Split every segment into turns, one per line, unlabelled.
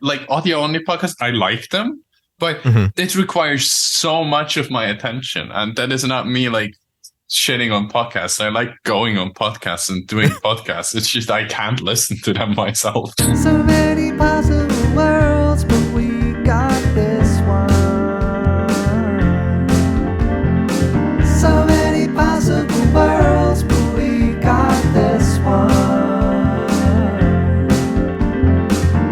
like audio only podcasts, I like them, but it requires so much of my attention. And that is not me like shitting on podcasts. I like going on podcasts and doing podcasts. It's just I can't listen to them myself.
So many possible worlds, but we got this one. So many possible worlds, but we got this one.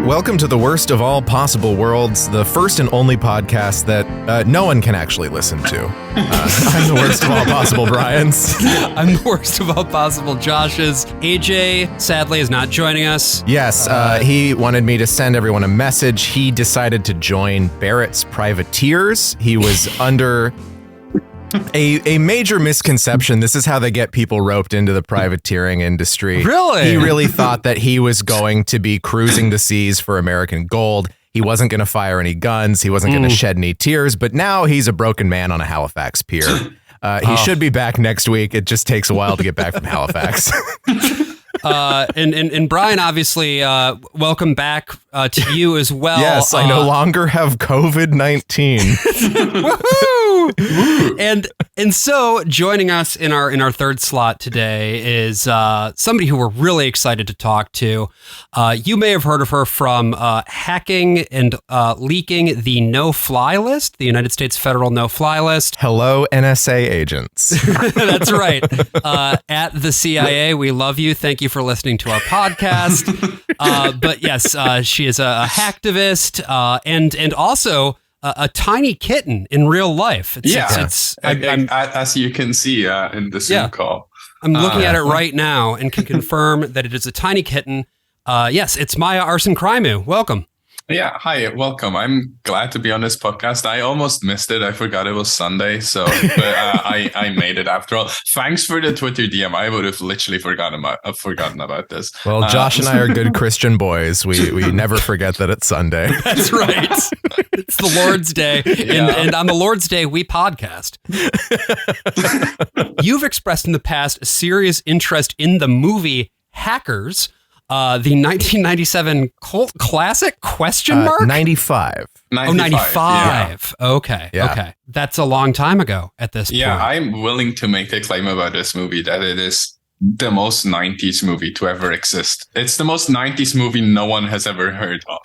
Welcome to the worst of all possible worlds, the first and only podcast that no one can actually listen to. I'm the worst of all possible Brians.
I'm the worst of all possible Joshes. AJ, sadly, is not joining us.
Yes, he wanted me to send everyone a message. He decided to join Barrett's Privateers. He was under a major misconception. This is how they get people roped into the privateering industry.
Really?
He really thought that he was going to be cruising the seas for American gold. He wasn't going to fire any guns. He wasn't going to shed any tears. But now he's a broken man on a Halifax pier. He should be back next week. It just takes a while to get back from Halifax.
And Brian, obviously, welcome back to you as well.
Yes, I no longer have COVID-19.
Woohoo! And so joining us in our third slot today is somebody who we're really excited to talk to. You may have heard of her from hacking and leaking the no-fly list, the United States federal no-fly list.
Hello, NSA agents.
That's right. At the CIA, we love you. Thank you for listening to our podcast. But yes, she is a hacktivist and also a tiny kitten in real life.
As you can see in the Zoom call.
I'm looking at it right now and can confirm that it is a tiny kitten. Yes, it's Maia Arson Crimew. Welcome.
Yeah, hi, welcome. I'm glad to be on this podcast. I almost missed it. I forgot it was Sunday, but I made it after all. Thanks for the Twitter DM. I would have literally forgotten about this.
Well, Josh and I are good Christian boys. We never forget that it's Sunday.
That's right. It's the Lord's Day, and on the Lord's Day, we podcast. You've expressed in the past a serious interest in the movie Hackers. The 1997 cult classic ?
95.
Oh, 95. Yeah. Okay. Yeah. Okay. That's a long time ago at this point.
Yeah, I'm willing to make a claim about this movie that it is the most 90s movie to ever exist. It's the most 90s movie no one has ever heard of.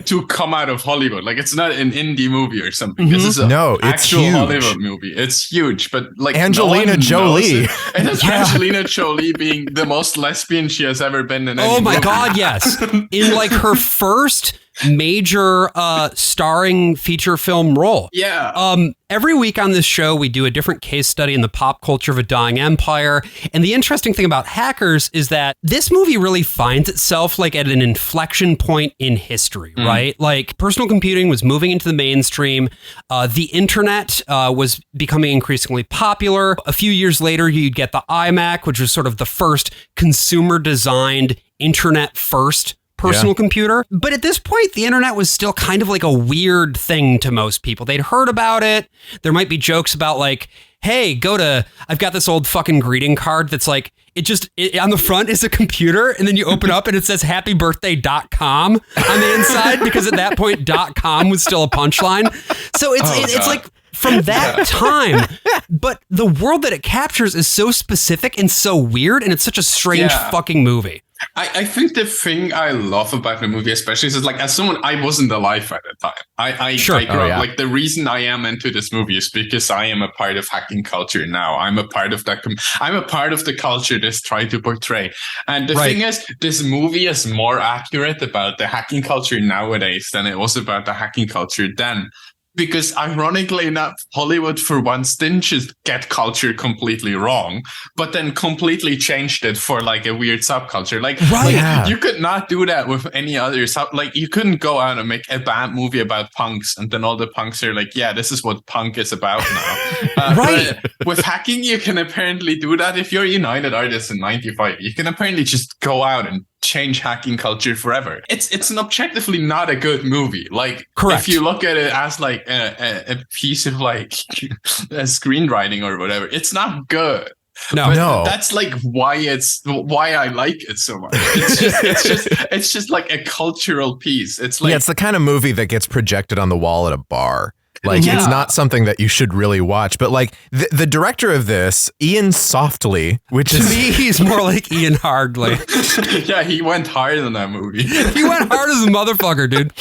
To come out of Hollywood. Like, it's not an indie movie or something. This is an actual
huge
Hollywood movie. It's huge, but like
Angelina Jolie.
And it's Angelina Jolie being the most lesbian she has ever been in any movie.
Oh my God, yes. In like her first major starring feature film role.
Yeah.
Every week on this show, we do a different case study in the pop culture of a dying empire. And the interesting thing about Hackers is that this movie really finds itself like at an inflection point in history, right? Like personal computing was moving into the mainstream. The internet was becoming increasingly popular. A few years later, you'd get the iMac, which was sort of the first consumer designed internet first personal computer. But at this point, the internet was still kind of like a weird thing to most people. They'd heard about it. There might be jokes about like, hey, I've got this old fucking greeting card that's like, it on the front is a computer, and then you open up and it says happybirthday.com on the inside, because at that point, .com was still a punchline. So it's like from that time, but the world that it captures is so specific and so weird, and it's such a strange fucking movie.
I think the thing I love about the movie, especially, is like, as someone, I wasn't alive at the time. I grew up. Like, the reason I am into this movie is because I am a part of hacking culture now. I'm a part of that. I'm a part of the culture that's trying to portray. And the thing is, this movie is more accurate about the hacking culture nowadays than it was about the hacking culture then. Because ironically enough, Hollywood for once didn't just get culture completely wrong, but then completely changed it for like a weird subculture. Like, you could not do that with any other like, you couldn't go out and make a bad movie about punks and then all the punks are like, yeah, this is what punk is about now. But with hacking, you can apparently do that. If you're a United Artists in 95, you can apparently just go out and change hacking culture forever. It's an objectively not a good movie. Like, if you look at it as like a piece of like a screenwriting or whatever, it's not good.
No.
That's like why I like it so much. It's just like a cultural piece. It's like,
it's the kind of movie that gets projected on the wall at a bar. Like, it's not something that you should really watch. But like the director of this, Iain Softley, which is...
To me, he's more like Ian Hardley.
Yeah, he went hard on that movie.
He went hard as a motherfucker, dude.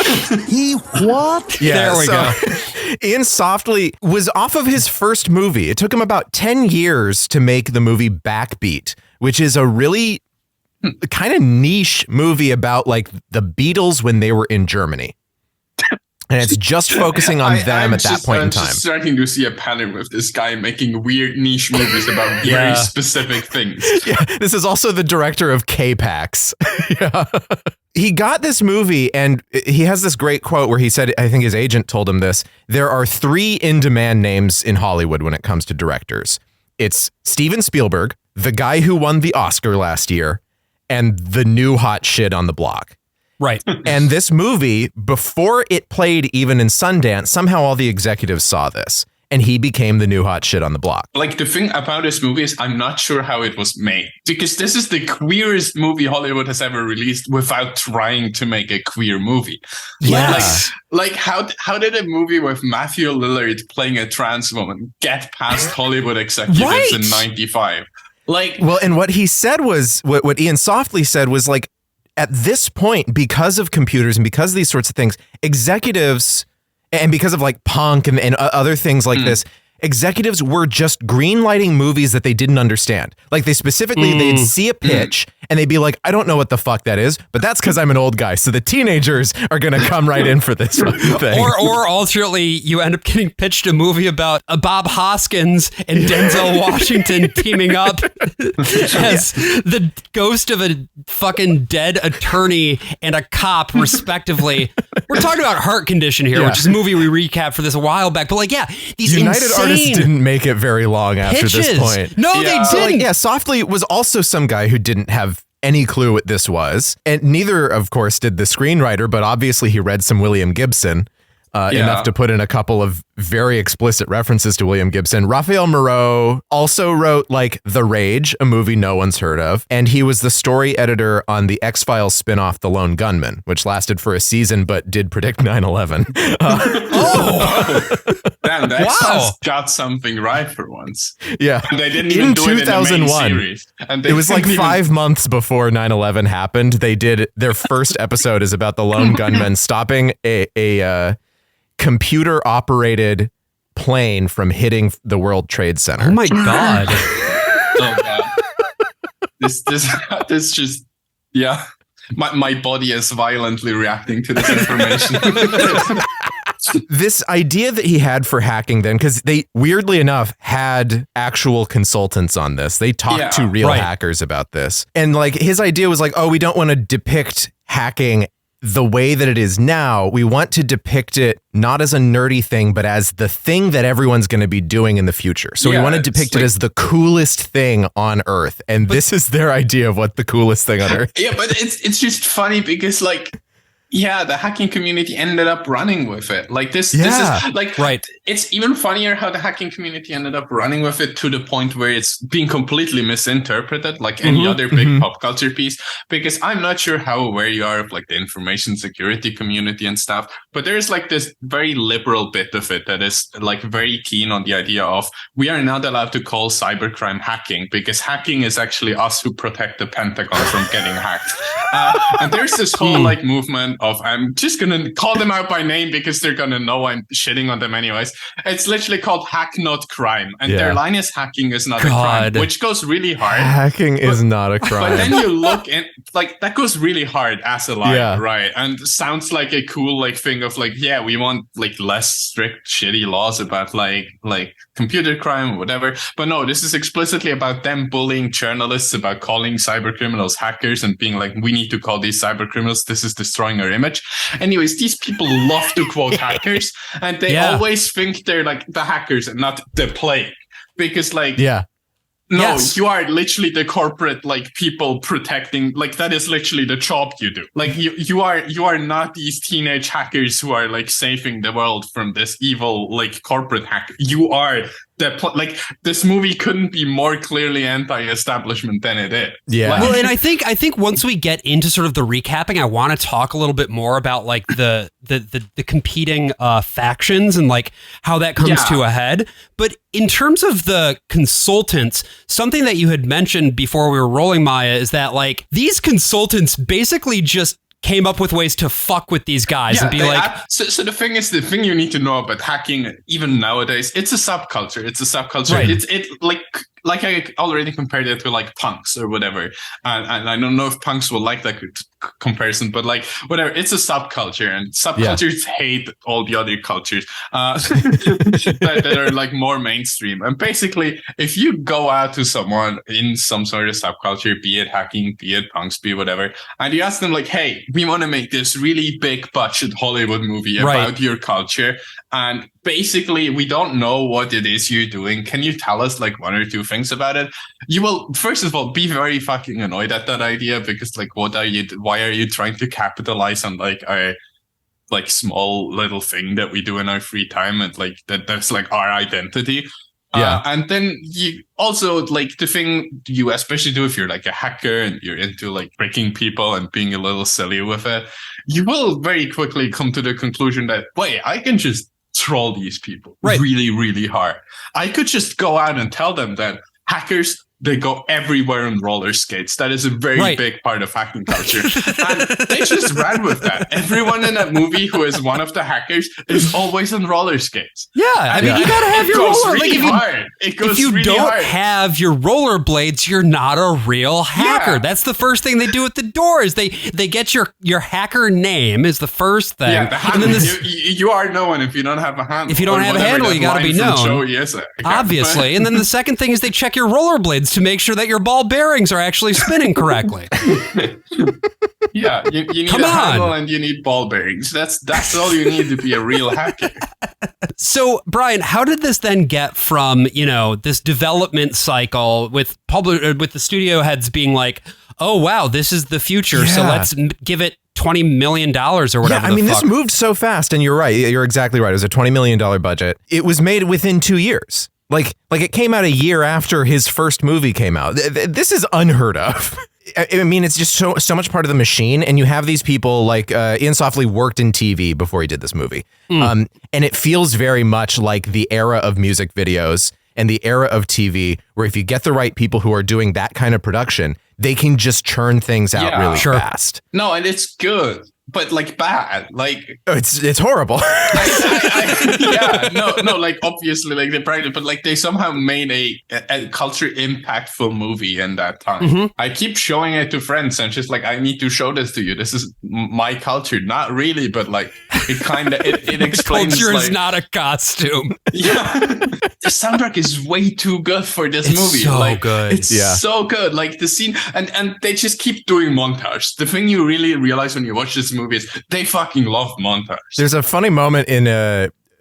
He what?
Yeah,
there we go.
Iain Softley was off of his first movie. It took him about 10 years to make the movie Backbeat, which is a really kind of niche movie about like the Beatles when they were in Germany. And it's just focusing on them at that point in time.
I'm just starting to see a pattern with this guy making weird niche movies about very specific things.
Yeah, this is also the director of K-Pax. Yeah. He got this movie and he has this great quote where he said, I think his agent told him this, there are 3 in-demand names in Hollywood when it comes to directors. It's Steven Spielberg, the guy who won the Oscar last year, and the new hot shit on the block.
Right.
And this movie, before it played even in Sundance, somehow all the executives saw this. And he became the new hot shit on the block.
Like, the thing about this movie is I'm not sure how it was made. Because this is the queerest movie Hollywood has ever released without trying to make a queer movie.
Yes.
Like how did a movie with Matthew Lillard playing a trans woman get past Hollywood executives in 95? Like,
well, and what he said was, what Iain Softley said was like, at this point, because of computers and because of these sorts of things, executives, and because of like punk and other things like this, executives were just greenlighting movies that they didn't understand. Like they specifically, they'd see a pitch and they'd be like, I don't know what the fuck that is, but that's because I'm an old guy. So the teenagers are going to come right in for this thing.
Or ultimately, you end up getting pitched a movie about Bob Hoskins and Denzel Washington teaming up as the ghost of a fucking dead attorney and a cop, respectively. We're talking about Heart Condition here, which is a movie we recapped for this a while back. But like, yeah, these
United
insane
Artists didn't make it very long after
pitches.
this point.
No, they didn't.
So like, Softley was also some guy who didn't have any clue what this was. And neither, of course, did the screenwriter, but obviously he read some William Gibson. Enough to put in a couple of very explicit references to William Gibson. Raphael Moreau also wrote like The Rage, a movie no one's heard of. And he was the story editor on the X-Files spinoff, The Lone Gunman, which lasted for a season, but did predict 9/11.
Damn, the X-Files got something right for once.
Yeah.
And they didn't even do it in the main series. And
it was like 5 months before 9/11 happened. They did their first episode is about the lone gunman stopping a computer-operated plane from hitting the World Trade Center.
Oh my God.
Oh God. This just, yeah. My body is violently reacting to this information.
This idea that he had for hacking then, because they, weirdly enough, had actual consultants on this. They talked to real hackers about this. And like his idea was like, oh, we don't want to depict hacking the way that it is now. We want to depict it not as a nerdy thing, but as the thing that everyone's going to be doing in the future. So we want to depict it as the coolest thing on Earth. And this is their idea of what the coolest thing on Earth.
Yeah, but it's just funny because like, yeah, the hacking community ended up running with it. Like this is like, it's even funnier how the hacking community ended up running with it to the point where it's being completely misinterpreted, like any other big pop culture piece. Because I'm not sure how aware you are of like the information security community and stuff, but there's like this very liberal bit of it that is like very keen on the idea of we are not allowed to call cybercrime hacking because hacking is actually us who protect the Pentagon from getting hacked. And there's this whole like movement of I'm just gonna call them out by name because they're gonna know I'm shitting on them anyways. It's literally called Hack Not Crime, and their line is hacking is not a crime, which goes really hard.
Hacking is not a crime.
But then you look and like that goes really hard as a line, right? And sounds like a cool like thing of like, yeah, we want like less strict shitty laws about like computer crime or whatever. But no, this is explicitly about them bullying journalists, about calling cyber criminals hackers and being like, we need to call these cyber criminals. This is destroying our image. Anyways, these people love to quote hackers, and they always think they're like the hackers and not the plague. Because like, no, you are literally the corporate like people protecting, like that is literally the job you do. Like you are not these teenage hackers who are like saving the world from this evil like corporate hacker. You are like this movie couldn't be more clearly anti-establishment than it is.
Yeah.
Like,
well, and I think once we get into sort of the recapping, I want to talk a little bit more about like the competing factions and like how that comes to a head. But in terms of the consultants, something that you had mentioned before we were rolling, Maia, is that like these consultants basically just came up with ways to fuck with these guys and be like...
So the thing you need to know about hacking, even nowadays, it's a subculture.
Right.
It's like I already compared it to like punks or whatever. And I don't know if punks will like that comparison, but like whatever, it's a subculture, and subcultures hate all the other cultures that are like more mainstream. And basically, if you go out to someone in some sort of subculture, be it hacking, be it punks, be it whatever, and you ask them like, hey, we want to make this really big budget Hollywood movie about your culture, and basically we don't know what it is you're doing. Can you tell us like one or two things about it? You will, first of all, be very fucking annoyed at that idea, because like, why are you trying to capitalize on like a like small little thing that we do in our free time, and like that's like our identity. And then you also, like, the thing you especially do if you're like a hacker and you're into like tricking people and being a little silly with it, you will very quickly come to the conclusion that, wait, I can just troll these people really, really hard. I could just go out and tell them that hackers, they go everywhere on roller skates. That is a very big part of hacking culture. And they just ran with that. Everyone in that movie who is one of the hackers is always on roller skates.
Yeah, I mean, you gotta have your roller.
Really hard. It goes
if you
really
don't
hard.
have your rollerblades, you're not a real hacker.
Yeah.
That's the first thing they do at the door. Is they get your hacker name is the first thing.
Yeah, the handle. And then you are no one if you don't have a handle.
If you don't have a handle, you gotta be known. Obviously. And then the second thing is they check your rollerblades to make sure that your ball bearings are actually spinning correctly.
Yeah, you need a handle and you need ball bearings. That's all you need to be a real hacker.
So, Brian, how did this then get from, this development cycle with the studio heads being like, oh, wow, this is the future, so let's give it $20 million or whatever.
Yeah, I mean, this moved so fast, and you're right. You're exactly right. It was a $20 million budget. It was made within 2 years. Like it came out a year after his first movie came out. This is unheard of. I mean, it's just so much part of the machine. And you have these people like Iain Softley worked in TV before he did this movie. And it feels very much like the era of music videos and the era of TV, where if you get the right people who are doing that kind of production, they can just churn things out really fast.
No, and it's good. But like bad, like
it's horrible.
Like obviously, like they practice, but like they somehow made a culture impactful movie in that time. Mm-hmm. I keep showing it to friends and just like, I need to show this to you. This is my culture, not really, but like it kind of it explains.
Culture
like,
is not a costume.
Yeah, the soundtrack is way too good for this movie.
So
like,
good.
It's so good. Like the scene, and they just keep doing montage. The thing you really realize when you watch this movie is they fucking love montage.
There's a funny moment in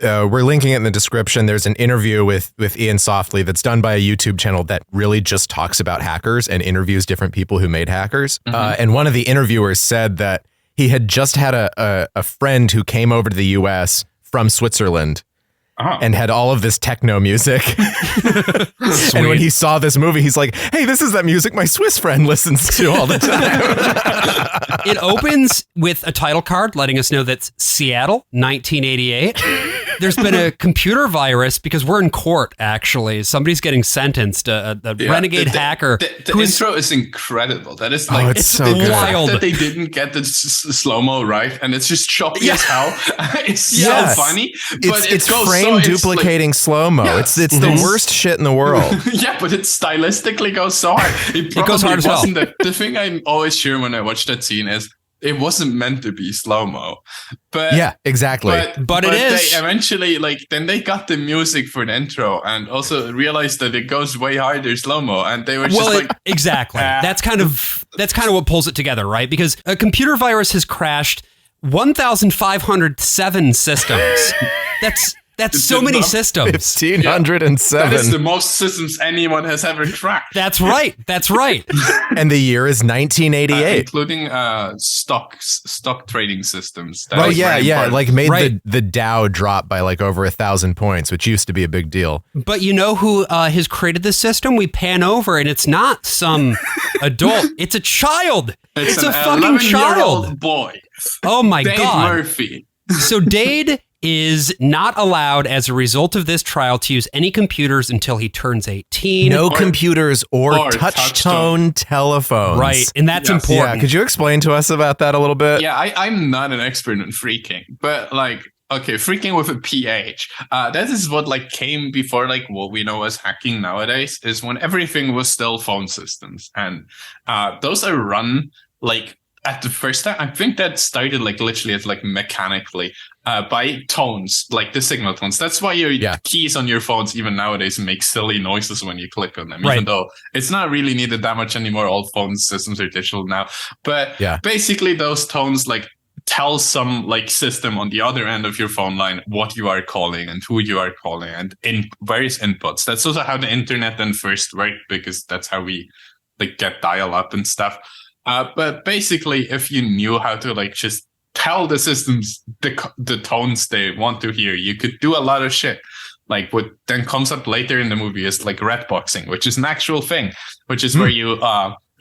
we're linking it in the description. There's an interview with Iain Softley that's done by a YouTube channel that really just talks about hackers and interviews different people who made hackers. Mm-hmm. And one of the interviewers said that he had just had a friend who came over to the US from Switzerland and had all of this techno music. And when he saw this movie, he's like, hey, this is that music my Swiss friend listens to all the time.
It opens with a title card letting us know that's Seattle, 1988. There's been a computer virus because we're in court, actually. Somebody's getting sentenced, a renegade hacker.
The intro is incredible. That is like,
it's so good.
Wild that they didn't get the slow-mo right, and it's just choppy as hell. It's so funny. But
it's frame duplicating slow-mo. It's the worst shit in the world.
Yeah, but it stylistically goes so hard. It
goes hard as well.
The thing I'm always sure when I watch that scene is it wasn't meant to be slow-mo. But
yeah, exactly.
But it is.
They eventually, then they got the music for the intro and also realized that it goes way harder slow-mo, and they were just
exactly. That's kind of what pulls it together, right? Because a computer virus has crashed 1,507 systems. That's so many systems.
1507.
That is the most systems anyone has ever cracked.
That's right.
And the year is 1988.
Including stock trading systems.
That like made the Dow drop by like over 1,000 points, which used to be a big deal.
But you know who has created this system? We pan over, and it's not some adult. It's a child. It's a fucking child.
Boy.
Oh my
Dave
God.
Murphy.
So Dade is not allowed as a result of this trial to use any computers until he turns 18.
No computers or touch-tone telephones.
Right, and that's important.
Yeah, could you explain to us about that a little bit?
Yeah, I'm not an expert in Phreaking, but like, okay, Phreaking with a PH. That is what like came before like what we know as hacking nowadays, is when everything was still phone systems. And those are run like at the first time, I think that started like literally as like mechanically by tones, like the signal tones. That's why your keys on your phones even nowadays make silly noises when you click on them, even though it's not really needed that much anymore. All phone systems are digital now. But basically those tones like tell some like system on the other end of your phone line what you are calling and who you are calling and in various inputs. That's also how the internet then first worked, because that's how we like get dial up and stuff. But basically, if you knew how to like just tell the systems the tones they want to hear, you could do a lot of shit. Like what then comes up later in the movie is like red boxing, which is an actual thing, which is where you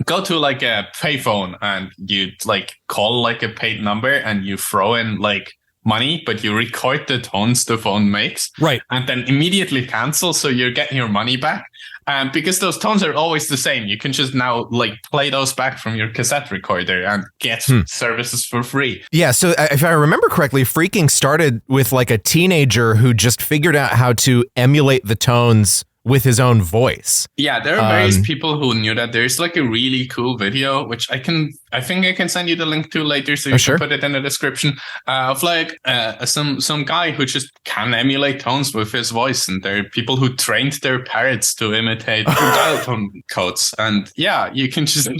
go to like a payphone and you like call like a paid number and you throw in like money, but you record the tones the phone makes,
right,
and then immediately cancel, so you're getting your money back. And because those tones are always the same, you can just now like play those back from your cassette recorder and get services for free.
Yeah, so if I remember correctly, Phreaking started with like a teenager who just figured out how to emulate the tones with his own voice.
Yeah, there are various people who knew that. There's like a really cool video, which I think I can send you the link to later, so you can put it in the description, of like some guy who just can emulate tones with his voice. And there are people who trained their parrots to imitate dial tone codes. And yeah, you can just,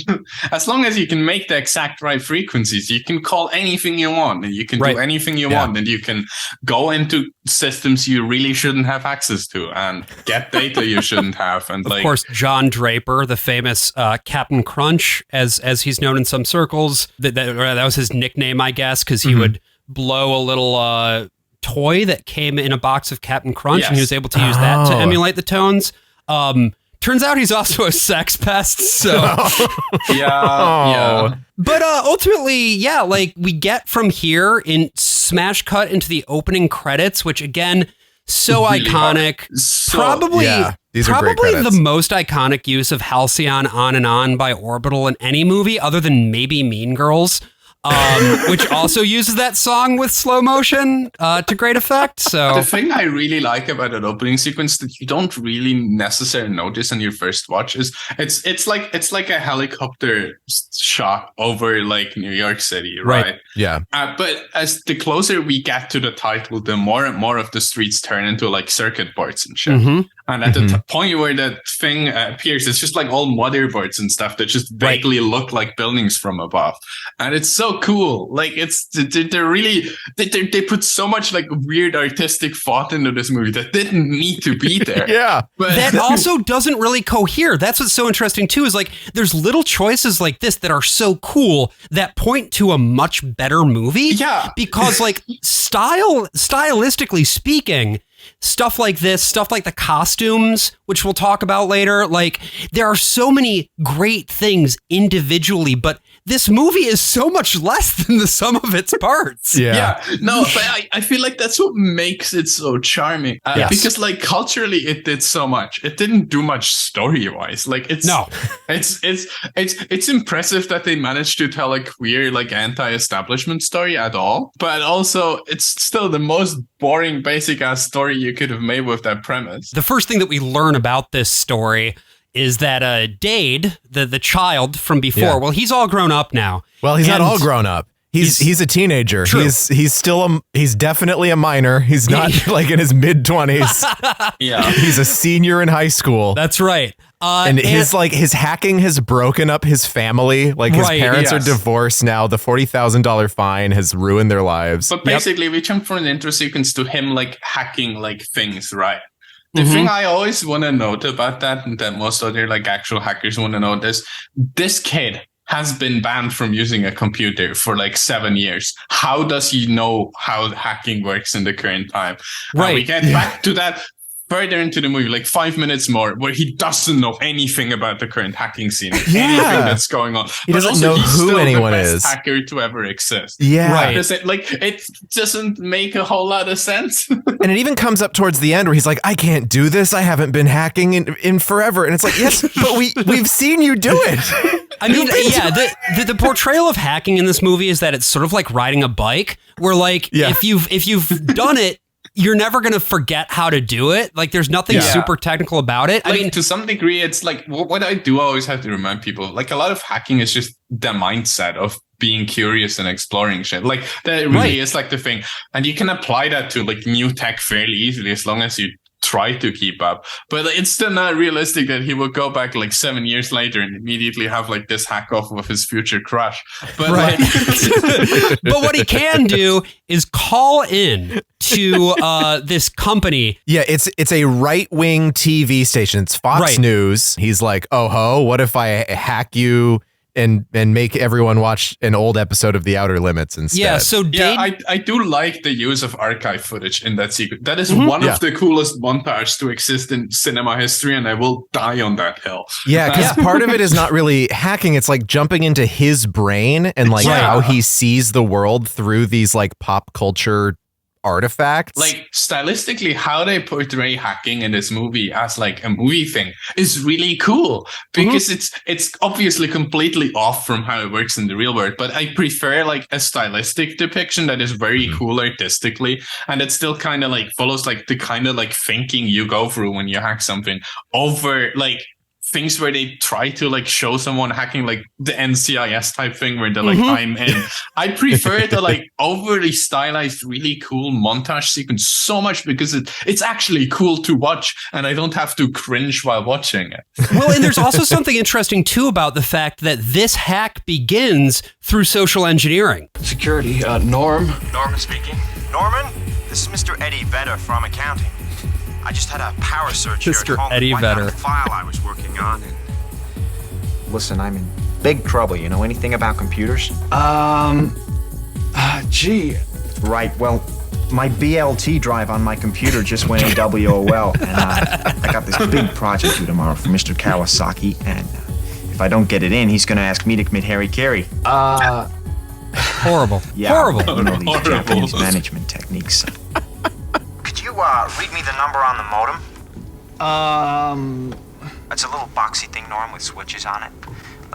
as long as you can make the exact right frequencies, you can call anything you want, and you can do anything you want, and you can go into systems you really shouldn't have access to and get data you shouldn't have. And
of course, John Draper, the famous Captain Crunch, as he's known in some circles, that was his nickname, I guess, because he would blow a little toy that came in a box of Captain Crunch, and he was able to use that to emulate the tones. Turns out he's also a sex pest, so
yeah.
But ultimately, like we get from here in smash cut into the opening credits, which again, so really iconic. Probably the most iconic use of Halcyon On and On by Orbital in any movie other than maybe Mean Girls. Which also uses that song with slow motion to great effect. So
the thing I really like about an opening sequence that you don't really necessarily notice in your first watch is it's like a helicopter shot over like New York City, right?
Yeah.
But as the closer we get to the title, the more and more of the streets turn into like circuit boards and shit. Mm-hmm. And at the point where that thing appears, it's just like all motherboards and stuff that just vaguely look like buildings from above. And it's so cool. Like they put so much like weird artistic thought into this movie that didn't need to be there.
Yeah.
But that also doesn't really cohere. That's what's so interesting too, is like there's little choices like this that are so cool that point to a much better movie.
Yeah.
Because like stylistically speaking, stuff like this, stuff like the costumes, which we'll talk about later, like there are so many great things individually, but this movie is so much less than the sum of its parts.
Yeah. No, but I feel like that's what makes it so charming. Because like culturally it did so much. It didn't do much story-wise. Like it's impressive that they managed to tell a queer, like anti-establishment story at all. But also it's still the most boring, basic ass story you could have made with that premise.
The first thing that we learn about this story is that Dade, the child from before, well, he's all grown up now.
Well, he's not all grown up. He's a teenager. True. He's definitely a minor. He's not like in his mid-20s.
Yeah.
He's a senior in high school.
That's right.
And his hacking has broken up his family. Like his parents are divorced now. The $40,000 fine has ruined their lives.
But basically, we jump from an intro sequence to him like hacking like things, right? The thing I always want to note about that, and that most other like actual hackers want to know, this kid has been banned from using a computer for like 7 years. How does he know how hacking works in the current time?
Right.
We get back to that further into the movie, like 5 minutes more, where he doesn't know anything about the current hacking scene, anything that's going on.
He doesn't know who anyone is.
Hacker to ever exist.
Yeah,
right.
It doesn't make a whole lot of sense.
And it even comes up towards the end where he's like, "I can't do this. I haven't been hacking in forever." And it's like, yes, but we've seen you do it.
I mean, the portrayal of hacking in this movie is that it's sort of like riding a bike, where like if you've done it, you're never going to forget how to do it. Like, there's nothing super technical about it.
Like,
I mean,
to some degree, it's like what I do. I always have to remind people, like, a lot of hacking is just the mindset of being curious and exploring shit. Like, that really is like the thing. And you can apply that to like new tech fairly easily as long as you try to keep up. But it's still not realistic that he will go back like 7 years later and immediately have like this hack off of his future crush. But
but what he can do is call in to this company.
Yeah, it's a right-wing TV station. It's Fox News. He's like, "Oh ho, what if I hack you and make everyone watch an old episode of The Outer Limits instead?"
Yeah, so
I do like the use of archive footage in that sequence. That is one of the coolest montages to exist in cinema history, and I will die on that hill.
Yeah, because part of it is not really hacking. It's like jumping into his brain and like how he sees the world through these like pop culture artifacts.
Like, stylistically, how they portray hacking in this movie as like a movie thing is really cool, because it's obviously completely off from how it works in the real world, but I prefer like a stylistic depiction that is very cool artistically, and it still kind of like follows like the kind of like thinking you go through when you hack something, over like things where they try to like show someone hacking, like the NCIS type thing where they're like, "I'm in." I prefer the like overly stylized, really cool montage sequence so much, because it's actually cool to watch and I don't have to cringe while watching it.
Well, and there's also something interesting too about the fact that this hack begins through social engineering.
Security, Norman
speaking. Norman, this is Mr. Eddie Vedder from accounting. I just had a power surge here at home.
Eddie Vedder.
File I was working on. And
listen, I'm in big trouble. You know anything about computers?
Gee.
Right, well, my BLT drive on my computer just went AWOL, and I got this big project due tomorrow for Mr. Kawasaki, and if I don't get it in, he's gonna ask me to commit harikiri.
Horrible.
Yeah,
horrible.
You know these Japanese management techniques.
could you read me the number on the modem? It's a little boxy thing, Norm, with switches on it.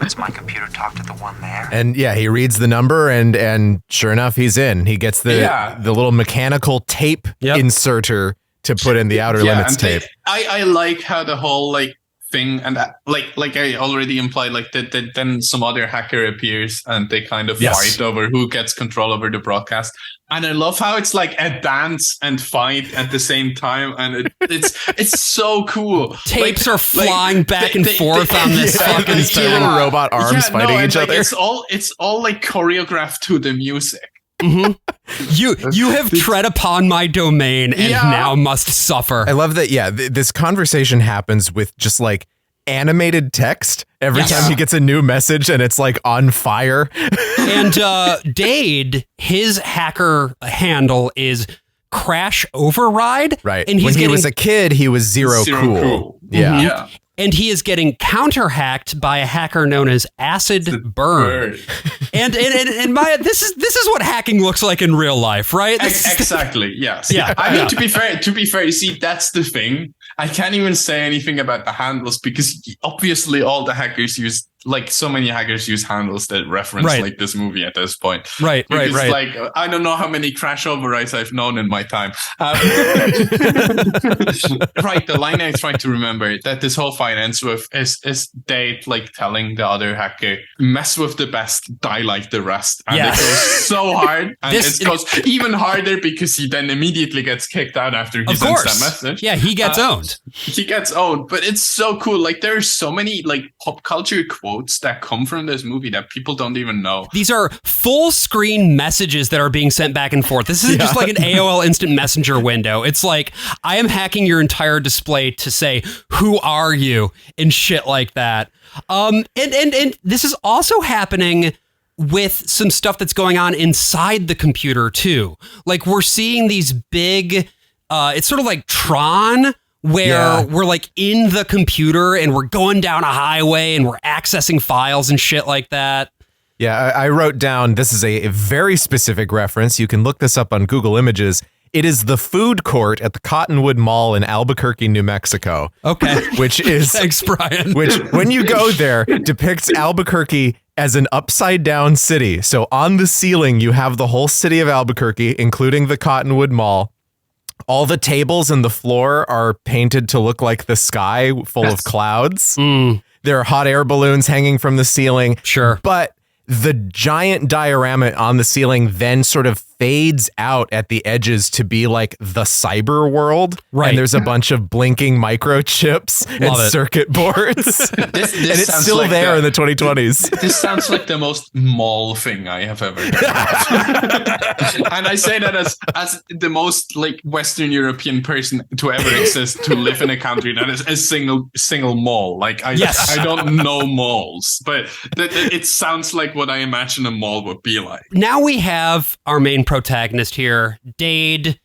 Lets my computer talk to the one there.
And yeah, he reads the number, and sure enough, he's in. He gets the little mechanical tape inserter to put in the Outer Limits tape.
I like how the whole like thing, and like I already implied, like that then some other hacker appears and they kind of fight over who gets control over the broadcast. And I love how it's like a dance and fight at the same time, and it's so cool.
Tapes are flying back and forth on this fucking
these two little robot arms fighting each other.
It's all like choreographed to the music.
Mm-hmm. You have tread upon my domain and now must suffer.
I love that. Yeah, this conversation happens with just like animated text every time he gets a new message, and it's like on fire.
And Dazed, his hacker handle is Crash Override.
Right.
And
when he was a kid, he was zero cool. Yeah.
Mm-hmm. Yeah. And he is getting counter-hacked by a hacker known as Acid Burn. And Maia, this is what hacking looks like in real life, right?
Exactly. Yes. Yeah. I mean, to be fair, you see, that's the thing. I can't even say anything about the handles because obviously all the hackers use like so many hackers use handles that reference like this movie at this point.
Right.
Like, I don't know how many crash overrides I've known in my time. Right, the line I try to remember that this whole fight ends with is Dade like telling the other hacker, mess with the best, die like the rest. And it goes so hard. And it goes even harder because he then immediately gets kicked out after he sends that message.
Yeah, he gets owned.
He gets owned, but it's so cool. Like there are so many like pop culture quotes that come from this movie that people don't even know.
These are full screen messages that are being sent back and forth. This isn't just like an AOL Instant Messenger window. It's like, I am hacking your entire display to say, who are you? And shit like that. And this is also happening with some stuff that's going on inside the computer too. Like we're seeing these big, it's sort of like Tron, where we're like in the computer and we're going down a highway and we're accessing files and shit like that.
Yeah, I wrote down, this is a very specific reference. You can look this up on Google Images. It is the food court at the Cottonwood Mall in Albuquerque, New Mexico.
Okay.
Which is...
Thanks, Brian.
Which, when you go there, depicts Albuquerque as an upside-down city. So on the ceiling, you have the whole city of Albuquerque, including the Cottonwood Mall. All the tables and the floor are painted to look like the sky full of clouds. There are hot air balloons hanging from the ceiling.
Sure.
But the giant diorama on the ceiling then sort of fades out at the edges to be like the cyber world.
Right.
And there's a bunch of blinking microchips and circuit boards. And it's still like there in the 2020s.
This sounds like the most mall thing I have ever done. And I say that as the most like Western European person to ever exist to live in a country that is a single mall. Like I don't know malls, but it sounds like what I imagine a mall would be like.
Now we have our main protagonist here, Dade,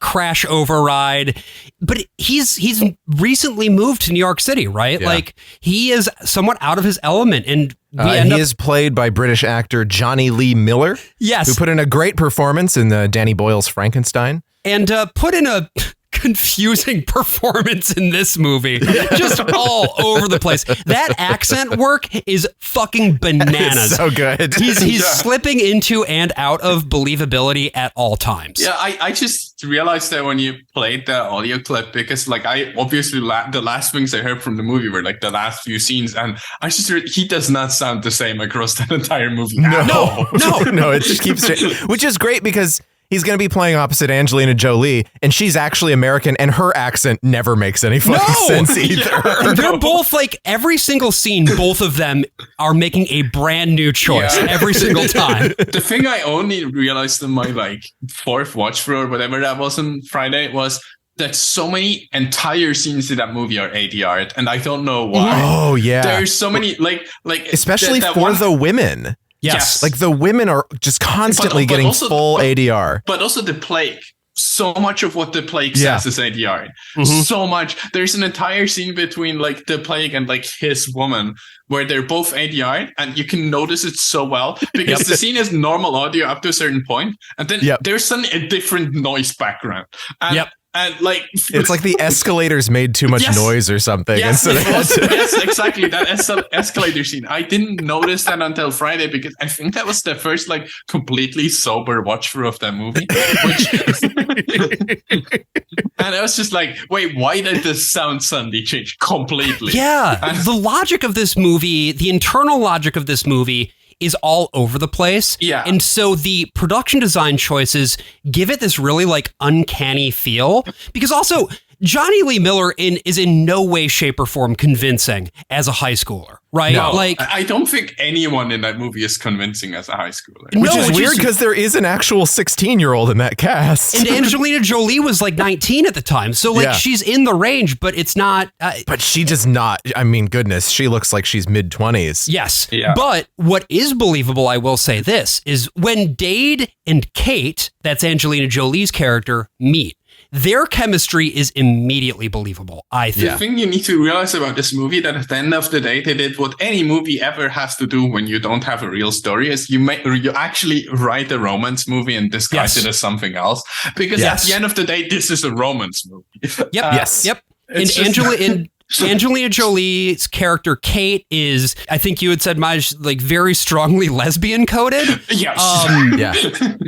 crash override, but he's recently moved to New York City, right?
Yeah.
Like he is somewhat out of his element, and
he is played by British actor Johnny Lee Miller.
Yes,
who put in a great performance in Danny Boyle's Frankenstein,
and put in a confusing performance in this movie, just all over the place. That accent work is fucking bananas.
It's so good.
He's slipping into and out of believability at all times.
Yeah, I just realized that when you played the audio clip, because like I obviously the last things I heard from the movie were like the last few scenes, and I just heard he does not sound the same across that entire movie.
No, it just keeps which is great because he's going to be playing opposite Angelina Jolie, and she's actually American, and her accent never makes any fucking sense either.
And they're both like, every single scene, both of them are making a brand new choice every single time.
The thing I only realized in my like fourth watch through or whatever that was on Friday was that so many entire scenes in that movie are ADR'd, and I don't know why.
Oh, yeah.
There's so many, like
especially for the women.
Yes.
Like the women are just constantly getting
also,
full ADR.
But also the plague. So much of what the plague says is ADR. So much. There's an entire scene between like the plague and like his woman where they're both ADR, and you can notice it so well because the scene is normal audio up to a certain point, and then there's a different noise background. And And like
it's like the escalators made too much noise or something.
Yes, exactly. That escalator scene. I didn't notice that until Friday because I think that was the first like completely sober watch through of that movie. And I was just like, wait, why did the sound suddenly change completely?
Yeah. And the logic of this movie, the internal logic of this movie is all over the place.
Yeah.
And so the production design choices give it this really like uncanny feel, because also Johnny Lee Miller is in no way, shape, or form convincing as a high schooler, right?
No,
like
I don't think anyone in that movie is convincing as a high schooler.
Which is weird because there is an actual 16-year-old in that cast.
And Angelina Jolie was like 19 at the time. So like she's in the range, but it's not.
But she does not. I mean, goodness, she looks like she's mid-20s.
Yes.
Yeah.
But what is believable, I will say this, is when Dade and Kate, that's Angelina Jolie's character, meet. Their chemistry is immediately believable, I think.
The thing you need to realize about this movie, that at the end of the day, they did what any movie ever has to do when you don't have a real story, is you actually write a romance movie and disguise it as something else. Because at the end of the day, this is a romance movie.
Yep. And Angelina Jolie's character Kate is, I think you had said, Maj, like very strongly lesbian coded.
Yes.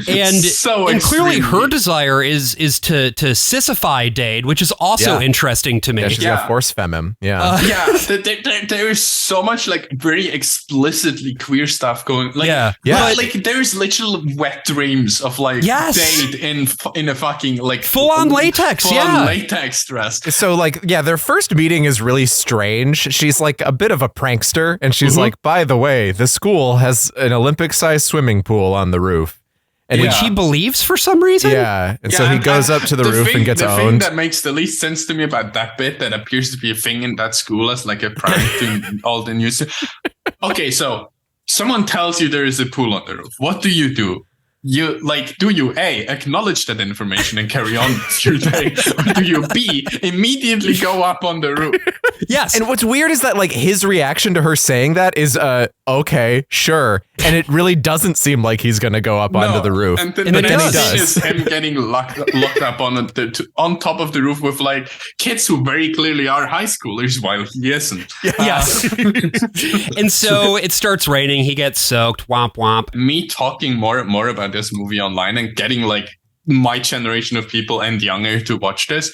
And clearly her desire is to sissify Dade, which is also interesting to me.
Yeah, she's gonna force femme him.
There is so much like very explicitly queer stuff going. Like, but, like there's literal wet dreams of like Dade in a fucking like
full on latex,
latex dress.
So like, their first meeting is really strange. She's like a bit of a prankster, and she's like, by the way, the school has an Olympic-sized swimming pool on the roof. And
which he believes for some reason?
Yeah. And so he goes up to the roof and gets owned. The thing
that makes the least sense to me about that bit that appears to be a thing in that school as like a prank to all the news. Okay, so someone tells you there is a pool on the roof. What do? You like, do you A, acknowledge that information and carry on your day? Or do you B, immediately go up on the roof?
Yes.
And what's weird is that like his reaction to her saying that is, okay, sure. And it really doesn't seem like he's going to go up onto the roof.
And then the next scene is him getting locked up on top of the roof with like kids who very clearly are high schoolers while he isn't.
Yes. And so it starts raining. He gets soaked. Womp womp.
Me talking more and more about this movie online and getting like my generation of people and younger to watch this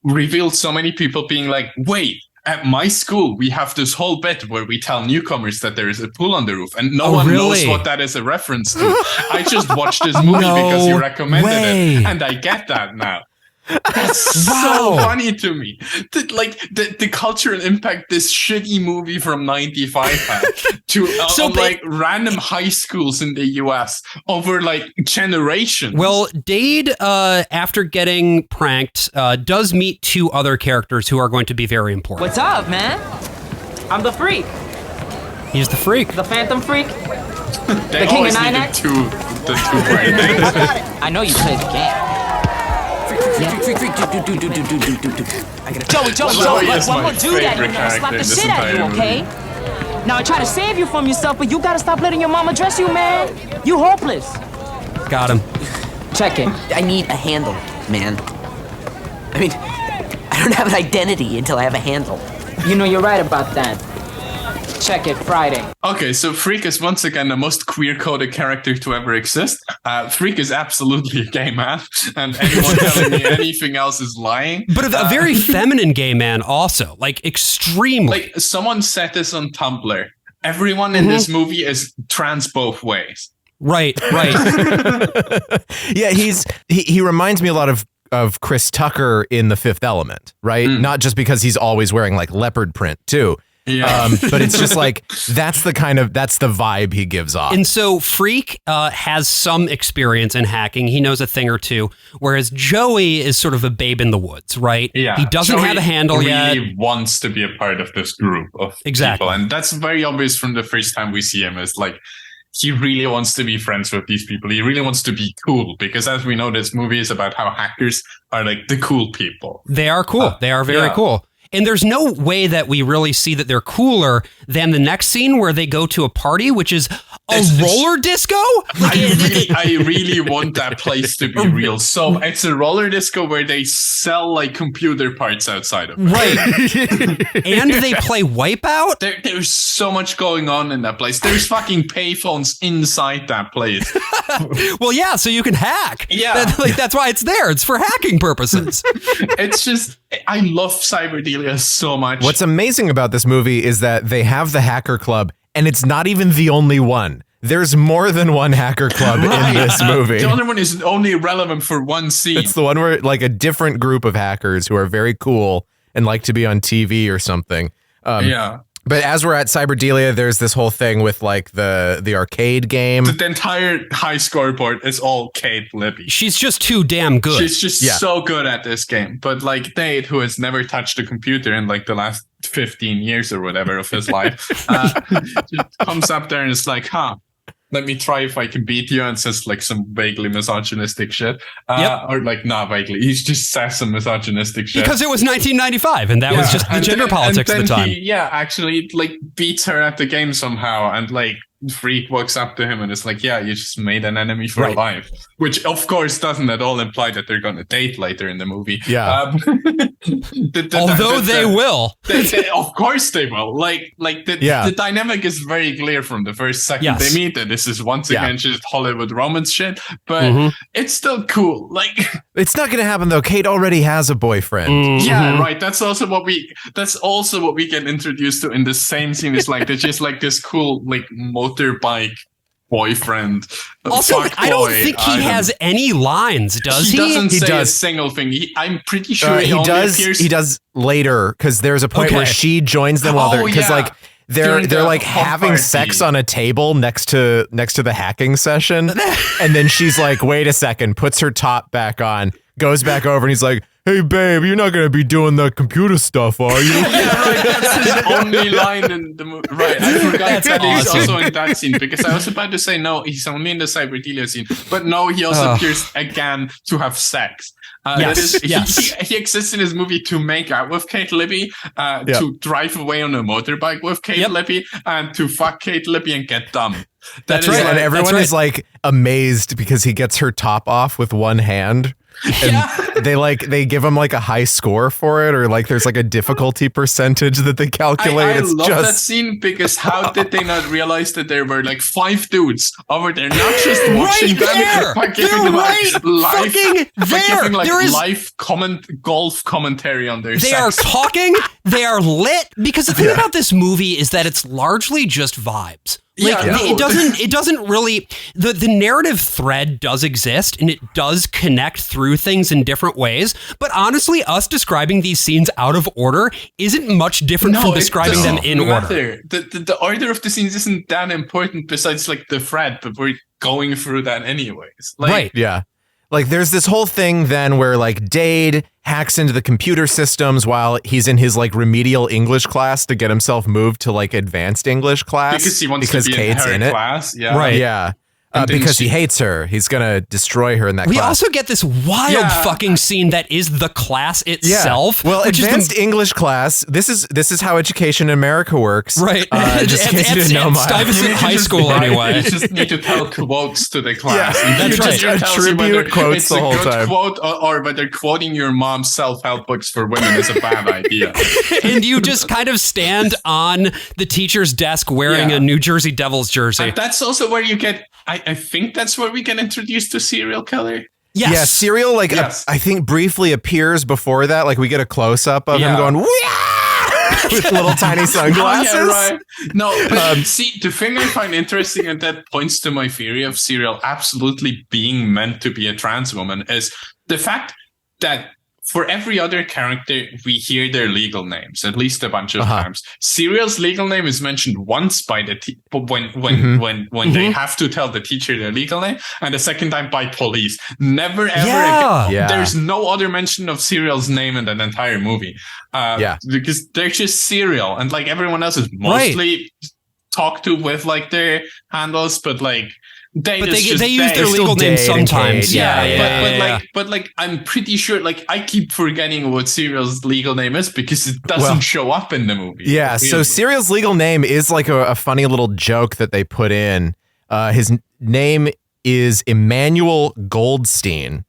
revealed so many people being like, wait, at my school, we have this whole bit where we tell newcomers that there is a pool on the roof, and no one knows what that is a reference to. I just watched this movie because you recommended it, and I get that now. That's so funny to me. The cultural impact this shitty movie from 95 had to like random high schools in the US over like generations.
Well, Dade, after getting pranked, does meet two other characters who are going to be very important.
What's up, man? I'm the freak.
He's the freak.
The phantom freak.
The king of Nine-X. The two right names.
I know you played the game. Freak. Joey, one more do that, you know, slap the shit out of you, okay? Now I try to save you from yourself, but you gotta stop letting your mama dress you, man. You hopeless.
Got him.
Check it.
I need a handle, man. I mean, I don't have an identity until I have a handle.
You know, you're right about that. Check it Friday.
Okay, so Phreak is once again the most queer-coded character to ever exist. Phreak is absolutely a gay man, and anyone telling me anything else is lying.
But a very feminine gay man also, like extremely. Like
someone said this on Tumblr. Everyone in this movie is trans both ways.
Right.
Yeah, he reminds me a lot of Chris Tucker in The Fifth Element, right? Not just because he's always wearing like leopard print too. Yeah. But it's just like, that's the vibe he gives off.
And so Phreak has some experience in hacking. He knows a thing or two, whereas Joey is sort of a babe in the woods, right?
Yeah.
He doesn't have a handle yet.
He really wants to be a part of this group of people. And that's very obvious from the first time we see him. Is like, he really wants to be friends with these people. He really wants to be cool, because as we know, this movie is about how hackers are like the cool people.
They are cool. They are very cool. And there's no way that we really see that they're cooler than the next scene where they go to a party, which is a roller disco.
I really want that place to be real. So it's a roller disco where they sell like computer parts outside of it.
Right. And they play Wipeout.
There's so much going on in that place. There's fucking payphones inside that place.
Well, yeah, so you can hack.
Yeah.
That's why it's there. It's for hacking purposes.
It's just, I love Cyberdelia so much.
What's amazing about this movie is that they have the hacker club, and it's not even the only one. There's more than one hacker club in this movie.
The other one is only relevant for one scene.
It's the one where like a different group of hackers who are very cool and like to be on TV or something. But as we're at Cyberdelia, there's this whole thing with like the arcade game.
The entire high scoreboard is all Kate Libby.
She's just too damn good.
She's just so good at this game. But like Dade, who has never touched a computer in like the last 15 years or whatever of his life, just comes up there and is like, let me try if I can beat you, and says like some vaguely misogynistic shit. Or like not vaguely. He just says some misogynistic shit.
Because it was 1995 and that was just the gender politics at the time.
He actually like beats her at the game somehow, and like Freak walks up to him and is like, yeah, you just made an enemy for life, which of course doesn't at all imply that they're going to date later in the movie.
Yeah.
Although they will.
Of course they will. The dynamic is very clear from the first second they meet, that this is once again just Hollywood romance shit, but it's still cool. Like,
it's not going to happen though. Kate already has a boyfriend.
Yeah, right. That's also what we get introduced to in the same scene. Is like there's just like this cool like motorbike boyfriend.
Also, I don't think he has any lines, does he?
Doesn't say a single thing. I'm pretty sure he
does.
Appears.
He does later, because there's a point where she joins them while they're they're like having sex on a table next to the hacking session, and then she's like, "Wait a second," puts her top back on, goes back over, and he's like, "Hey, babe, you're not going to be doing the computer stuff, are you?"
Yeah, right. That's his only line in the movie. Right. I forgot that he's also in that scene, because I was about to say, no, he's only in the cyberdelia scene. But no, he also appears again to have sex. He exists in his movie to make out with Kate Libby, to drive away on a motorbike with Kate Libby, and to fuck Kate Libby and get dumb.
That's right. And everyone is like amazed because he gets her top off with one hand. And they give him like a high score for it, or like there's like a difficulty percentage that they calculate.
I love that scene, because how did they not realize that there were like 5 dudes over there, not just watching them, but giving them live golf commentary on their
sex. They are talking, they are lit, because the thing about this movie is that it's largely just vibes. It doesn't really, the narrative thread does exist, and it does connect through things in different ways, but honestly, us describing these scenes out of order isn't much different from describing them in order.
The order of the scenes isn't that important besides like the thread, but we're going through that anyways.
Right. Yeah. Like, there's this whole thing then where like Dade hacks into the computer systems while he's in his like remedial English class to get himself moved to like advanced English class,
because he wants to be
Kate's
in
it.
Class. Yeah.
Right. Yeah. Because he hates her. He's going to destroy her in that class.
We also get this wild fucking scene that is the class itself.
Yeah. Well, advanced English class, this is how education in America works.
Right.
Just in case you didn't know,
Stuyvesant High School anyway.
You just need to tell quotes to the class.
Yeah, that's right. Attribute quotes the whole time.
Quote or whether quoting your mom's self-help books for women is a bad idea.
And you just kind of stand on the teacher's desk wearing a New Jersey Devils jersey.
And that's also where you get... I think that's where we get introduced to Serial Killer.
Yes.
Yeah, Serial, I think briefly appears before that. Like, we get a close-up of him going, with little tiny sunglasses.
Right. No, but see, the thing I find interesting, and that points to my theory of Serial absolutely being meant to be a trans woman, is the fact that for every other character, we hear their legal names at least a bunch of times. Serial's legal name is mentioned once by the when they have to tell the teacher their legal name, and the second time by police. Never ever again. Yeah. There's no other mention of Serial's name in the entire movie. Because they're just Serial, and like everyone else is mostly talked to with like their handles, but like. They use
their legal name sometimes.
But I'm pretty sure, like, I keep forgetting what Serial's legal name is because it doesn't show up in the movie.
Yeah, really. So Serial's legal name is like a funny little joke that they put in. His name is Emmanuel Goldstein.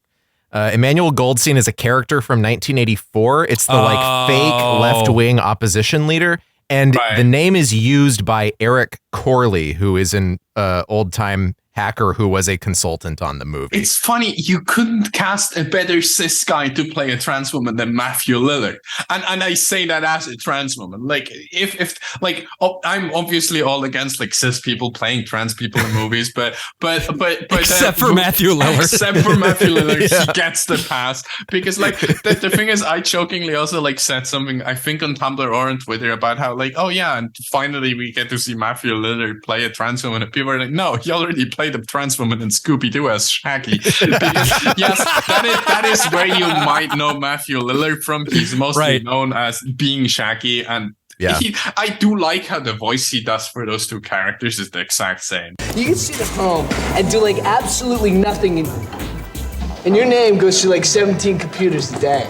Emmanuel Goldstein is a character from 1984. It's the fake left-wing opposition leader. And the name is used by Eric Corley, who is an old-time hacker who was a consultant on the movie.
It's funny, you couldn't cast a better cis guy to play a trans woman than Matthew Lillard. And I say that as a trans woman. Like, I'm obviously all against like cis people playing trans people in movies, but
except for Matthew Lillard.
Except for Matthew Lillard, he gets the pass. Because like the thing is, I jokingly also like said something, I think on Tumblr or on Twitter, about how like, oh yeah, and finally we get to see Matthew Lillard play a trans woman, and people are like, no, he already played a trans woman in Scooby-Doo as Shaggy. Because, yes, that is where you might know Matthew Lillard from. He's mostly known as being Shaggy, and I do like how the voice he does for those two characters is the exact same.
You can sit at home and do like absolutely nothing, and your name goes to like 17 computers a day.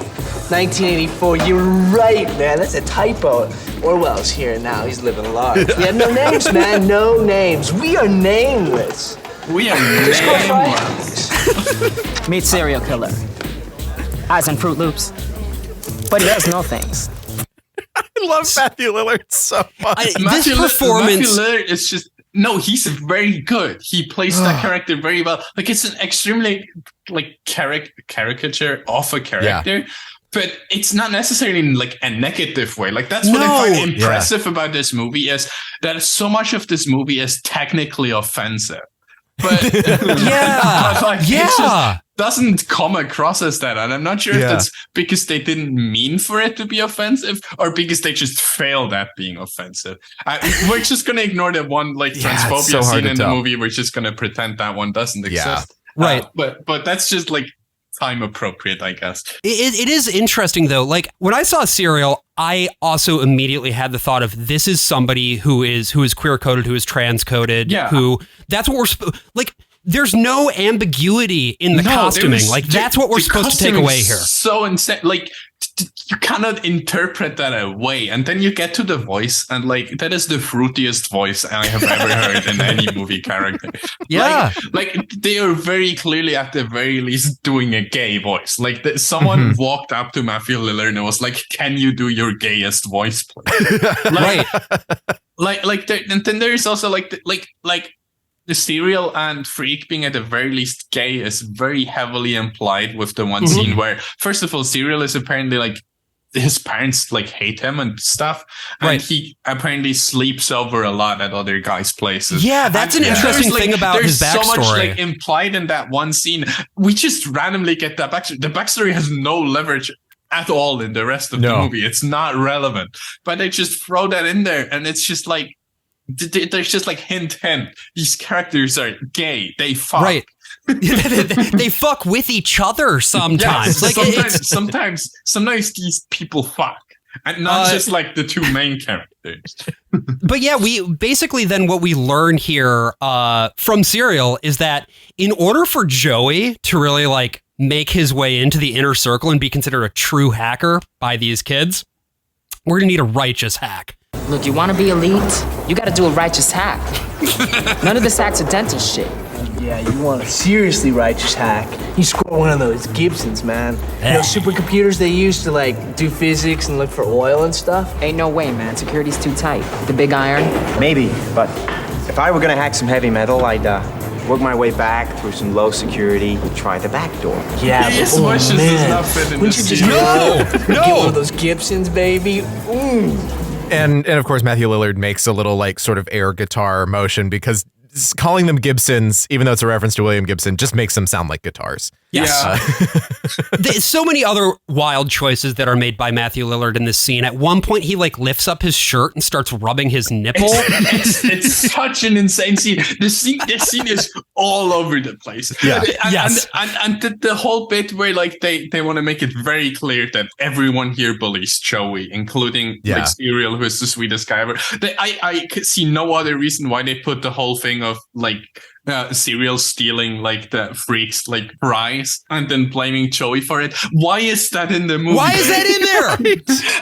1984. You're right, man. That's a typo. Orwell's here now. He's living large. We have no names, man. No names. We are nameless.
We are nameless.
Meet serial killer. Eyes on Fruit Loops. But he does know things.
I love Matthew Lillard so much.
This performance...
Matthew Lillard is just... No, he's very good. He plays that character very well. Like, it's an extremely like caricature of a character, but it's not necessarily in like a negative way. Like, that's what I find impressive about this movie is that so much of this movie is technically offensive. But it just doesn't come across as that, and I'm not sure if that's because they didn't mean for it to be offensive or because they just failed at being offensive. We're just gonna ignore that one like transphobia scene in the movie. We're just gonna pretend that one doesn't exist,
right?
But that's just like time appropriate, I guess.
It is interesting though. Like when I saw Serial, I also immediately had the thought of this is somebody who is queer coded, who is trans coded, who that's what we're like. There's no ambiguity in the costuming. Like that's what we're supposed to take away here.
So insane. Like you cannot interpret that away. And then you get to the voice, and like that is the fruitiest voice I have ever heard in any movie character.
Yeah,
like they are very clearly, at the very least, doing a gay voice. Like someone walked up to Matthew Lillard and was like, "Can you do your gayest voice, please?" And then there's also like. The Serial and Phreak being at the very least gay is very heavily implied with the one scene where, first of all, Serial is apparently like his parents like hate him and stuff, and he apparently sleeps over a lot at other guys' places.
Yeah, that's an interesting thing about his backstory.
There's so much like implied in that one scene. We just randomly get that backstory. The backstory has no leverage at all in the rest of the movie. It's not relevant, but they just throw that in there, and it's just like. There's just like hint. These characters are gay. They fuck.
Right. They fuck with each other sometimes.
Yes, like sometimes these people fuck, and not just like the two main characters.
But yeah, we basically then what we learn here from Serial is that in order for Joey to really like make his way into the inner circle and be considered a true hacker by these kids, we're gonna need a righteous hack.
Look, you want to be elite? You got to do a righteous hack. None of this accidental shit.
Yeah, you want a seriously righteous hack. You score one of those Gibsons, man. You know, supercomputers they use to, like, do physics and look for oil and stuff?
Ain't no way, man. Security's too tight. The big iron?
Maybe, but if I were gonna hack some heavy metal, I'd work my way back through some low security, try the back door.
Yeah,
his voice does not fit in this scene.
Get one of those Gibsons, baby.
And of course, Matthew Lillard makes a little like sort of air guitar motion because calling them Gibsons, even though it's a reference to William Gibson, just makes them sound like guitars.
Yes. There's so many other wild choices that are made by Matthew Lillard in this scene. At one point, he like lifts up his shirt and starts rubbing his nipple.
It's such an insane scene. This scene is all over the place.
Yeah.
And the whole bit where like they want to make it very clear that everyone here bullies Joey, including like Serial, who is the sweetest guy ever. I see no other reason why they put the whole thing of like Serial stealing like the Phreak's like prize and then blaming Joey for it. Why is that in the movie?
Why is that in there?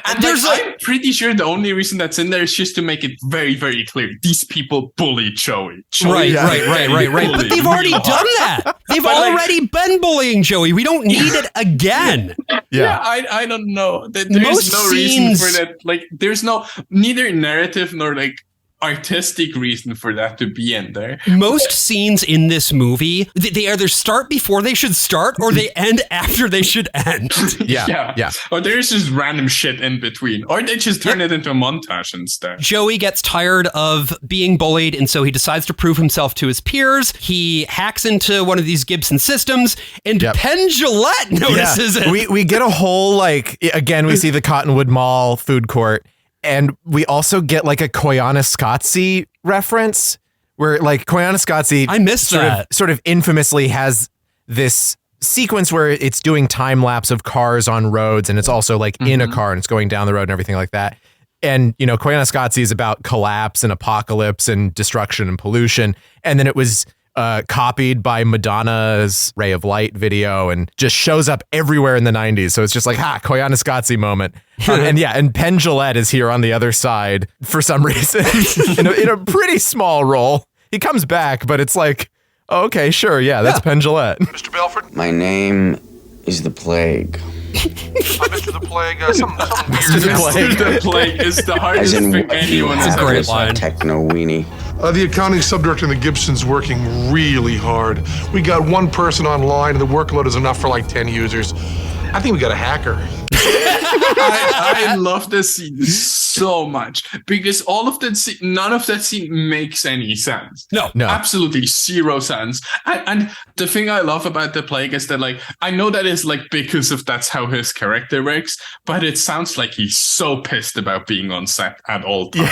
And I'm pretty sure the only reason that's in there is just to make it very, very clear. These people bully Joey.
Right. But they've already done that. They've already been bullying Joey. We don't need it again.
I don't know. There's no reason for that. Like, there's neither narrative nor like artistic reason for that to be in there.
Most scenes in this movie, they either start before they should start or they end after they should end.
Yeah.
Or there's just random shit in between. Or they just turn it into a montage instead.
Joey gets tired of being bullied, and so he decides to prove himself to his peers. He hacks into one of these Gibson systems, and Penn Jillette notices it.
We get a whole, like, again, we see the Cottonwood Mall food court. And we also get like a Koyaanisqatsi reference where like Koyaanisqatsi
I missed that.
Sort of infamously has this sequence where it's doing time lapse of cars on roads, and it's also like in a car and it's going down the road and everything like that. And, you know, Koyaanisqatsi is about collapse and apocalypse and destruction and pollution. And then it was copied by Madonna's Ray of Light video and just shows up everywhere in the 90s. So it's just like, Koyaanisqatsi moment. And Penn Jillette is here on the other side for some reason in a pretty small role. He comes back, but it's like, okay, sure, that's Penn Jillette.
Mr. Belford?
My name is the Plague.
Mr. the Plague, something
Mr. the Plague is the hardest thing anyone has ever said.
Techno weenie.
The accounting subdirector in the Gibson's working really hard. We got one person online, and the workload is enough for like 10 users. I think we got a hacker.
I love this scene so much because none of that scene makes any sense.
No,
absolutely zero sense. And the thing I love about the Plague is that, like, I know that is like because of that's how his character works, but it sounds like he's so pissed about being on set at all times.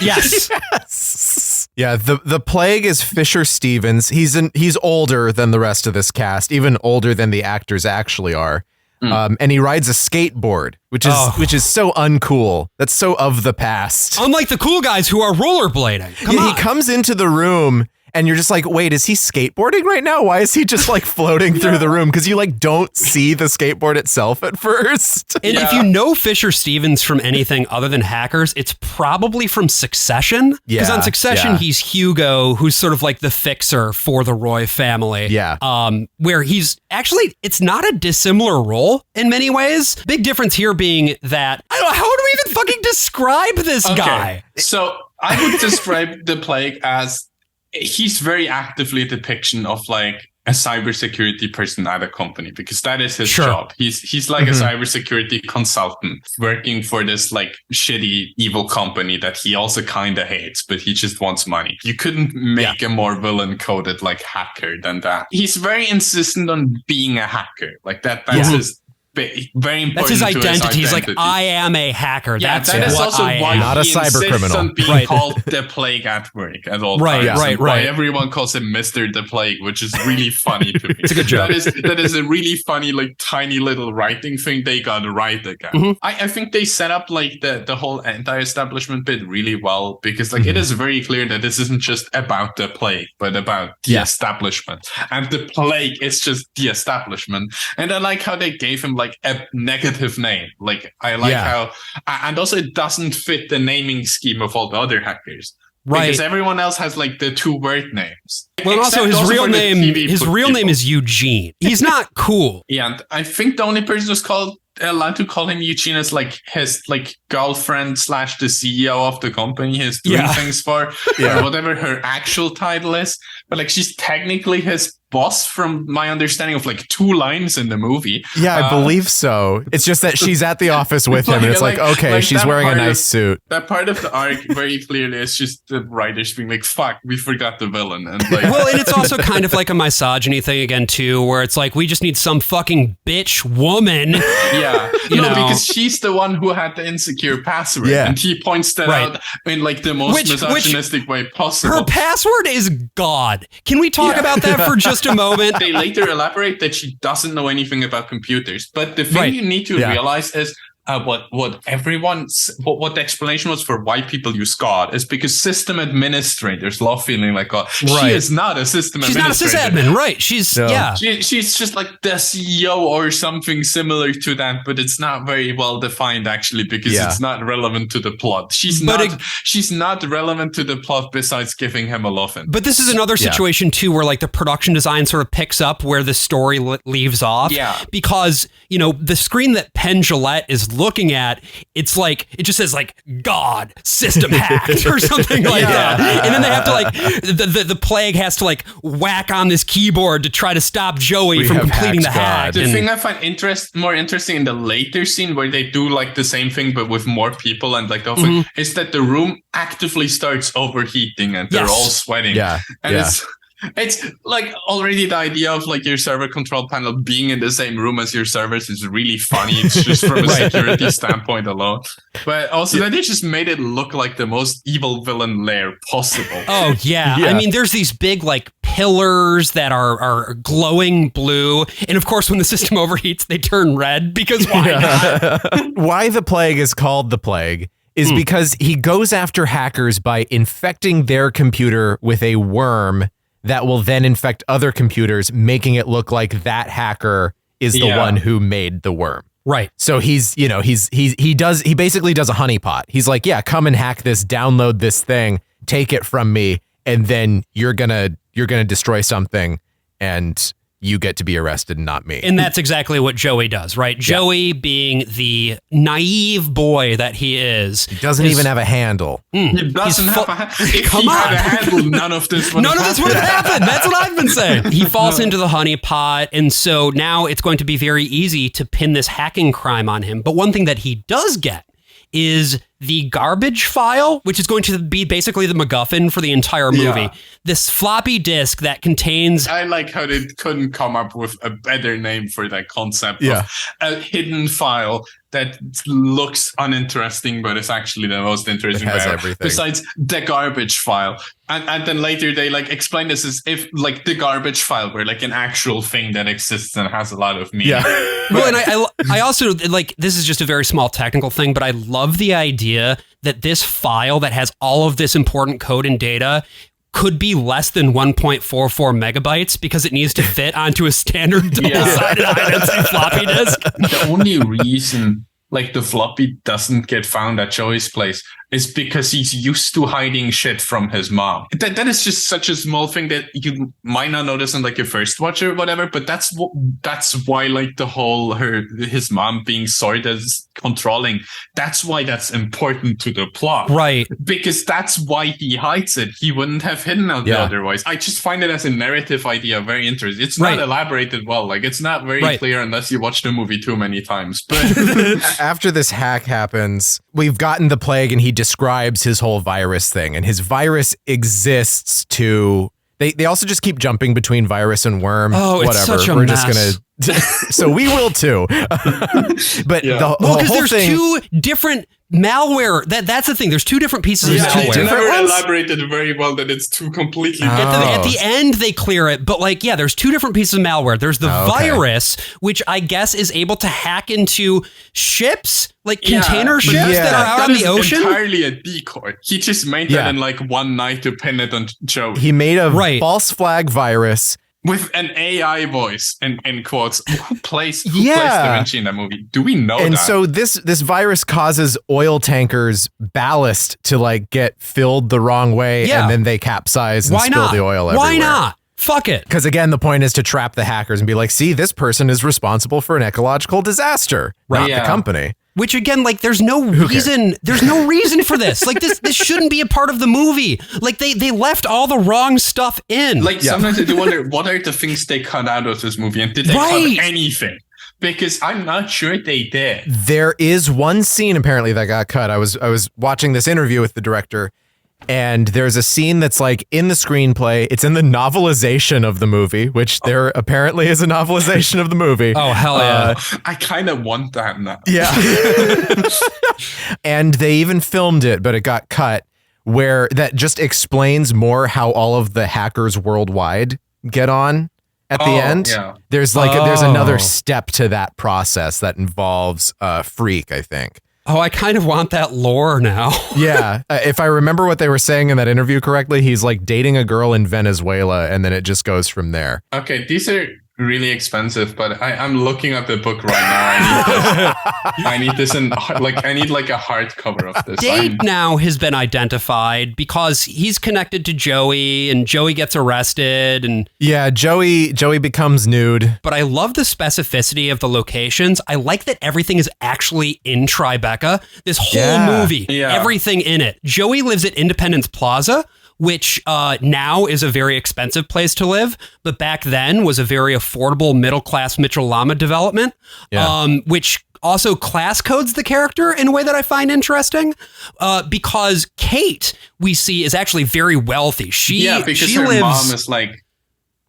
Yes. Yeah, the Plague is Fisher Stevens. He's older than the rest of this cast, even older than the actors actually are. And he rides a skateboard, which is so uncool. That's so of the past.
Unlike the cool guys who are rollerblading. Come on.
He comes into the room and you're just like, wait, is he skateboarding right now? Why is he just like floating through the room? Because you like don't see the skateboard itself at first.
And if you know Fisher Stevens from anything other than Hackers, it's probably from Succession. Because on Succession, he's Hugo, who's sort of like the fixer for the Roy family.
Yeah.
Where he's actually, it's not a dissimilar role in many ways. Big difference here being that, I don't know, how do we even fucking describe this guy?
So I would describe the Plague as he's very actively a depiction of like a cybersecurity person at a company, because that is his job. He's like a cybersecurity consultant working for this like shitty evil company that he also kind of hates, but he just wants money. You couldn't make a more villain coded like hacker than that. He's very insistent on being a hacker. Like that's his very important.
That's his identity. He's like, I am a hacker. That's
that is
what
also
I
why
am.
Not a
he
cyber
insists
criminal.
on being called the Plague at work at all times. Why everyone calls him Mr. the Plague, which is really funny to me.
It's a good joke.
That is a really funny, like tiny little writing thing they got right again. I think they set up like the whole anti-establishment bit really well, because like it is very clear that this isn't just about the Plague, but about the establishment. And the Plague is just the establishment. And I like how they gave him like a negative name. Like I like how, and also it doesn't fit the naming scheme of all the other hackers. Right. Because everyone else has like the 2-word names.
Well, also his real name is Eugene. He's not cool.
Yeah, and I think the only person who's allowed to call him Eugene is like his like girlfriend / the CEO of the company he's doing things for, or whatever her actual title is. But like she's technically his boss, from my understanding of like 2 lines in the movie.
Yeah, I believe so. It's just that she's at the office with him, and it's like okay, she's wearing a nice suit.
That part of the arc very clearly is just the writers being like, fuck, we forgot the villain. And like,
well, and it's also kind of like a misogyny thing again too, where it's like, we just need some fucking bitch woman.
Because she's the one who had the insecure password, and he points that out in like the most misogynistic way possible.
Her password is God. Can we talk about that for just a moment?
They later elaborate that she doesn't know anything about computers, but the thing you need to realize is what the explanation was for why people use God is because system administrators love feeling like God. She is not a system administrator.
She's not a sysadmin, right? She's
she's just like the CEO or something similar to that, but it's not very well defined actually, because it's not relevant to the plot. She's not relevant to the plot besides giving him a lovin'.
But this is another situation too, where like the production design sort of picks up where the story leaves off.
Yeah,
because the screen that Penn Jillette is looking at, it's like it just says like God system hacked or something like that, and then they have to like the Plague has to like whack on this keyboard to try to stop Joey from completing the hack.
The thing I find more interesting in the later scene where they do like the same thing but with more people and like the whole thing, is that the room actively starts overheating and they're all sweating. It's like already the idea of like your server control panel being in the same room as your servers is really funny. It's just from a security standpoint alone. But also that they just made it look like the most evil villain lair possible.
Oh, yeah. I mean, there's these big like pillars that are glowing blue. And of course, when the system overheats, they turn red, because why not?
Why the Plague is called the Plague is because he goes after hackers by infecting their computer with a worm that will then infect other computers, making it look like that hacker is the one who made the worm.
Right.
So he basically does a honeypot. He's like, yeah, come and hack this, download this thing, take it from me, and then you're gonna destroy something, and you get to be arrested and not me.
And that's exactly what Joey does, right? Yeah. Joey, being the naive boy that he is.
He doesn't even have a handle.
He doesn't have a handle. If he had a handle, none of this would have
happened. That's what I've been saying. He falls into the honeypot, and so now it's going to be very easy to pin this hacking crime on him. But one thing that he does get is the garbage file, which is going to be basically the MacGuffin for the entire movie. Yeah. This floppy disk that contains...
I like how they couldn't come up with a better name for that concept of a hidden file that looks uninteresting, but it's actually the most interesting.
It has everything.
Besides the garbage file. And then later they like explain this as if like the garbage file were like an actual thing that exists and has a lot of meaning.
Yeah.
Well, and I also like, this is just a very small technical thing, but I love the idea that this file that has all of this important code and data could be less than 1.44 megabytes because it needs to fit onto a standard double-sided high-density floppy disk.
The only reason like the floppy doesn't get found at Joey's place is because he's used to hiding shit from his mom. That is just such a small thing that you might not notice in like your first watch or whatever, but that's why like the whole his mom being sort of controlling, that's why that's important to the plot.
Right.
Because that's why he hides it. He wouldn't have hidden it otherwise. I just find it as a narrative idea very interesting. It's not elaborated well. Like it's not very clear unless you watch the movie too many times. But
after this hack happens, we've gotten the plague and he describes his whole virus thing, and his virus exists to... They also just keep jumping between virus and worm.
Oh,
whatever.
It's such a
We're
mess.
just gonna... So we will too. But the whole
there's
thing...
two different malware. That's the thing. There's two different pieces of malware.
They never elaborated very well that it's two completely different.
At the end, they clear it. But like, yeah, there's two different pieces of malware. There's the virus, which I guess is able to hack into ships, like container ships that are out on the ocean.
Entirely a decoy. He just made that in like one night to pin it on Joe.
He made a false flag virus.
With an AI voice, in quotes. Who plays Da Vinci in that movie? Do we know
and
that?
So this virus causes oil tankers ballast to like get filled the wrong way, and then they capsize and spill the oil everywhere.
Why not? Fuck it.
Because again, the point is to trap the hackers and be like, see, this person is responsible for an ecological disaster, not the company.
Which again, like, there's no reason. There's no reason for this. Like, this shouldn't be a part of the movie. Like, they left all the wrong stuff in.
Like, sometimes I do wonder, what are the things they cut out of this movie, and did they cut anything? Because I'm not sure they did.
There is one scene apparently that got cut. I was watching this interview with the director, and there's a scene that's like in the screenplay. It's in the novelization of the movie, which there apparently is a novelization of the movie.
Oh, hell yeah.
I kind of want that now.
Yeah. And they even filmed it, but it got cut, where that just explains more how all of the hackers worldwide get on at the end.
Yeah.
There's like there's another step to that process that involves Phreak, I think.
Oh, I kind of want that lore now.
Yeah. If I remember what they were saying in that interview correctly, he's like dating a girl in Venezuela, and then it just goes from there.
Okay, these are really expensive, but I'm looking at the book right now. I need this in like I need like a hardcover of this.
Dade now has been identified because he's connected to Joey, and Joey gets arrested, and
Joey becomes nude.
But I love the specificity of the locations. I like that everything is actually in Tribeca. This whole movie, everything in it. Joey lives at Independence Plaza, which now is a very expensive place to live, but back then was a very affordable middle-class Mitchell Lama development, which also class codes the character in a way that I find interesting, because Kate, we see, is actually very wealthy.
Because her mom is like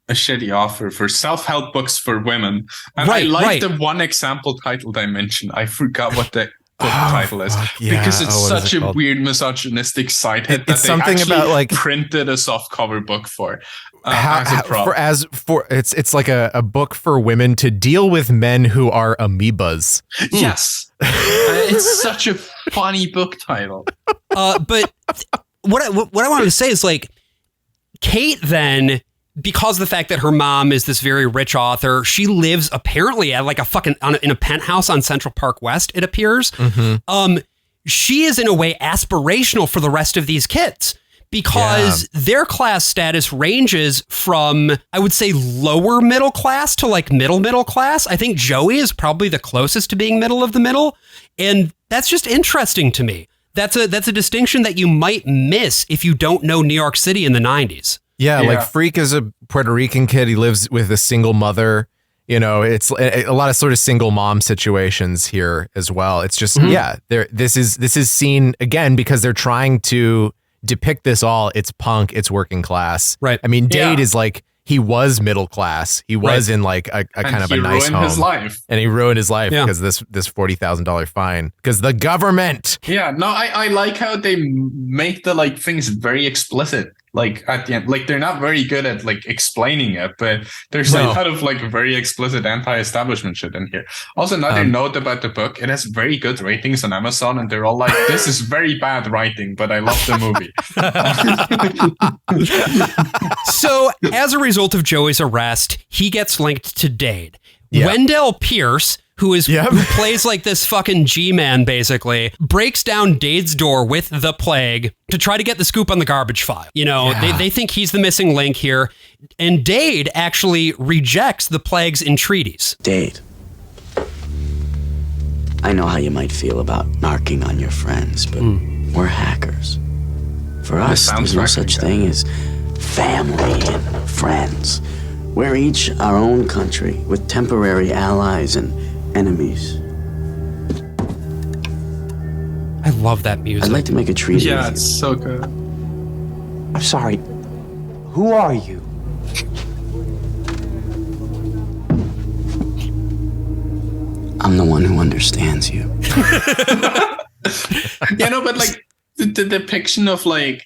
a shitty offer for self-help books for women. And I like the one example title I mentioned. I forgot what the title is because it's such a weird misogynistic side hit that
it's something
actually
about like
printed a soft cover book for
it's like a book for women to deal with men who are amoebas.
Yes. It's such a funny book title.
But what I wanted to say is like Kate then because of the fact that her mom is this very rich author, she lives apparently at like in a penthouse on Central Park West, it appears.
Mm-hmm.
She is in a way aspirational for the rest of these kids because their class status ranges from, I would say, lower middle class to like middle class. I think Joey is probably the closest to being middle of the middle. And that's just interesting to me. That's a distinction that you might miss if you don't know New York City in the 90s.
Yeah, like Freak is a Puerto Rican kid. He lives with a single mother. You know, it's a lot of sort of single mom situations here as well. It's just, this is seen again because they're trying to depict this all. It's punk, it's working class.
Right.
I mean, Dade is like, he was middle class. He was in like a kind of a nice home.
His life.
And he ruined his life because this $40,000 fine. Because the government.
Yeah, no, I like how they make the like things very explicit. Like at the end, like they're not very good at like explaining it, but there's a lot of like very explicit anti-establishment shit in here. Also, another note about the book, it has very good ratings on Amazon, and they're all like, this is very bad writing, but I love the movie.
So as a result of Joey's arrest, he gets linked to Dade. Wendell Pierce, who plays like this fucking G-man, basically, breaks down Dade's door with the plague to try to get the scoop on the garbage file. You know, they think he's the missing link here. And Dade actually rejects the plague's entreaties.
Dade, I know how you might feel about narking on your friends, but we're hackers. For us, there's no such thing as family and friends. We're each our own country with temporary allies and enemies.
I love that music.
I'd like to make a treaty.
Yeah, it's so good.
I'm sorry. Who are you?
I'm the one who understands you.
Yeah, no, but like the depiction of like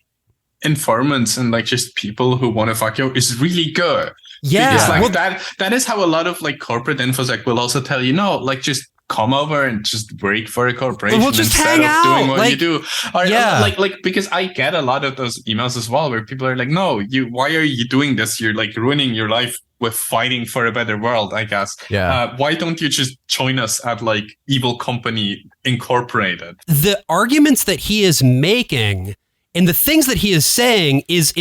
informants and like just people who want to fuck you is really good.
Yeah,
because like that is how a lot of like corporate infosec will also tell you, no, like just come over and just work for a corporation instead of doing what you do. Or, like because I get a lot of those emails as well where people are like, no, why are you doing this? You're like ruining your life with fighting for a better world, I guess.
Yeah.
Why don't you just join us at like Evil Company Incorporated?
The arguments that he is making and the things that he is saying is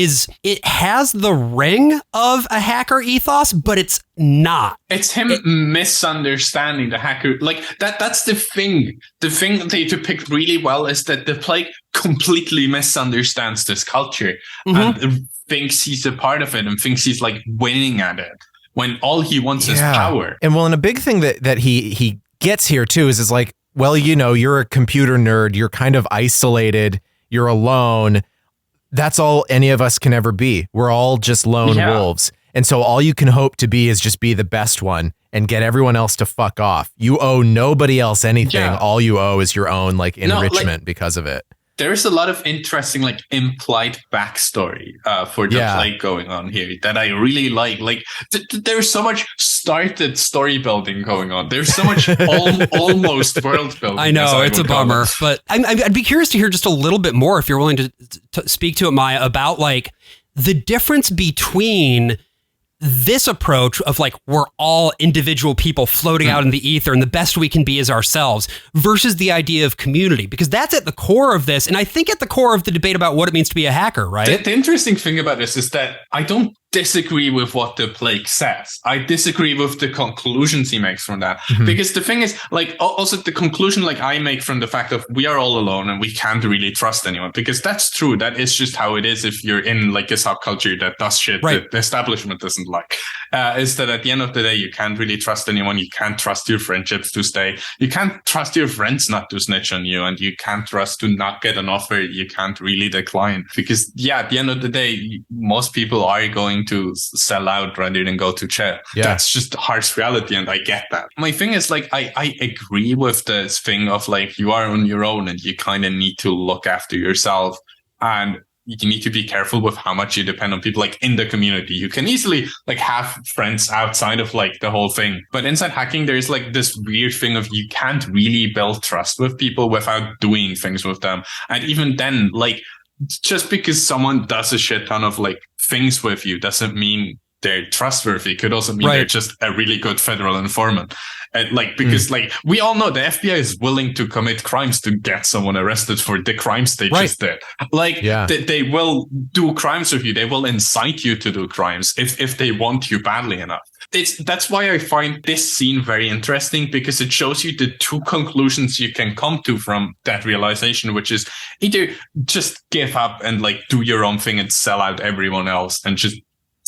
it has the ring of a hacker ethos, but it's not.
It's him misunderstanding the hacker. Like that's the thing. The thing that they depict really well is that the plague completely misunderstands this culture and thinks he's a part of it and thinks he's like winning at it when all he wants is power.
And well, and a big thing that he gets here too is like, well, you know, you're a computer nerd. You're kind of isolated. You're alone. That's all any of us can ever be. We're all just lone wolves. And so all you can hope to be is just be the best one and get everyone else to fuck off. You owe nobody else anything. Yeah. All you owe is your own like enrichment because of it.
There's a lot of interesting like implied backstory for the plague going on here that I really like. Like there's so much started story building going on. There's so much almost world building.
I know it's a bummer, but I'd be curious to hear just a little bit more if you're willing to speak to it, Maia, about like the difference between this approach of like we're all individual people floating out in the ether and the best we can be is ourselves versus the idea of community, because that's at the core of this. And I think at the core of the debate about what it means to be a hacker, right?
The interesting thing about this is that I don't disagree with what the plague says. I disagree with the conclusions he makes from that. Because the thing is, like, also the conclusion like I make from the fact of we are all alone and we can't really trust anyone, because that's true. That is just how it is if you're in like a subculture that does shit that the establishment doesn't like. Is that at the end of the day, you can't really trust anyone. You can't trust your friendships to stay. You can't trust your friends not to snitch on you, and you can't trust to not get an offer you can't really decline. Because at the end of the day, most people are going to sell out rather than go to jail. That's just the harsh reality, and I get that. My thing is like I agree with this thing of like you are on your own and you kind of need to look after yourself, and you need to be careful with how much you depend on people like in the community. You can easily like have friends outside of like the whole thing, but inside hacking there's like this weird thing of you can't really build trust with people without doing things with them. And even then, like just because someone does a shit ton of like things with you doesn't mean they're trustworthy. It could also mean they're just a really good federal informant. And like, because like we all know the FBI is willing to commit crimes to get someone arrested for the crimes they just did. Like they will do crimes with you. They will incite you to do crimes if they want you badly enough. That's why I find this scene very interesting, because it shows you the two conclusions you can come to from that realization, which is either just give up and like do your own thing and sell out everyone else and just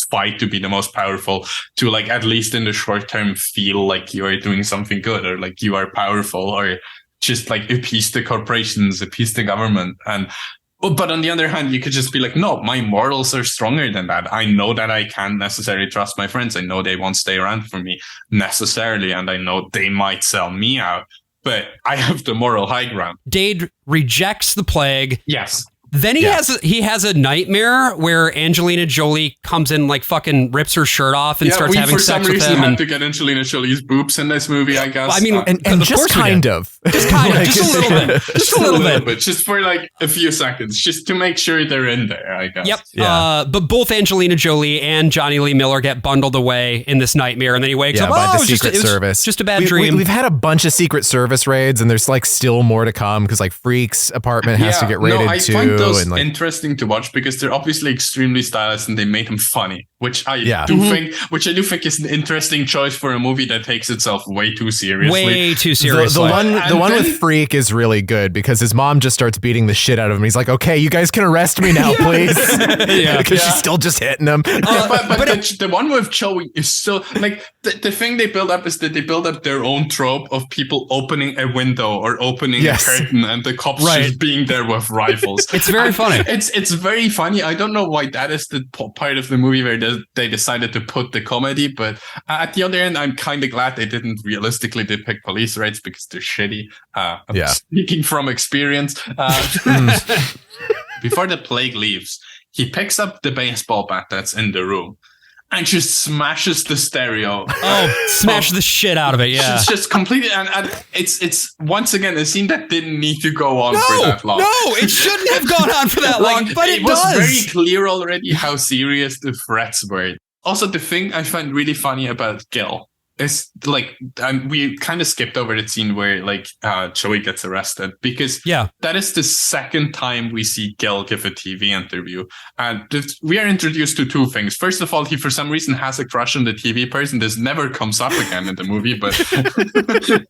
fight to be the most powerful, to like at least in the short term feel like you are doing something good or like you are powerful, or just like appease the corporations, appease the government. But on the other hand, you could just be like, no, my morals are stronger than that. I know that I can't necessarily trust my friends. I know they won't stay around for me necessarily, and I know they might sell me out, but I have the moral high ground.
Dade rejects the plague.
Yes.
Then he has a nightmare where Angelina Jolie comes in, like fucking rips her shirt off and starts having sex with him.
For some reason, had to get Angelina Jolie's boobs in this movie, I guess.
I mean, and just kind of, just
a little bit, just a little bit,
just for like a few seconds, just to make sure they're in there, I guess.
Yep. Yeah. But both Angelina Jolie and Johnny Lee Miller get bundled away in this nightmare, and then he wakes up.
By the Secret Service.
Just a bad dream.
We've had a bunch of Secret Service raids, and there's like still more to come because like Freak's apartment has to get raided too.
Find those
and like
interesting to watch because they're obviously extremely stylized and they made them funny, which I do think is an interesting choice for a movie that takes itself way too seriously.
Way too seriously.
The one with Phreak is really good because his mom just starts beating the shit out of him. He's like, "Okay, you guys can arrest me now, please." Because she's still just hitting him.
But the one with Joey is still like the thing they build up is that they build up their own trope of people opening a window or opening a curtain and the cops just being there with rifles.
It's very funny.
It's very funny. I don't know why that is the part of the movie where they decided to put the comedy, but at the other end, I'm kind of glad they didn't realistically depict police raids because they're shitty. I'm speaking from experience. Before the plague leaves, he picks up the baseball bat that's in the room and just smashes the stereo.
Smash the shit out of it, yeah.
It's just completely, and it's once again a scene that didn't need to go on for that long.
No, it shouldn't have gone on for that long, but it
was
does.
Very clear already how serious the threats were. Also, the thing I find really funny about Gil is like we kind of skipped over the scene where like Joey gets arrested because that is the second time we see Gil give a TV interview, and we are introduced to two things. First of all, he for some reason has a crush on the TV person. This never comes up again in the movie, but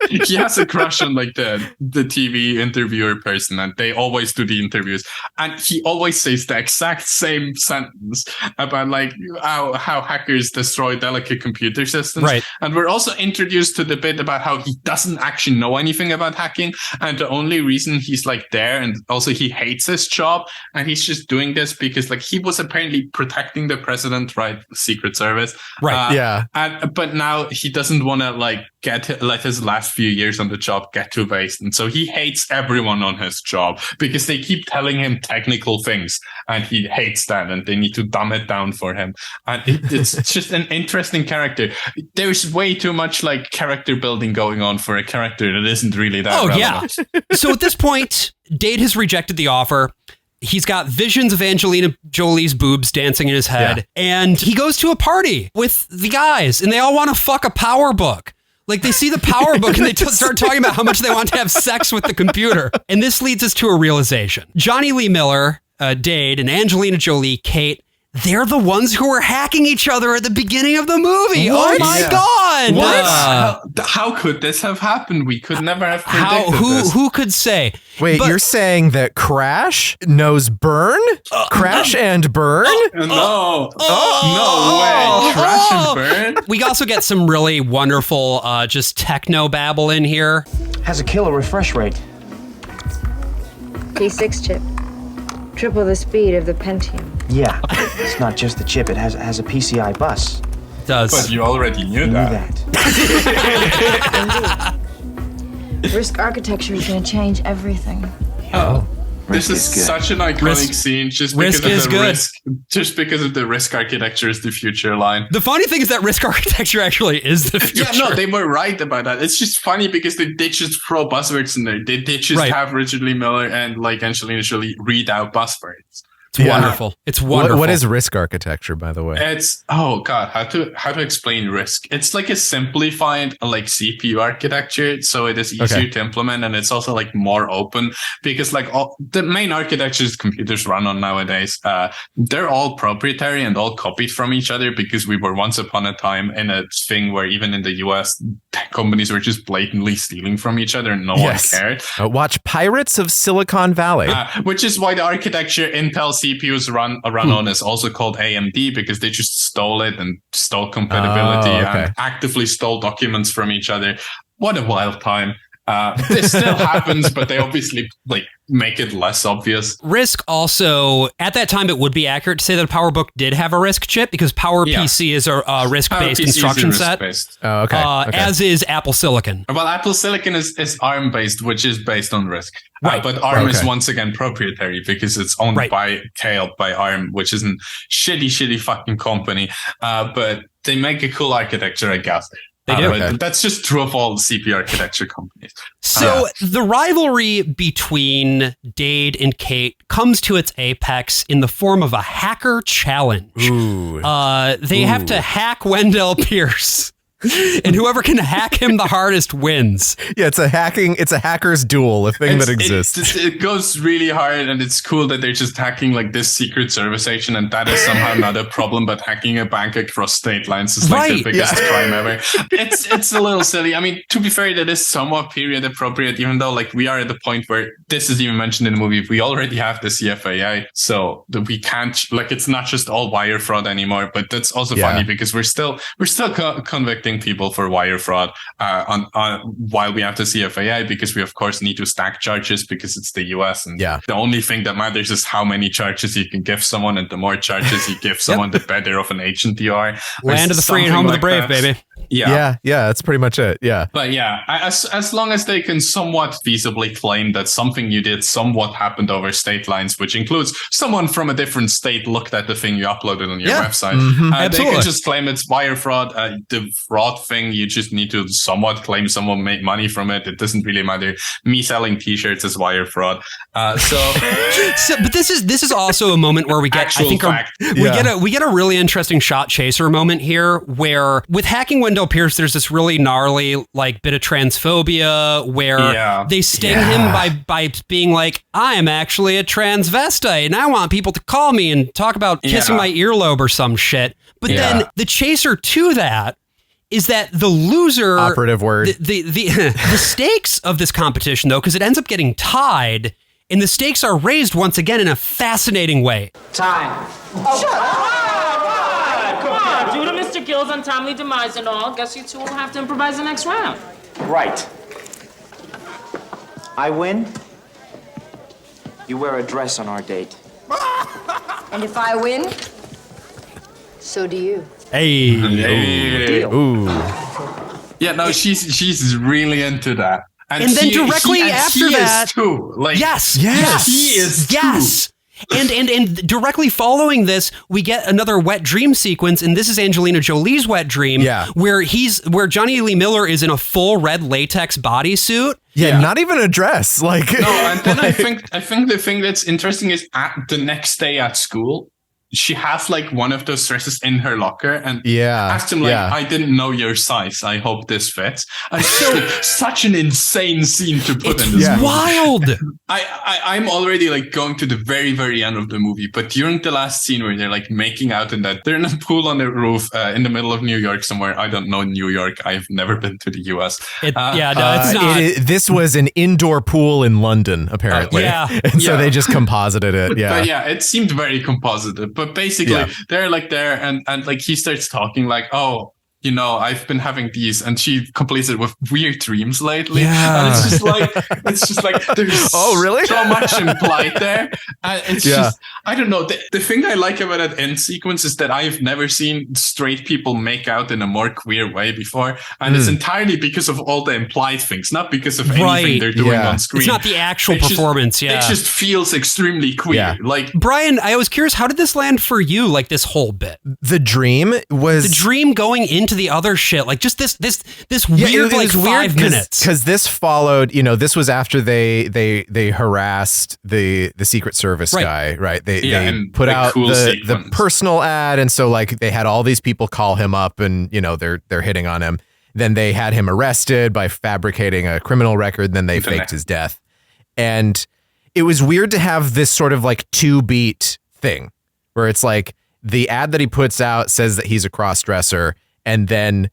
he has a crush on like the TV interviewer person, and they always do the interviews, and he always says the exact same sentence about like how hackers destroy delicate computer systems,
right?
And we're also introduced to the bit about how he doesn't actually know anything about hacking. And the only reason he's like there, and also he hates his job, and he's just doing this because like he was apparently protecting the president, right? Secret Service.
Right.
But now he doesn't want to like let his last few years on the job get too waste. And so he hates everyone on his job because they keep telling him technical things and he hates that, and they need to dumb it down for him. And it's just an interesting character. There's way too much like character building going on for a character that isn't really that relevant.
So at this point, Dade has rejected the offer. He's got visions of Angelina Jolie's boobs dancing in his head, and he goes to a party with the guys, and they all want to fuck a power book. Like they see the power book and they start talking about how much they want to have sex with the computer. And this leads us to a realization. Johnny Lee Miller, Dade, and Angelina Jolie, Kate, they're the ones who were hacking each other at the beginning of the movie. What? Oh my God.
What? How could this have happened? We could never have predicted this.
Who could say?
Wait, you're saying that Crash knows Burn? Crash and Burn?
No way. Crash and Burn?
We also get some really wonderful just techno babble in here.
Has a killer refresh rate.
P6 chip. Triple the speed of the Pentium.
Yeah, it's not just the chip. It has a PCI bus.
Does.
But you already knew that.
Indeed. Risk architecture is going to change everything.
This is such an iconic scene just because of the risk. just because of the risk architecture is the future line.
The funny thing is that risk architecture actually is the future.
Yeah, no, they were right about that. It's just funny because they just throw buzzwords in there. They just have Richard Lee Miller and like Angelina Jolie read out buzzwords.
It's wonderful. It's wonderful.
What is risk architecture, by the way?
It's how to explain risk. It's like a simplified like CPU architecture, so it is easier to implement, and it's also like more open because like all the main architectures computers run on nowadays, they're all proprietary and all copied from each other because we were once upon a time in a thing where even in the US tech companies were just blatantly stealing from each other and no one cared.
Watch Pirates of Silicon Valley,
which is why the architecture Intel CPUs run on is also called AMD because they just stole it and stole compatibility and actively stole documents from each other. What a wild time. This still happens, but they obviously like make it less obvious.
RISC also, at that time, it would be accurate to say that a PowerBook did have a RISC chip because PowerPC is a RISC-based instruction set.
Oh, okay.
As is Apple Silicon.
Well, Apple Silicon is ARM-based, which is based on RISC. Right. But ARM is once again proprietary because it's owned by ARM, which is a shitty fucking company. But they make a cool architecture, I guess.
They do.
But that's just true of all CPU architecture companies.
So the rivalry between Dade and Kate comes to its apex in the form of a hacker challenge. They have to hack Wendell Pierce. And whoever can hack him the hardest wins.
Yeah, it's a hacker's duel, a thing that exists.
It goes really hard, and it's cool that they're just hacking like this secret service station, and that is somehow not a problem. But hacking a bank across state lines is like the biggest crime ever. It's a little silly. I mean, to be fair, that is somewhat period appropriate, even though like we are at the point where this is even mentioned in the movie. We already have the CFAA, so that we can't like it's not just all wire fraud anymore. But that's also funny because we're still convicting people for wire fraud on while we have the CFAA because we of course need to stack charges because it's the US and the only thing that matters is how many charges you can give someone, and the more charges you give someone the better of an agent you are.
Land of the free and home of the brave, baby.
Yeah, that's pretty much it. Yeah.
But yeah, as long as they can somewhat feasibly claim that something you did somewhat happened over state lines, which includes someone from a different state looked at the thing you uploaded on your website, they can just claim it's wire fraud. The fraud thing, you just need to somewhat claim someone made money from it. It doesn't really matter. Me selling t-shirts is wire fraud. But
this is also a moment where we get we get a really interesting shot chaser moment here where with hacking Wendell Pierce, there's this really gnarly like bit of transphobia where they sting him by being like, I am actually a transvestite and I want people to call me and talk about kissing my earlobe or some shit. But then the chaser to that is that the loser
operative word
the stakes of this competition though, because it ends up getting tied and the stakes are raised once again in a fascinating way.
Time. Oh, shut up! Come on, due to Mr. Gill's untimely demise and all, guess you two will have to improvise the next round.
Right. I win. You wear a dress on our date.
And if I win, so do you.
Hey.
Ooh.
Yeah, no, she's really into that.
And then directly after that,
too. Like,
yes,
he is too.
And directly following this, we get another wet dream sequence, and this is Angelina Jolie's wet dream, where Johnny Lee Miller is in a full red latex bodysuit.
Yeah, not even a dress. Like
no, and then I think the thing that's interesting is at the next day at school, she has like one of those dresses in her locker and asked him like, I didn't know your size. I hope this fits. And so such an insane scene to put in this movie.
Wild.
I'm already like going to the very, very end of the movie. But during the last scene where they're like making out in that, they're in a pool on the roof in the middle of New York somewhere. I don't know New York. I've never been to the US.
It's not.
This was an indoor pool in London, apparently. And so they just composited it. Yeah.
But it seemed very composited. But basically, they're like there and like he starts talking like, oh, you know, I've been having these, and she completes it with weird dreams lately.
Yeah.
And it's just like, there's
really?
so much implied there. And it's just, I don't know. The thing I like about that end sequence is that I've never seen straight people make out in a more queer way before. And it's entirely because of all the implied things, not because of anything they're doing on screen.
It's not the actual performance.
It just feels extremely queer.
Yeah.
Like,
Brian, I was curious, how did this land for you? Like this whole bit,
the dream
going into the other shit, like just this weird, like 5 minutes.
Because this followed, you know, this was after they harassed the Secret Service guy, right? They put out the personal ad, and so like they had all these people call him up, and you know they're hitting on him. Then they had him arrested by fabricating a criminal record. Then they faked his death, and it was weird to have this sort of like 2-beat thing where it's like the ad that he puts out says that he's a cross-dresser, and then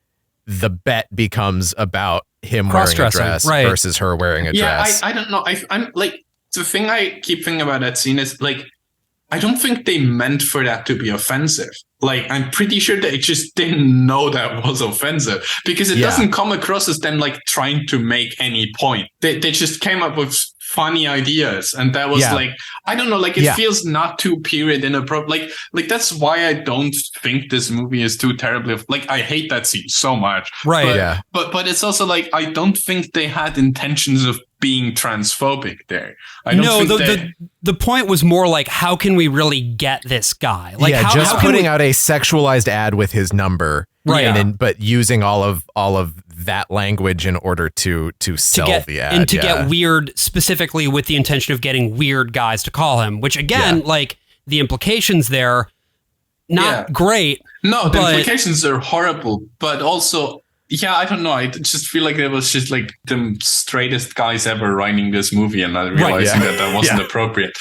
the bet becomes about him wearing a dress versus her wearing a dress.
I don't know. I'm like, the thing I keep thinking about that scene is like, I don't think they meant for that to be offensive. Like, I'm pretty sure they just didn't know that was offensive, because it doesn't come across as them like trying to make any point. They just came up with funny ideas, and that was like, I don't know, like it feels not too period inappropriate. Like that's why I don't think this movie is too terribly like, I hate that scene so much.
Right.
But it's also like, I don't think they had intentions of being transphobic there. I don't think
the point was more like, how can we really get this guy? Like,
how putting out a sexualized ad with his number,
right?
And then, but using all of that language in order to sell the ad
and to get weird, specifically with the intention of getting weird guys to call him. Which again, like the implications there, not great.
No, the implications are horrible, but also. Yeah, I don't know. I just feel like it was just like the straightest guys ever writing this movie, and not realizing that wasn't appropriate.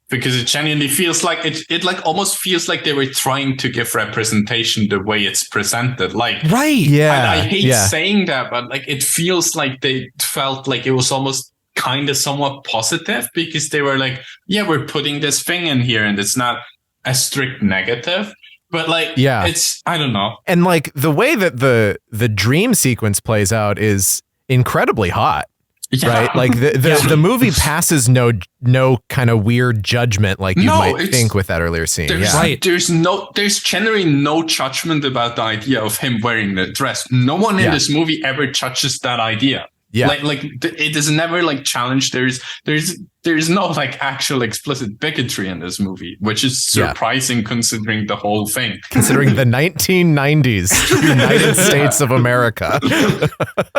Because it genuinely feels like it like almost feels like they were trying to give representation the way it's presented. Like, and I hate saying that, but like it feels like they felt like it was almost kind of somewhat positive, because they were like, yeah, we're putting this thing in here, and it's not a strict negative. But like, it's, I don't know.
And like the way that the dream sequence plays out is incredibly hot, right? Like the movie passes no kind of weird judgment like you might think with that earlier scene.
There's generally no judgment about the idea of him wearing the dress. No one in this movie ever judges that idea. Yeah, like it is never like challenged. There's no like actual explicit bigotry in this movie, which is surprising considering the whole thing.
Considering the 1990s United States of America.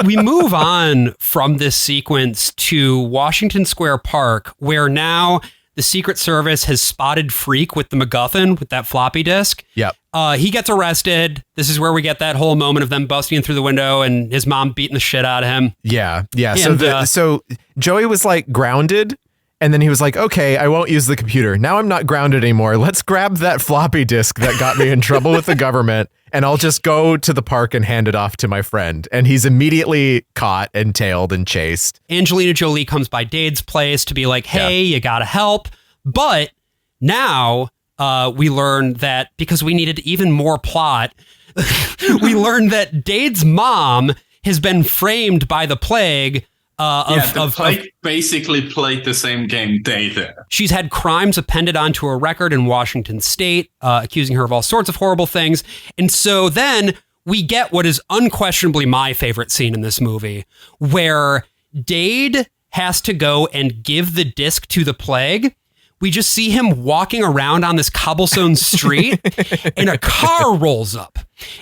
We move on from this sequence to Washington Square Park, where now the Secret Service has spotted Phreak with the MacGuffin, with that floppy disk.
Yep.
He gets arrested. This is where we get that whole moment of them busting in through the window and his mom beating the shit out of him.
Yeah. And, so Joey was like grounded, and then he was like, okay, I won't use the computer. Now I'm not grounded anymore. Let's grab that floppy disk that got me in trouble with the government, and I'll just go to the park and hand it off to my friend. And he's immediately caught and tailed and chased.
Angelina Jolie comes by Dade's place to be like, hey, you gotta help. But now we learn that because we needed even more plot, we learned that Dade's mom has been framed by the plague.
The plague basically played the same game they did.
She's had crimes appended onto her record in Washington State, accusing her of all sorts of horrible things. And so then we get what is unquestionably my favorite scene in this movie, where Dade has to go and give the disc to the plague. We just see him walking around on this cobblestone street and a car rolls up,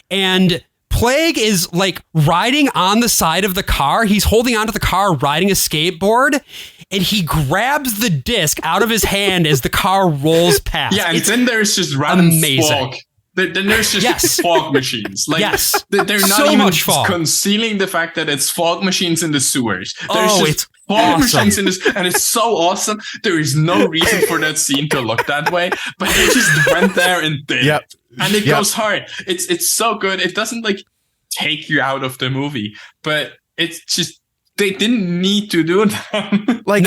and Plague is like riding on the side of the car. He's holding onto the car, riding a skateboard, and he grabs the disc out of his hand as the car rolls past.
Yeah, and then there's just random fog. Then there's just fog machines. Like, they're not
so
even
much fog.
Concealing the fact that it's fog machines in the sewers. There's just fog machines in this, and it's so awesome. There is no reason for that scene to look that way, but they just went there and did it. And it goes hard. It's so good. It doesn't like take you out of the movie, but it's just, they didn't need to do that.
Like,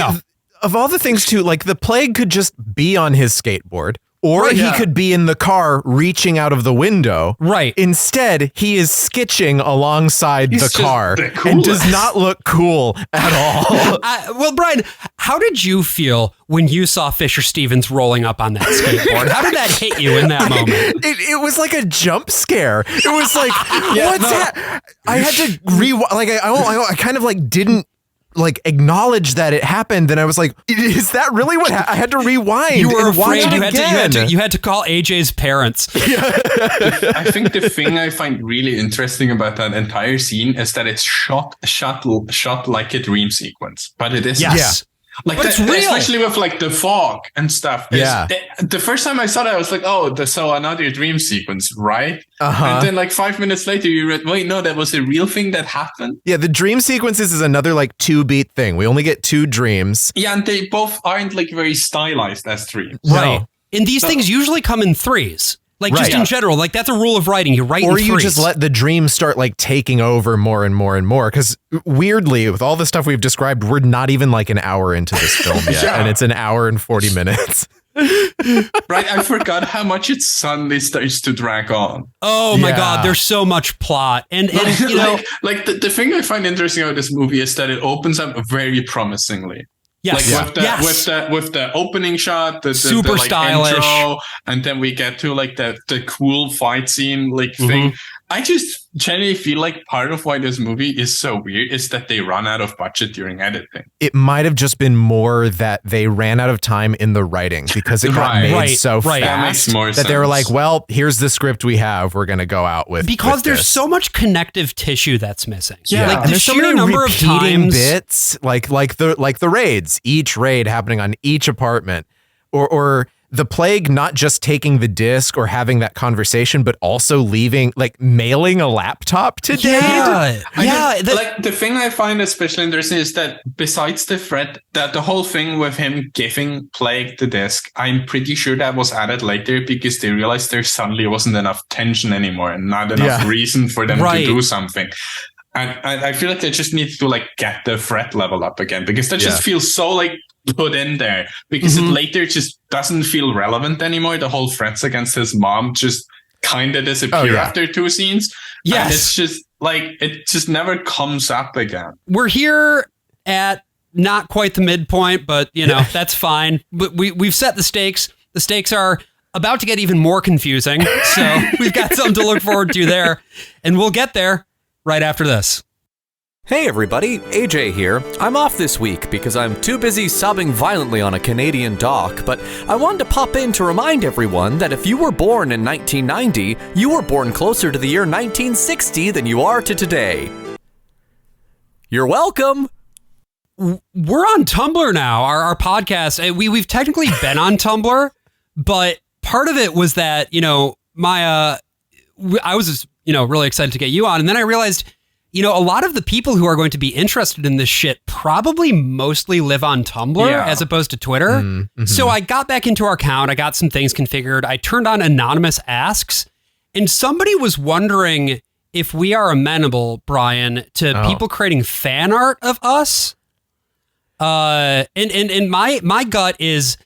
of all the things too, like the plague could just be on his skateboard, Or he could be in the car reaching out of the window.
Right.
Instead, he is skitching alongside the car and does not look cool at all.
Well, Brian, how did you feel when you saw Fisher Stevens rolling up on that skateboard? How did that hit you in that moment?
It was like a jump scare. It was like, what's that? I had to rewind. Like, I kind of like didn't like acknowledge that it happened, and I was like, is that really what I had to rewind?
You were afraid.
You
had to call AJ's parents.
I think the thing I find really interesting about that entire scene is that it's shot like a dream sequence, but it isn't.
Yes.
Like that, especially with like the fog and stuff.
Yeah.
The first time I saw that, I was like, "Oh, so another dream sequence, right?" And then like 5 minutes later, you read, "Wait, no, that was a real thing that happened."
Yeah, the dream sequences is another like 2-beat thing. We only get 2 dreams.
Yeah, and they both aren't like very stylized as dreams.
Right. No. And these things usually come in 3s. Like just in general, like that's a rule of writing. You write in 3s. Or you
just let the dream start like taking over more and more and more. Because weirdly, with all the stuff we've described, we're not even like an hour into this film yet. And it's an hour and 40 minutes.
Right, I forgot how much it suddenly starts to drag on.
Oh my God, there's so much plot. And you know,
like the thing I find interesting about this movie is that it opens up very promisingly.
Yes.
Like with the opening shot, the
super
like
stylish
intro, and then we get to like the cool fight scene thing. I just generally feel like part of why this movie is so weird is that they run out of budget during editing.
It might have just been more that they ran out of time in the writing because it got made so fast
that makes more sense.
They were like, well, here's the script we have. We're going to go out with
because there's so much connective tissue that's missing.
Yeah.
Like the sheer number of times
bits, like the raids, each raid happening on each apartment, or the plague not just taking the disc or having that conversation, but also mailing a laptop to Dade.
Like the thing I find especially interesting is that besides the threat, that the whole thing with him giving Plague the disc, I'm pretty sure that was added later because they realized there suddenly wasn't enough tension anymore and not enough reason for them to do something. And I feel like they just need to like get the threat level up again because that just feels so like put in there because it later just doesn't feel relevant anymore. The whole threats against his mom just kind of disappear after 2 scenes.
Yes.
And it's just like, it just never comes up again.
We're here at not quite the midpoint, but you know, that's fine. But we've set the stakes. The stakes are about to get even more confusing. So we've got something to look forward to there, and we'll get there right after this.
Hey everybody, AJ here. I'm off this week because I'm too busy sobbing violently on a Canadian dock, but I wanted to pop in to remind everyone that if you were born in 1990, you were born closer to the year 1960 than you are to today. You're welcome!
We're on Tumblr now, our podcast. We've technically been on Tumblr, but part of it was that, you know, Maia, I was just, you know, really excited to get you on, and then I realized, you know, a lot of the people who are going to be interested in this shit probably mostly live on Tumblr as opposed to Twitter. Mm-hmm. So I got back into our account. I got some things configured. I turned on anonymous asks, and somebody was wondering if we are amenable, Brian, to people creating fan art of us. And my gut is,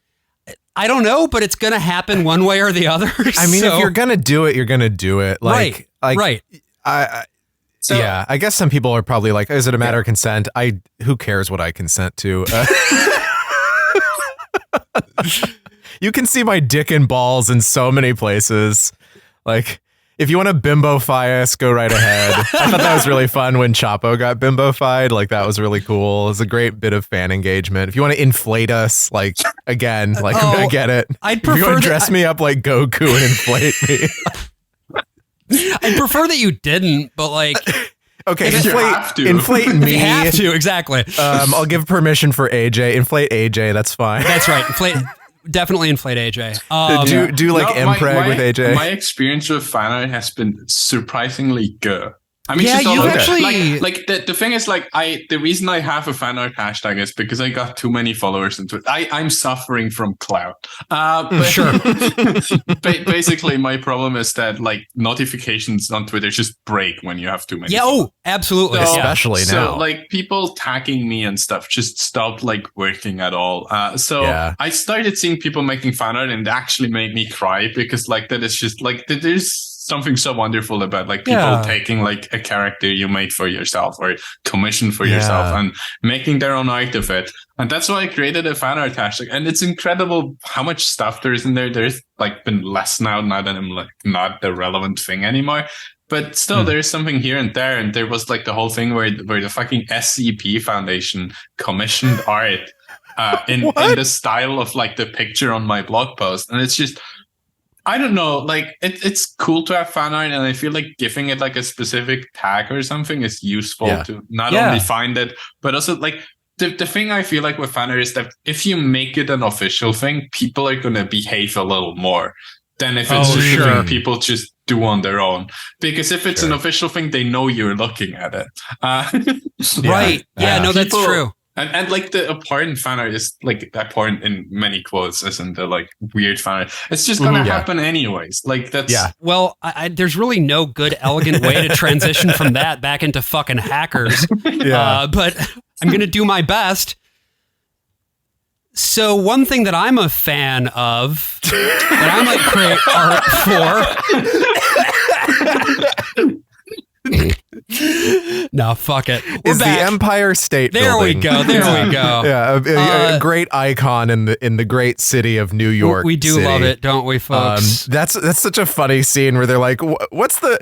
I don't know, but it's going to happen one way or the other.
I mean, if you're going to do it, you're going to do it. Like,
right.
So, yeah, I guess some people are probably like, is it a matter of consent? Who cares what I consent to? You can see my dick and balls in so many places. Like, if you want to bimbo-fy us, go right ahead. I thought that was really fun when Chapo got bimbo-fied. Like, that was really cool. It was a great bit of fan engagement. If you want to inflate us, like, again, like, I get it.
I'd prefer
if you want to dress me up like Goku and inflate me.
I'd prefer that you didn't, but like,
okay, inflate me.
You have to, exactly.
I'll give permission for AJ. Inflate AJ. That's fine.
That's right. Definitely inflate AJ.
Do like impreg with AJ.
My experience with fan art has been surprisingly good. I mean,
yeah, you
actually like the thing is like the reason I have a fan art hashtag is because I got too many followers into it. I'm suffering from clout. But
sure.
Basically, my problem is that like notifications on Twitter just break when you have too many.
Yeah,
followers.
Absolutely, especially now.
So like people tagging me and stuff just stopped like working at all. I started seeing people making fan art, and it actually made me cry because like that is just like there's something so wonderful about like people taking like a character you made for yourself or commissioned for yourself and making their own art of it. And that's why I created a fan art hashtag. And it's incredible how much stuff there is in there. There's like been less now that I'm like not the relevant thing anymore. But still, there is something here and there. And there was like the whole thing where the fucking SCP Foundation commissioned art in the style of like the picture on my blog post. And it's just, I don't know, like it's cool to have fan art, and I feel like giving it like a specific tag or something is useful to not only find it, but also like the thing I feel like with fan art is that if you make it an official thing, people are going to behave a little more than if it's just something people just do on their own. Because if it's an official thing, they know you're looking at it.
Right. Yeah, no, that's true.
And like the abhorrent fan art is like abhorrent in many quotes, isn't the like weird fan art? It's just gonna happen anyways. Like that's
Well, there's really no good elegant way to transition from that back into fucking hackers. But I'm gonna do my best. So one thing that I'm a fan of that I might create art for. No, fuck it.
Is the Empire State Building.
There we go.
Yeah, a great icon in the great city of New York.
We do love it, don't we, folks?
That's such a funny scene where they're like, what's the...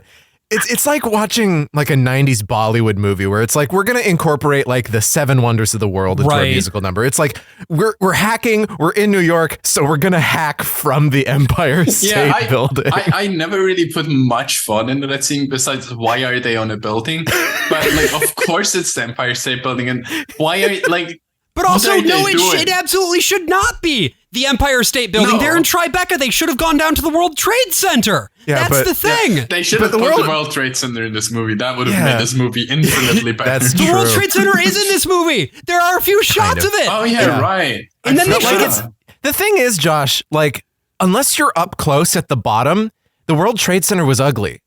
It's like watching like a 90s Bollywood movie where it's like, we're going to incorporate like the 7 wonders of the world into a musical number. It's like, we're hacking, we're in New York, so we're going to hack from the Empire State Building.
I never really put much thought into that scene besides why are they on a building? But like, of course it's the Empire State Building, and why are like...
But also, no, it absolutely should not be the Empire State Building. No. They're in Tribeca. They should have gone down to the World Trade Center. Yeah, that's the thing.
Yeah, they should have put the World Trade Center in this movie. That would have made this movie infinitely better.
That's
the
true.
World Trade Center is in this movie. There are a few shots of it.
Oh, yeah, right.
And then they should
have... The thing is, Josh, like, unless you're up close at the bottom, the World Trade Center was ugly.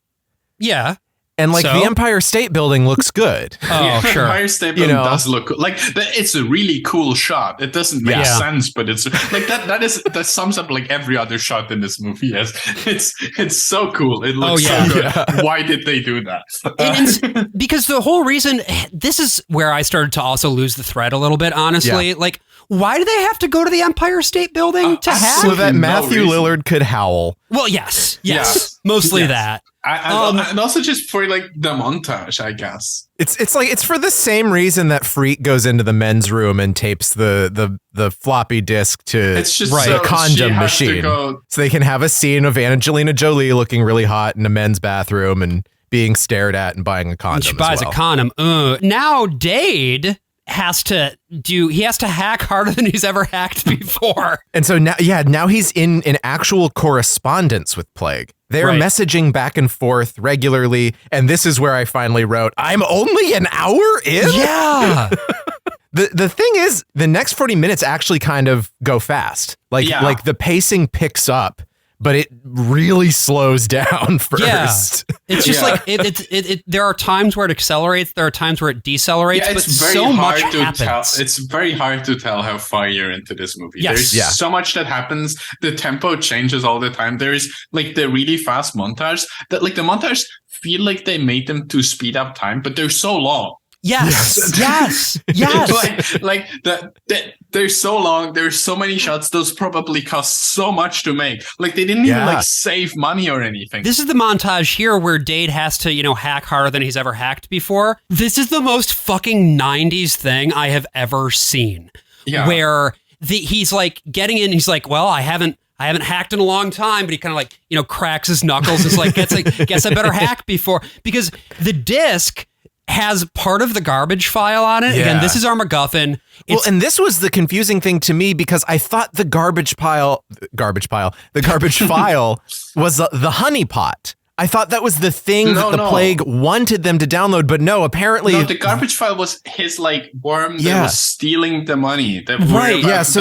Yeah.
And like the Empire State Building looks good.
Oh, sure.
Empire State Building does look cool. Like it's a really cool shot. It doesn't make sense, but it's like that sums up like every other shot in this movie. Yes, it's so cool. It looks so good. Yeah. Why did they do that?
Because the whole reason, this is where I started to also lose the thread a little bit. Honestly, like why do they have to go to the Empire State Building to hack?
So that Matthew Lillard could howl.
Well, yes, mostly that.
And also just for like the montage, I guess.
It's like it's for the same reason that Phreak goes into the men's room and tapes the floppy disk to the condom machine, so they can have a scene of Angelina Jolie looking really hot in a men's bathroom and being stared at and buying a condom.
She buys a condom. Now Dade has to hack harder than he's ever hacked before.
And so now he's in an actual correspondence with Plague. They're messaging back and forth regularly, and this is where I finally wrote, I'm only an hour in?
Yeah.
The thing is, the next 40 minutes actually kind of go fast. Like the pacing picks up, but it really slows down first.
Yeah. It's just like it there are times where it accelerates, there are times where it decelerates, but so much happens.
It's very hard to tell how far you're into this movie. There's so much that happens. The tempo changes all the time. There's like the really fast montage that like the montage feel like they made them to speed up time, but they're so long.
Yes.
like they're so long. There's so many shots. Those probably cost so much to make. Like they didn't even like save money or anything.
This is the montage here where Dade has to, hack harder than he's ever hacked before. This is the most fucking 90s thing I have ever seen. Yeah. Where he's like getting in. He's like, well, I haven't hacked in a long time, but he kind of like, cracks his knuckles. It's like, guess I better hack before, because the disc has part of the garbage file on it. Again, this is our MacGuffin.
And this was the confusing thing to me, because I thought the garbage file was the honeypot. I thought that was the thing that the plague wanted them to download, but no, apparently...
No, the garbage file was his, worm that was stealing the money.
So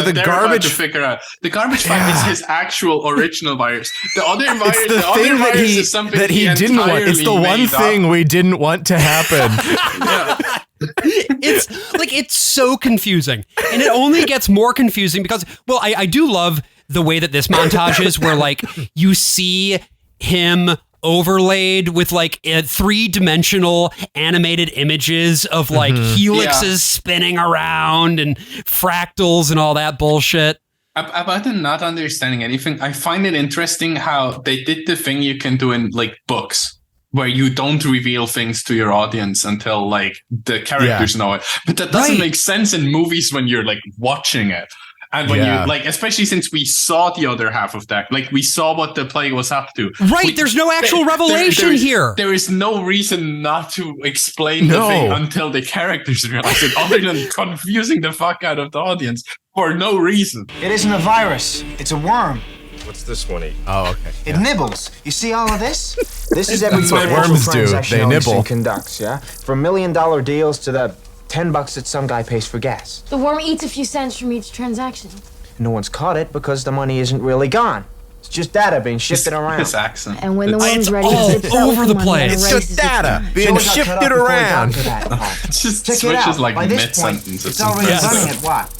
the garbage...
To figure out. The garbage file is his actual original virus. The other virus,
it's the thing
is something
that he didn't want. It's the one thing we didn't want to happen.
It's so confusing, and it only gets more confusing because, I do love the way that this montage is, where you see him overlaid with 3-dimensional animated images of helixes spinning around and fractals and all that bullshit.
About the not understanding anything, I find it interesting how they did the thing you can do in books, where you don't reveal things to your audience until the characters know it. But that doesn't make sense in movies when you're watching it. And when you especially since we saw the other half of that, we saw what the plague was up to.
Right, there's no actual revelation here.
There is no reason not to explain the thing until the characters realize it, other than confusing the fuck out of the audience for no reason.
It isn't a virus, it's a worm.
What's this one eat?
Oh, okay.
It nibbles. You see all of this? This is every
what worms do. They nibble.
Conducts, yeah? From $1 million deals to the $10 that some guy pays for gas.
The worm eats a few cents from each transaction.
No one's caught it because the money isn't really gone. It's just data being shifted around.
His accent.
And when the worm's ready,
it's all over the place.
It's just data being shifted around.
It just
Check
switches
it out. By this point,
mid-sentence.
it's already running at what?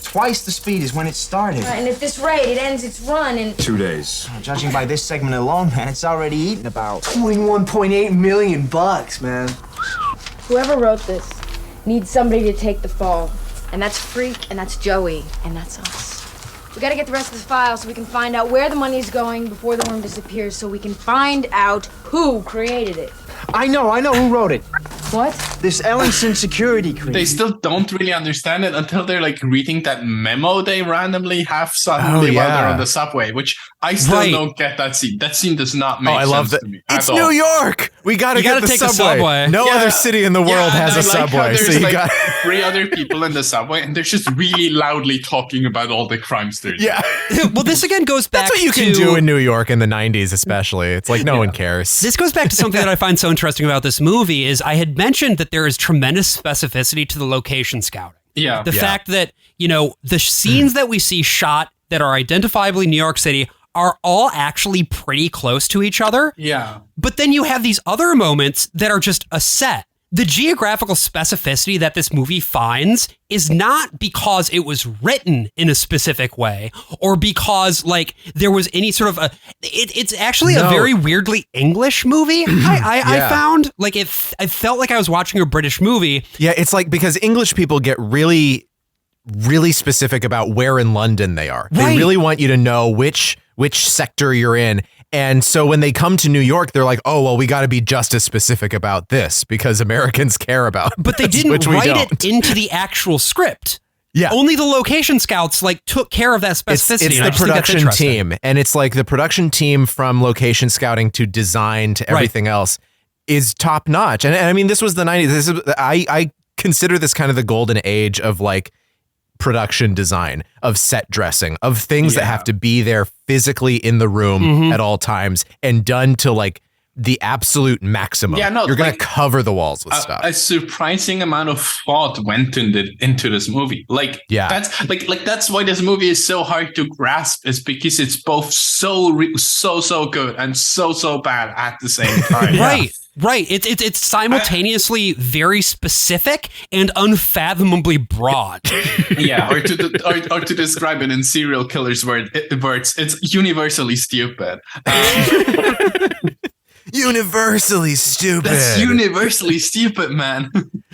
Twice the speed as when it started.
And at this rate, it ends its run in
2 days.
Judging by this segment alone, man, it's already eaten about
$21.8 million, man.
Whoever wrote this needs somebody to take the fall. And that's Phreak, and that's Joey, and that's us. We gotta get the rest of this file so we can find out where the money's going before the worm disappears, so we can find out who created it.
I know who wrote it.
What?
This Ellenson security creep.
They still don't really understand it until they're reading that memo they randomly have suddenly while they're on the subway, which I still don't get that scene. That scene does not make sense to me.
It's New York. We gotta get the subway. No other city in the world has a subway. So you got
3 other people in the subway, and they're just really loudly talking about all the crimes they're doing.
Yeah.
Well, this again goes back to...
That's what you can do in New York in the 90s, especially. It's no one cares.
This goes back to something that I find so interesting about this movie is I had mentioned that there is tremendous specificity to the location scouting.
Yeah.
The fact that, the scenes that we see shot that are identifiably New York City are all actually pretty close to each other.
Yeah.
But then you have these other moments that are just a set. The geographical specificity that this movie finds is not because it was written in a specific way or because there was any sort of it's actually a very weirdly English movie. I found I felt like I was watching a British movie.
Yeah. It's because English people get really, really specific about where in London they are. They really want you to know which sector you're in. And so when they come to New York, they're like, oh, well, we got to be just as specific about this because Americans care about
But they
this,
didn't write it into the actual script.
Yeah.
Only the location scouts took care of that specificity.
It's the production team. And it's the production team from location scouting to design to everything else is top notch. And I mean, this was the 90s. I consider this kind of the golden age of production design, of set dressing, of things that have to be there physically in the room at all times and done to the absolute maximum. Yeah, no, you're going to cover the walls with stuff.
A surprising amount of thought went into this movie. That's why this movie is so hard to grasp, is because it's both so good and so bad at the same time.
Right. It's simultaneously very specific and unfathomably broad.
Yeah, or to describe it in serial killers words, it's universally stupid.
Universally stupid.
That's universally stupid, man.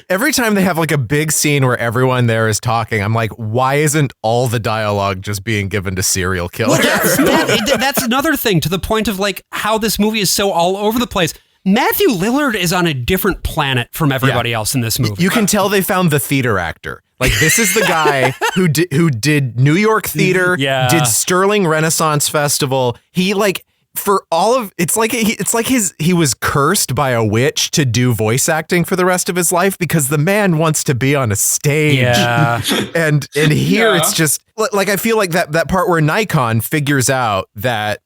Every time they have a big scene where everyone there is talking, I'm like, why isn't all the dialogue just being given to serial killers?
Well, that's another thing, to the point of how this movie is so all over the place. Matthew Lillard is on a different planet from everybody else in this movie.
You can tell they found the theater actor. This is the guy who did New York theater, did Sterling Renaissance Festival. He for all of he was cursed by a witch to do voice acting for the rest of his life because the man wants to be on a stage.
Yeah.
and here it's just I feel that part where Nikon figures out that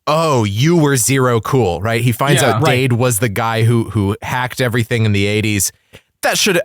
oh, you were Zero Cool, right? He finds out Dade was the guy who hacked everything in the 80s. That should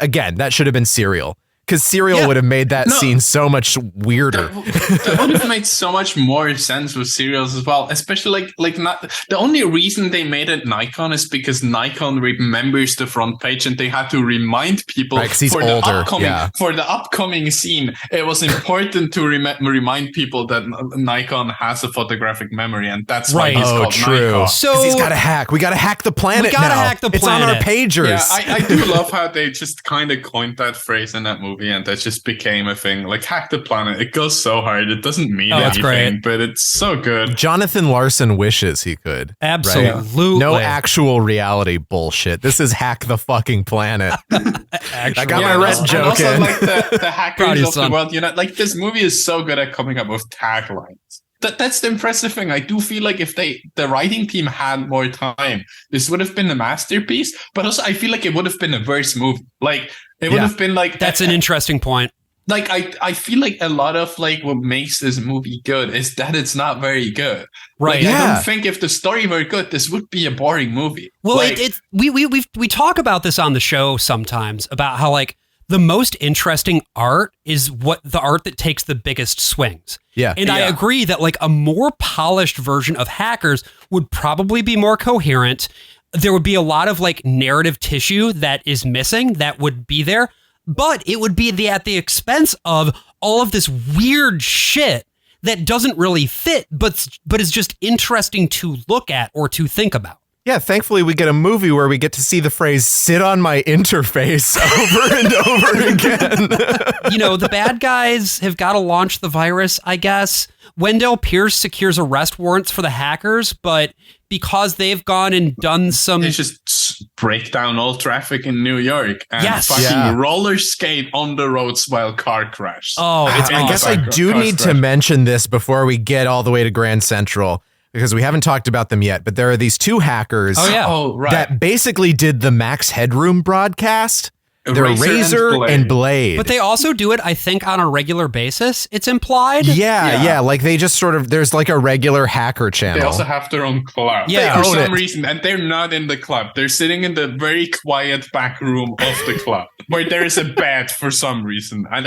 have been Serial. Because Serial would have made that scene so much weirder.
That would have made so much more sense with Serials as well. Especially not the only reason they made it Nikon is because Nikon remembers the front page and they had to remind people for the upcoming scene. It was important to remind people that Nikon has a photographic memory, and that's why he's called Nikon.
So he's got to hack. We got to hack the planet.
We got to hack the planet.
It's on our pagers.
Yeah, I do love how they just kind of coined that phrase in that movie. And that just became a thing. Like, hack the planet. It goes so hard. It doesn't mean anything, but it's so good.
Jonathan Larson wishes he could.
Absolutely.
Right? No actual reality bullshit. This is hack the fucking planet. I got my red joke in.
Also, like, the hackers of the world, like, this movie is so good at coming up with taglines. That's the impressive thing. I do feel like if the writing team had more time, this would have been a masterpiece. But also, I feel like it would have been a worse movie. Like, it would have been like...
That's an interesting point.
Like, I feel like a lot of, like, what makes this movie good is that it's not very good.
Right.
Like, I don't think if the story were good, this would be a boring movie.
Well,
like,
we talk about this on the show sometimes, about how, like, the most interesting art is the art that takes the biggest swings.
Yeah.
And I agree that, like, a more polished version of Hackers would probably be more coherent. There would be a lot of, like, narrative tissue that is missing that would be there, but it would be at the expense of all of this weird shit that doesn't really fit, but is just interesting to look at or to think about.
Yeah, thankfully we get a movie where we get to see the phrase "sit on my interface" over and over again.
You know, the bad guys have got to launch the virus, I guess. Wendell Pierce secures arrest warrants for the hackers, but because they've gone and done some...
They just break down all traffic in New York and fucking roller skate on the roads while car crash.
Oh, I guess I do need to mention this before we get all the way to Grand Central, because we haven't talked about them yet, but there are these two hackers that basically did the Max Headroom broadcast. They're Razor and Blade.
But they also do it, I think, on a regular basis, it's implied.
Yeah. Like they just sort of, there's like a regular hacker channel.
They also have their own club.
Yeah,
for some reason. And they're not in the club. They're sitting in the very quiet back room of the club where there is a bed for some reason. And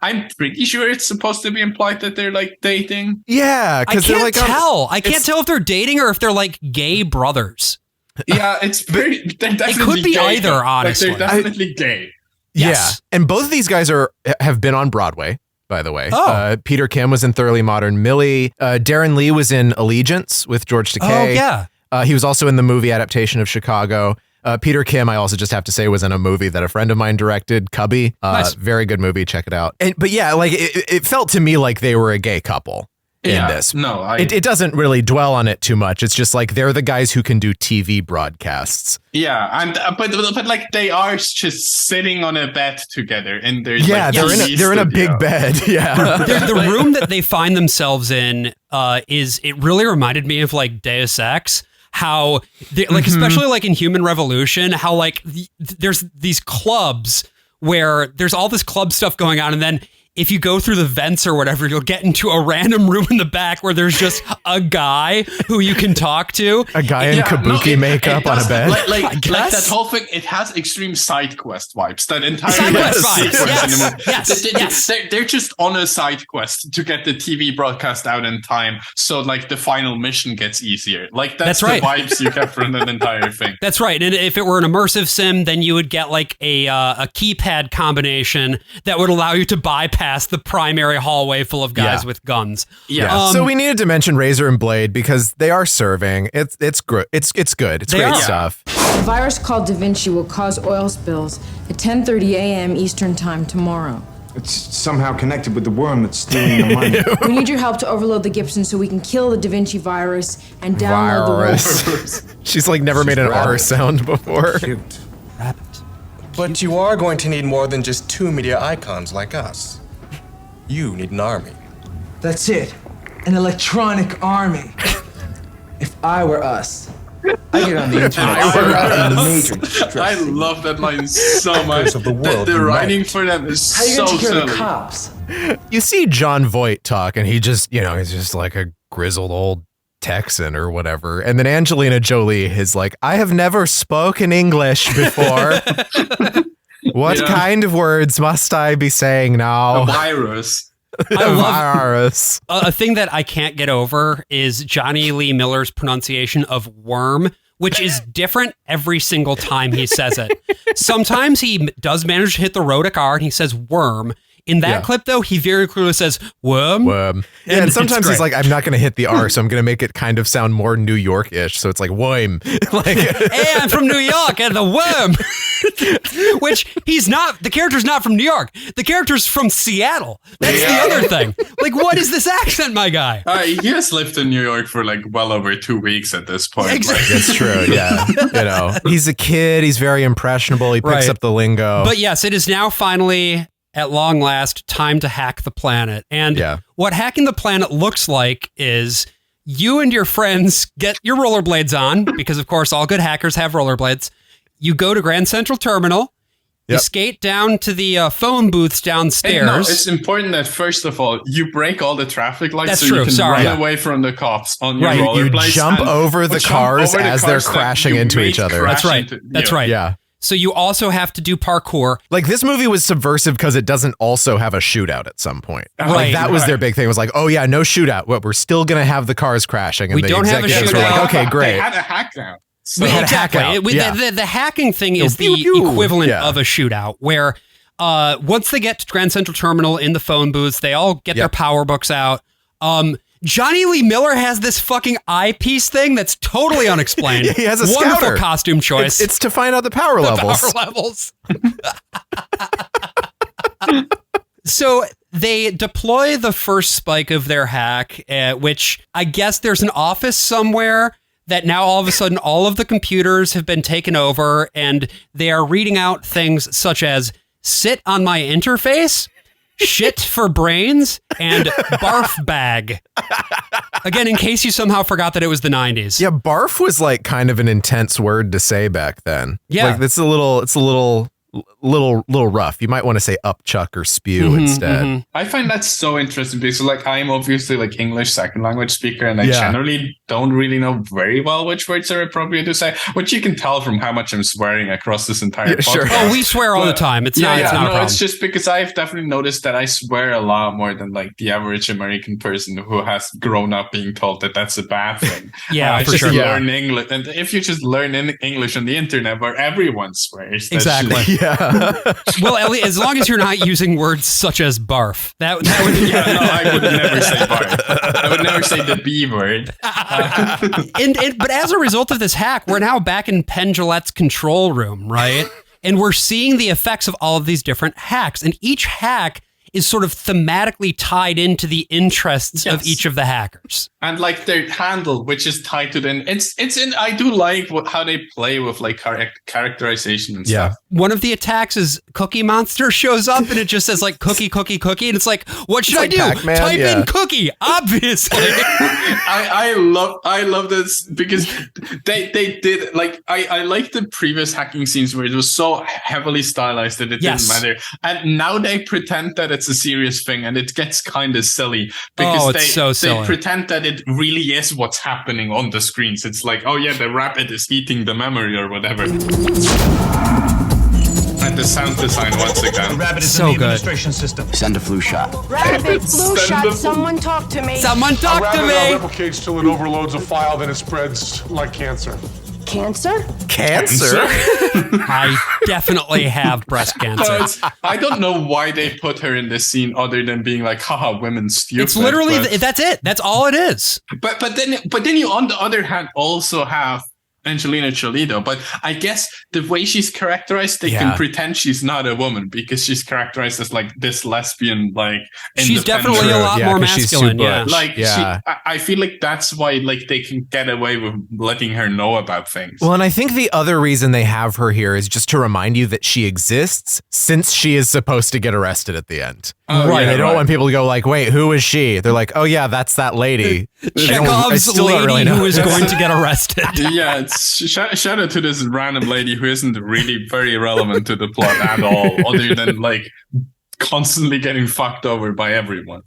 I'm pretty sure it's supposed to be implied that they're like dating.
Yeah.
I can't tell. I can't tell if they're dating or if they're like gay brothers.
Yeah, it's very.
It could be
gay,
either, honestly.
Like, they're definitely gay.
Yes. Yeah, and both of these guys have been on Broadway, by the way.
Oh.
Peter Kim was in Thoroughly Modern Millie. Darren Lee was in Allegiance with George Takei.
Oh, yeah.
He was also in the movie adaptation of Chicago. Peter Kim, I also just have to say, was in a movie that a friend of mine directed, Cubby.
Nice.
Very good movie. Check it out. But yeah, like it felt to me like they were a gay couple. In this.
No,
it doesn't really dwell on it too much. It's just like they're the guys who can do TV broadcasts.
Yeah, and but like they are just sitting on a bed together, and they're
they're in a big bed. Yeah,
the room that they find themselves in it really reminded me of like Deus Ex. How especially like in Human Revolution, how like there's these clubs where there's all this club stuff going on, and then if you go through the vents or whatever, you'll get into a random room in the back where there's just a guy who you can talk to.
A guy in kabuki makeup on a bed.
Like that whole thing, it has extreme side quest vibes. That entire sequence in the movie.
Yes.
They're just on a side quest to get the TV broadcast out in time, so like the final mission gets easier. Like that's the vibes you get from that entire thing.
That's right. And if it were an immersive sim, then you would get like a keypad combination that would allow you to bypass the primary hallway full of guys with guns.
Yeah. So we needed to mention Razor and Blade because they are serving. It's good. It's great stuff.
A virus called Da Vinci will cause oil spills at 10:30 a.m. Eastern Time tomorrow.
It's somehow connected with the worm that's stealing the money.
We need your help to overload the Gibson so we can kill the Da Vinci virus and download the worm.
She's like never made an R sound before.
Cute. Rabbit. But you are going to need more than just two media icons like us. You need an army.
That's it. An electronic army. If I were us, I get on the internet.
I love that line so much. The writing for them is so silly.
Cops?
You see John Voight talk, and he just, he's just like a grizzled old Texan or whatever. And then Angelina Jolie is like, I have never spoken English before. What kind of words must I be saying now?
A virus.
A thing that I can't get over is Johnny Lee Miller's pronunciation of worm, which is different every single time he says it. Sometimes he does manage to hit the rhotic R and he says worm. In that clip, though, he very clearly says worm.
Worm. Yeah, and sometimes he's like, I'm not going to hit the R, so I'm going to make it kind of sound more New York-ish. So it's like, worm.
Hey, I'm from New York and the worm. Which he's not, the character's not from New York. The character's from Seattle. That's the other thing. Like, what is this accent, my guy?
He has lived in New York for like well over 2 weeks at this point.
Exactly.
That's true, yeah. You know, he's a kid. He's very impressionable. He picks up the lingo.
But yes, it is now finally, at long last, time to hack the planet. And what hacking the planet looks like is you and your friends get your rollerblades on, because of course all good hackers have rollerblades. You go to Grand Central Terminal. You skate down to the phone booths downstairs.
No, it's important that first of all, you break all the traffic lights.
That's
so
true.
You can run away from the cops on your rollerblades.
You jump over the cars as they're crashing into each other.
That's right. That's right.
Yeah.
So you also have to do parkour.
Like, this movie was subversive because it doesn't also have a shootout at some point. Like, that was their big thing. It was like, oh yeah, no shootout. Well, we're still going to have the cars crashing. And
we
the
don't have a shootout.
were like, okay, great.
They had a hack now.
So exactly.
The hacking thing is the equivalent of a shootout, where once they get to Grand Central Terminal in the phone booths, they all get their power books out. Johnny Lee Miller has this fucking eyepiece thing that's totally unexplained.
He has a
wonderful
scouter.
costume choice.
It's to find out the power levels.
So they deploy the first spike of their hack, which I guess there's an office somewhere that now all of a sudden all of the computers have been taken over and they are reading out things such as sit on my interface, shit for brains, and barf bag. Again, in case you somehow forgot that it was the 90s.
Yeah, barf was like kind of an intense word to say back then.
Yeah.
Like, it's a little rough. You might want to say upchuck or spew instead.
I find that so interesting because, like, I'm obviously like English second language speaker, and I generally don't really know very well which words are appropriate to say, which you can tell from how much I'm swearing across this entire podcast.
Sure. Oh, we swear all the time. It's not a problem.
It's just because I've definitely noticed that I swear a lot more than like the average American person who has grown up being told that that's a bad thing.
I
just
sure.
learn English, and if you just learn English on the internet where everyone swears,
exactly. Well, Ellie, as long as you're not using words such as barf, that would.
I would never say barf. I would never say the B word.
But as a result of this hack, we're now back in Penn Jillette's control room, right? And we're seeing the effects of all of these different hacks, and each hack is sort of thematically tied into the interests of each of the hackers.
And like their handle, which is tied to them. I do like how they play with like characterization and stuff.
One of the attacks is Cookie Monster shows up and it just says like cookie, cookie, cookie. And it's like, what should I do? Pac-Man, type in cookie, obviously.
I love this because they did like, I like the previous hacking scenes where it was so heavily stylized that it didn't matter. And now they pretend that it's a serious thing and it gets kind of silly because they pretend that it really is what's happening on the screens. It's like, oh yeah, the rabbit is eating the memory or whatever. And the sound design once again.
The rabbit is in the administration system.
Send a flu shot.
Rabbit, flu shot, someone talk to me.
Someone talk to me.
Replicates till it overloads a file, then it spreads like cancer.
Cancer?
Cancer?
I definitely have breast cancer.
I don't know why they put her in this scene other than being like, haha, women stupid.
It's literally, that's it. That's all it is.
But then you, on the other hand, also have Angelina Jolie, though. But I guess the way she's characterized, they can pretend she's not a woman because she's characterized as like this lesbian, like
she's definitely a lot more masculine.
I feel like that's why like they can get away with letting her know about things.
Well, and I think the other reason they have her here is just to remind you that she exists since she is supposed to get arrested at the end. They don't want people to go like, wait, who is she? They're like, oh yeah, that's that lady.
Chekhov's lady who is going to get arrested.
Yeah, shout out to this random lady who isn't really very relevant to the plot at all, other than like constantly getting fucked over by everyone.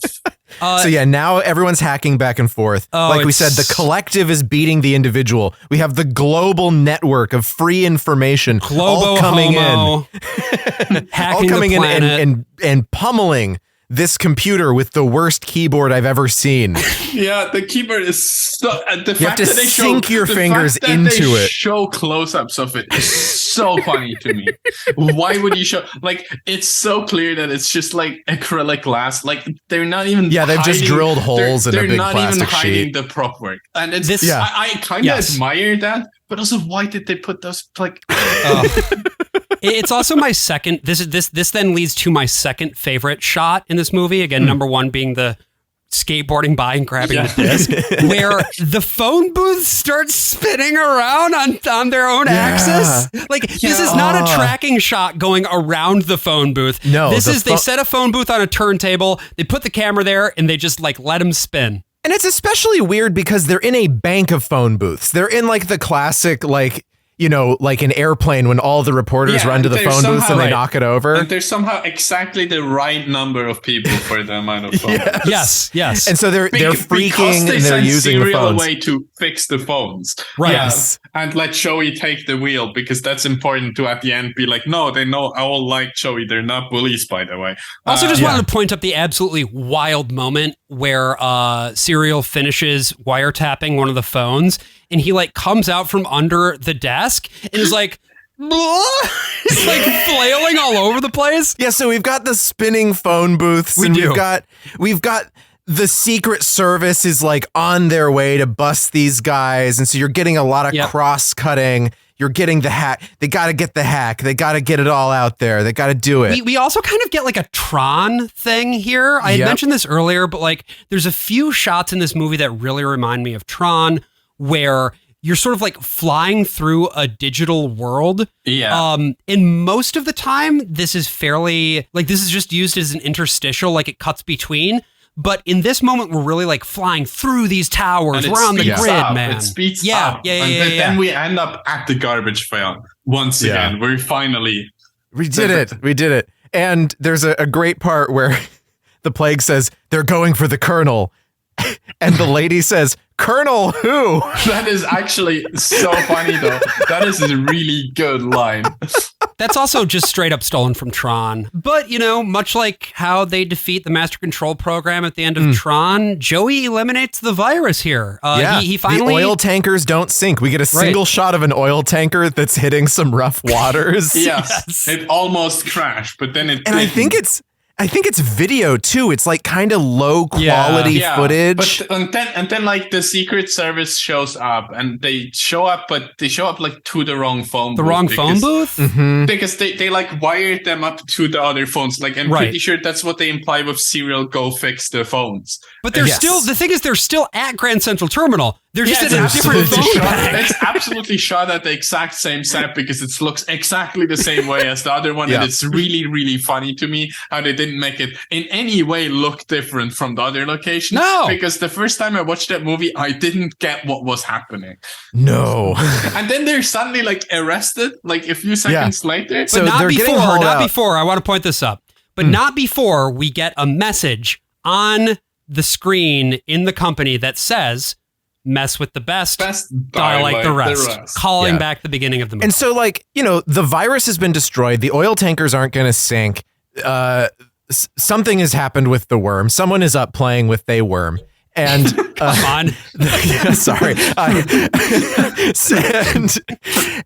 So yeah, now everyone's hacking back and forth. Like we said, the collective is beating the individual. We have the global network of free information all coming in,
hacking the planet.
and pummeling this computer with the worst keyboard I've ever seen.
Yeah, the keyboard is so. The
You have to sink your fingers into it.
Show close-ups of it is so funny to me. Why would you show? Like, it's so clear that it's just like acrylic glass. Like, they're not even.
Yeah, they've just drilled holes in a big plastic sheet. They're not even hiding
the prop work, and it's. I kind of admire that, but also, why did they put those like?
It's also my second. This then leads to my second favorite shot in this movie. Again, number one being the skateboarding by and grabbing the disc, where the phone booths start spinning around on their own axis. Like, this is not a tracking shot going around the phone booth.
No,
this is they set a phone booth on a turntable, they put the camera there, and they just like let them spin.
And it's especially weird because they're in a bank of phone booths. They're in like the classic, like, you know, like an airplane when all the reporters run to the phone booths and they knock it over.
And there's somehow exactly the right number of people for the amount of phones.
Yes.
And so they're freaking and they're using the phones.
Way to fix the phones.
Right.
Yes. And let Joey take the wheel, because that's important to at the end be like, no, they know I all like Joey. They're not bullies, by the way.
Also, just wanted to point up the absolutely wild moment where Serial finishes wiretapping one of the phones, and he like comes out from under the desk and is like, he's like flailing all over the place.
Yeah, so we've got the spinning phone booths, we've got the Secret Service is like on their way to bust these guys, and so you're getting a lot of cross-cutting. You're getting the hack. They got to get the hack. They got to get it all out there. They got to do it.
We also kind of get like a Tron thing here. I had mentioned this earlier, but like there's a few shots in this movie that really remind me of Tron, where you're sort of like flying through a digital world.
Yeah.
And most of the time, this is fairly like this is just used as an interstitial, like it cuts between. But in this moment, we're really like flying through these towers. We're on the grid, man.
It speeds
yeah,
up.
Yeah.
Then we end up at the garbage pail once again. We're finally.
We did it. And there's a great part where the Plague says, they're going for the Colonel. And the lady says, Colonel who?
That is actually so funny, though. That is a really good line.
That's also just straight up stolen from Tron. But, you know, much like how they defeat the Master Control program at the end of Tron, Joey eliminates the virus here. He finally...
The oil tankers don't sink. We get a single shot of an oil tanker that's hitting some rough waters.
Yes. It almost crashed, but then it didn't.
I think it's video too. It's like kind of low quality footage.
But and then like the Secret Service shows up, and they show up like to the wrong phone.
The wrong phone booth?
Because they like wired them up to the other phones. Like I'm pretty sure that's what they imply with Serial go fix the phones.
But they're still, the thing is they're still at Grand Central Terminal. They're just in a different phone bag.
It's absolutely shot at the exact same set because it looks exactly the same way as the other one. And it's really, really funny to me how they didn't make it in any way look different from the other location.
No.
Because the first time I watched that movie, I didn't get what was happening.
No.
And then they're suddenly like arrested like a few seconds later.
So not before. I want to point this up. But not before we get a message on the screen in the company that says, mess with the best die like the rest. Calling back the beginning of the movie.
And so, like, you know, the virus has been destroyed. The oil tankers aren't going to sink. Something has happened with the worm. Someone is up playing with a worm. And
come on.
Sorry.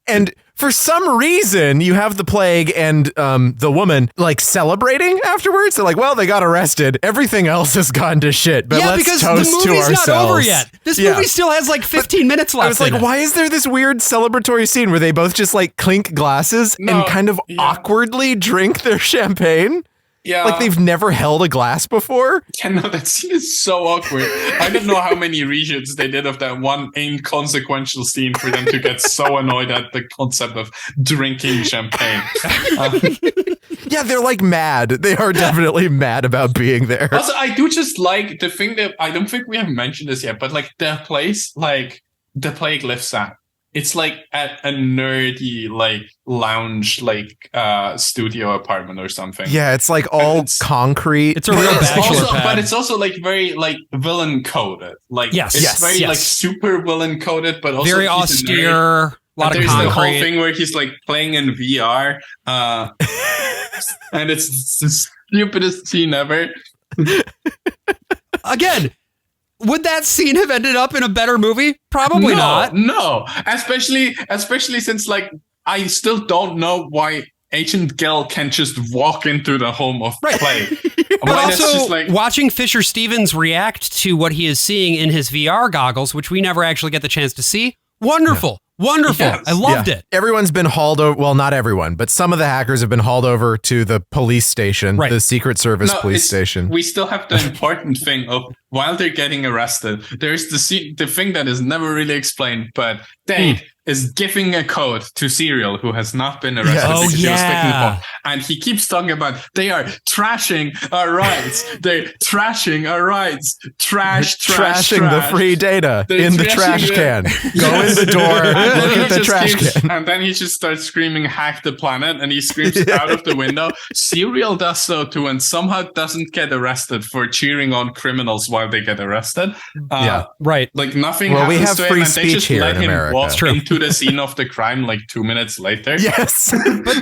And for some reason, you have the Plague and the woman like celebrating afterwards. They're like, well, they got arrested. Everything else has gone to shit. But let's
because
toast
the
to
movie's
ourselves.
not over yet. This movie still has like 15 minutes left.
I was like, why is there this weird celebratory scene where they both just like clink glasses and kind of awkwardly drink their champagne?
Yeah.
Like they've never held a glass before?
Yeah, no, that scene is so awkward. I don't know how many reshoots they did of that one inconsequential scene for them to get so annoyed at the concept of drinking champagne.
Yeah, they're like mad. They are definitely mad about being there.
Also, I do just like the thing that I don't think we have mentioned this yet, but like the place, like the Plague lives at it's like at a nerdy like lounge like studio apartment or something.
Yeah, it's like all concrete.
It's a real bachelor pad.
But it's also like very like villain coded. Like it's very like super villain coded, but also
very austere. A lot of
there's
concrete.
the whole thing where he's like playing in VR, and it's the stupidest scene ever.
Again, would that scene have ended up in a better movie? Probably not.
No, especially since like I still don't know why Agent Gill can just walk into the home of Clay.
But also, watching Fisher Stevens react to what he is seeing in his VR goggles, which we never actually get the chance to see. Wonderful. Yeah. Wonderful. Yes. I loved it.
Everyone's been hauled over. Well, not everyone, but some of the hackers have been hauled over to the police station, the Secret Service police station.
We still have the important thing of while they're getting arrested, there's the thing that is never really explained, but Dade is giving a code to Serial, who has not been arrested because he was picking the phone. And he keeps talking about they are trashing our rights. They're trashing our rights. Trashing
the free data in the trash can. Go in the door, look at the trash can.
And then he just starts screaming, hack the planet, and he screams out of the window. Serial does so too, and somehow doesn't get arrested for cheering on criminals while they get arrested.
Right.
Like nothing
happens
we
have
to
free
him, and they just
speech
let
here in
him
America.
walk into the scene of the crime like 2 minutes later.
Yes.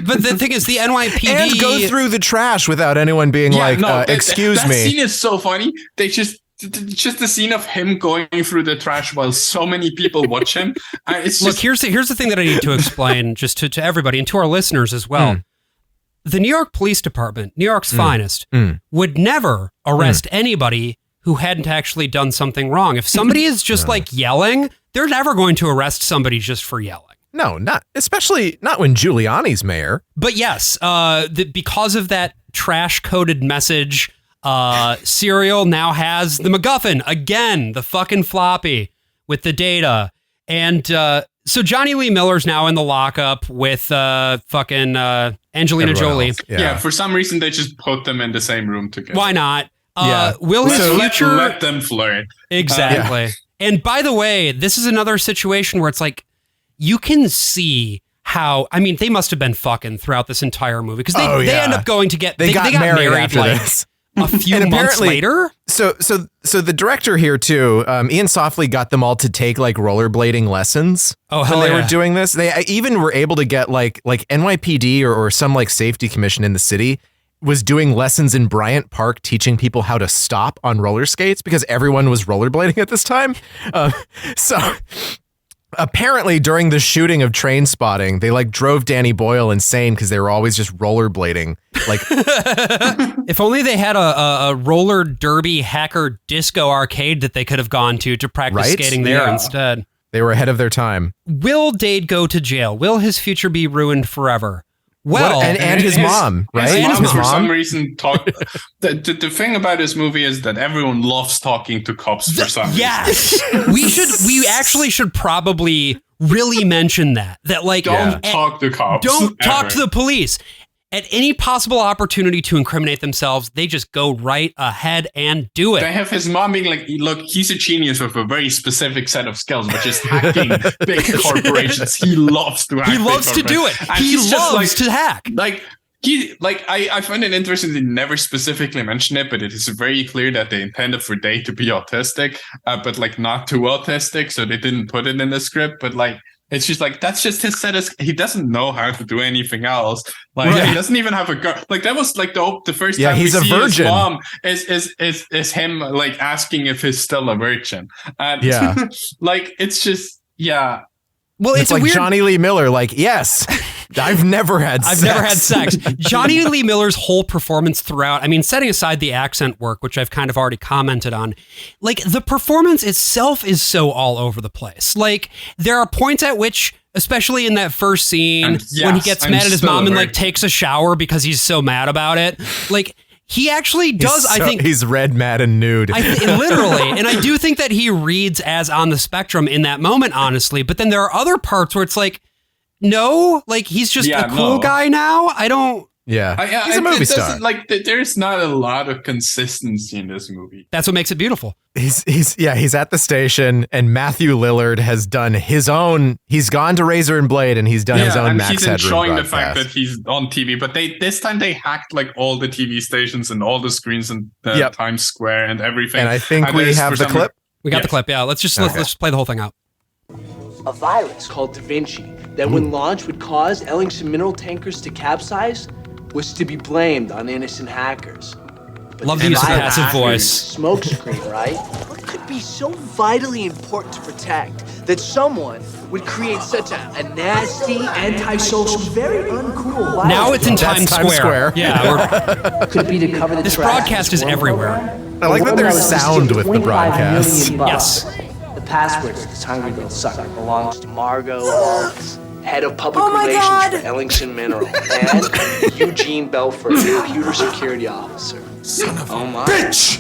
but the thing is, the NYPD
and go through the trash without anyone being excuse
that
me.
That scene is so funny. They just the scene of him going through the trash while so many people watch him.
Look, here's the thing that I need to explain just to everybody and to our listeners as well. The New York Police Department, New York's finest, would never arrest anybody who hadn't actually done something wrong. If somebody is just like yelling, they're never going to arrest somebody just for yelling.
No, especially not when Giuliani's mayor.
But yes, because of that trash-coded message, Serial now has the MacGuffin again, the fucking floppy with the data. And so Johnny Lee Miller's now in the lockup with fucking Angelina Jolie.
Yeah, for some reason they just put them in the same room together.
Why not? Will his future...
Let them flirt.
Exactly. And by the way, this is another situation where it's like, you can see how, I mean, they must have been fucking throughout this entire movie because they end up going to get, they got married after like this. A few months later.
So the director here too, Iain Softley got them all to take like rollerblading lessons.
Oh, hell
when they were doing this. They even were able to get like NYPD or some like safety commission in the city was doing lessons in Bryant Park teaching people how to stop on roller skates because everyone was rollerblading at this time. So apparently during the shooting of Trainspotting, they like drove Danny Boyle insane because they were always just rollerblading. Like,
if only they had a roller derby hacker disco arcade that they could have gone to practice skating there instead.
They were ahead of their time.
Will Dade go to jail? Will his future be ruined forever? Well,
and his mom, right?
His mom, for some reason, the thing about this movie is that everyone loves talking to cops for some reason.
Yes, we actually should probably really mention that like
don't talk to cops.
Don't talk to the police. At any possible opportunity to incriminate themselves, they just go right ahead and do it.
They have his mom being like, look, he's a genius with a very specific set of skills, but just hacking big corporations, he loves to hack.
He loves to do it. He loves to hack.
I find it interesting they never specifically mention it, but it is very clear that they intended for Dade to be autistic, but like not too autistic, so they didn't put it in the script, but like, it's just like, that's just his set. He doesn't know how to do anything else. Like, he doesn't even have a girl. Like, that was like the first time
he's
we see
virgin.
His mom is him like asking if he's still a virgin. And like, it's just,
Well,
it's like weird... Johnny Lee Miller, like, yes, I've never had
sex. Johnny Lee Miller's whole performance throughout, I mean, setting aside the accent work, which I've kind of already commented on, like, the performance itself is so all over the place. Like, there are points at which, especially in that first scene, when he gets mad at his mom and, like, takes a shower because he's so mad about it, like... He actually does, I think...
He's red, mad, and nude.
Literally. And I do think that he reads as on the spectrum in that moment, honestly. But then there are other parts where it's like, no, like, he's just a cool guy now. I don't...
Yeah. He's a movie star.
Like, there's not a lot of consistency in this movie.
That's what makes it beautiful.
He's at the station, and Matthew Lillard has done his own. He's gone to Razor and Blade, and he's done his own Max Headroom
he's enjoying
broadcast.
the fact that he's on TV, but this time they hacked like all the TV stations and all the screens in Times Square and everything.
And I think we have the clip.
We got the clip. Yeah, let's just play the whole thing out.
A virus called Da Vinci that, when launched, would cause Ellingson mineral tankers to capsize was to be blamed on innocent hackers. But
love the use of the passive voice.
Smoke screen, right? What could be so vitally important to protect that someone would create such a nasty, antisocial, very uncool virus?
Now it's in Times Square. Yeah.
Could be to cover the
this
tracks.
broadcast is everywhere.
I like that there's sound with the broadcast.
Yes.
The password to this hungry little sucker belongs to Margot Lawrence, head of public relations for Ellingson Mineral, and Eugene Belford, computer security officer.
Son of
a
bitch!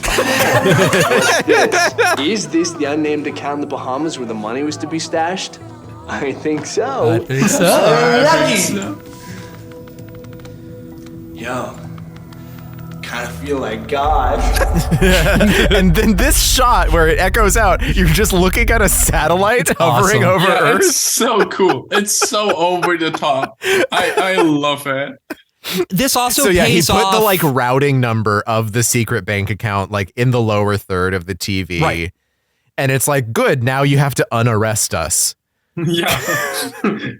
Is this the unnamed account in the Bahamas where the money was to be stashed? I think so.
I think so.
Yo, kind of feel like God.
And then this shot where it echoes out, you're just looking at a satellite hovering over Earth.
It's so cool. It's so over the top. I love it.
This also
he
pays
put
off
the like routing number of the secret bank account like in the lower third of the TV.
Right.
And it's like, good, now you have to unarrest us.
Yeah.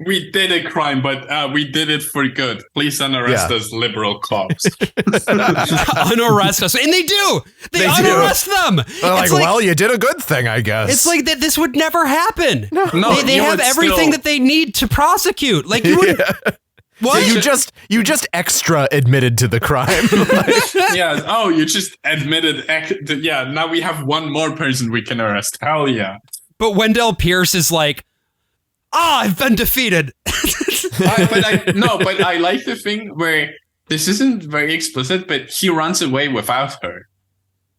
We did a crime, but we did it for good. Please unarrest us, liberal cops.
Unarrest us. And they do. They unarrest them.
They're like, well, you did a good thing, I guess.
It's like that this would never happen.
No,
they have everything that they need to prosecute. Like you would
What? So you just extra admitted to the crime.
Yeah. Oh, you just admitted. Yeah. Now we have one more person we can arrest. Hell yeah.
But Wendell Pierce is like, I've been defeated.
But I like the thing where this isn't very explicit, but he runs away without her.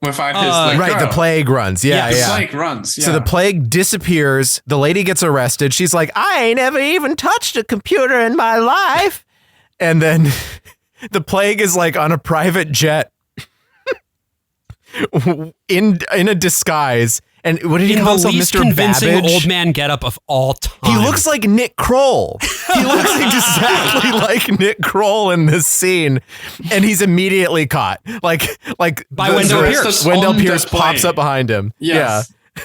Without his
right,
girl.
the plague runs. Yeah.
The plague runs. Yeah.
So the plague disappears. The lady gets arrested. She's like, I ain't ever even touched a computer in my life. And then the plague is like on a private jet in a disguise. And what did he call himself, Mr.
convincing
Babbage?
Old man getup of all time.
He looks like Nick Kroll. He looks exactly like Nick Kroll in this scene, and he's immediately caught. Like
by Wendell Pierce.
Wendell Pierce pops up behind him.
Yes. Yeah.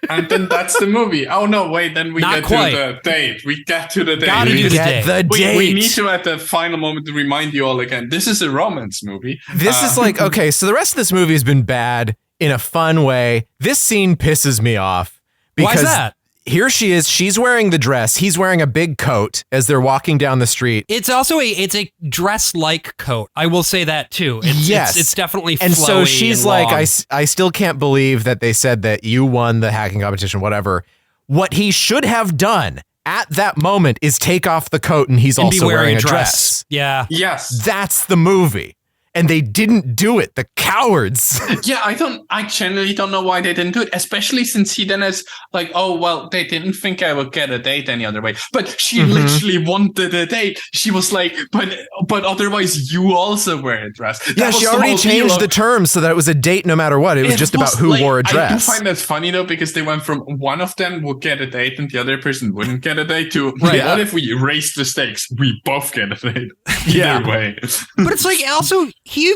And then that's the movie. Oh no, wait, then we get to the date. We get to the date.
Gotta do the date.
We need to at the final moment to remind you all again. This is a romance movie.
This is like, okay, so the rest of this movie has been bad in a fun way. This scene pisses me off. Because
why is that?
Here she is. She's wearing the dress. He's wearing a big coat as they're walking down the street.
It's also a dress-like coat. I will say that too. It's definitely flowy
and so she's
and
like,
long.
I still can't believe that they said that you won the hacking competition, whatever. What he should have done at that moment is take off the coat and he's also wearing a dress.
Yeah.
Yes.
That's the movie. And they didn't do it. The cowards.
Yeah, I generally don't know why they didn't do it, especially since he then is like, oh, well, they didn't think I would get a date any other way. But she literally wanted a date. She was like, but otherwise you also wear a dress.
Yeah, she already changed the terms so that it was a date no matter what. It was just about who wore a dress.
I do find that funny though, because they went from one of them would get a date and the other person wouldn't get a date to, what if we raise the stakes? We both get a date. Either way.
But it's like also he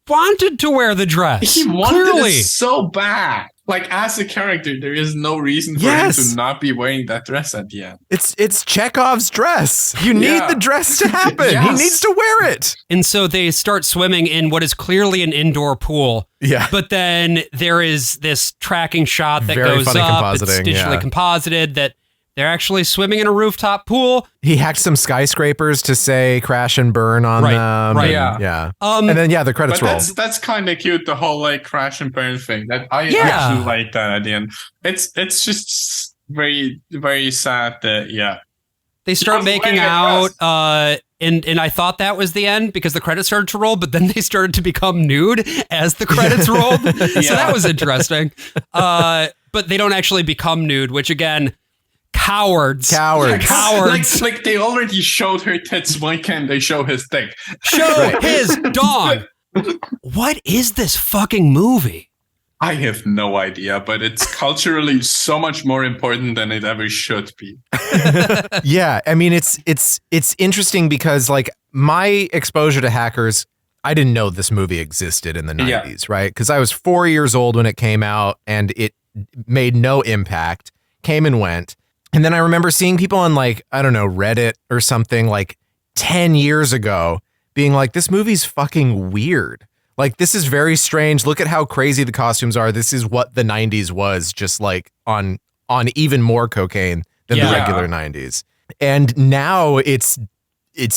wanted to wear the dress.
He wanted
clearly.
it so bad. Like, as a character, there is no reason for him to not be wearing that dress at the end.
It's Chekhov's dress. You need the dress to happen. He needs to wear it.
And so they start swimming in what is clearly an indoor pool.
Yeah.
But then there is this tracking shot that
Very
goes
funny
up. It's
compositing,
digitally composited that they're actually swimming in a rooftop pool.
He hacked some skyscrapers to say crash and burn on them.
Right.
Yeah. And then the credits roll.
That's kind of cute. The whole like crash and burn thing. That I actually like that at the end. It's just very, very sad that
they start making out. And I thought that was the end because the credits started to roll, but then they started to become nude as the credits rolled. So that was interesting. But they don't actually become nude, which again Cowards.
Like they already showed her tits. Why can't they show his dick?
Show his dong. What is this fucking movie?
I have no idea, but it's culturally so much more important than it ever should be.
Yeah, I mean, it's interesting because like my exposure to hackers, I didn't know this movie existed in the 90s, right? Because I was 4 years old when it came out and it made no impact, came and went. And then I remember seeing people on like, I don't know, Reddit or something like 10 years ago being like, this movie's fucking weird. Like, this is very strange. Look at how crazy the costumes are. This is what the 90s was, just like on even more cocaine than the regular 90s. And now it's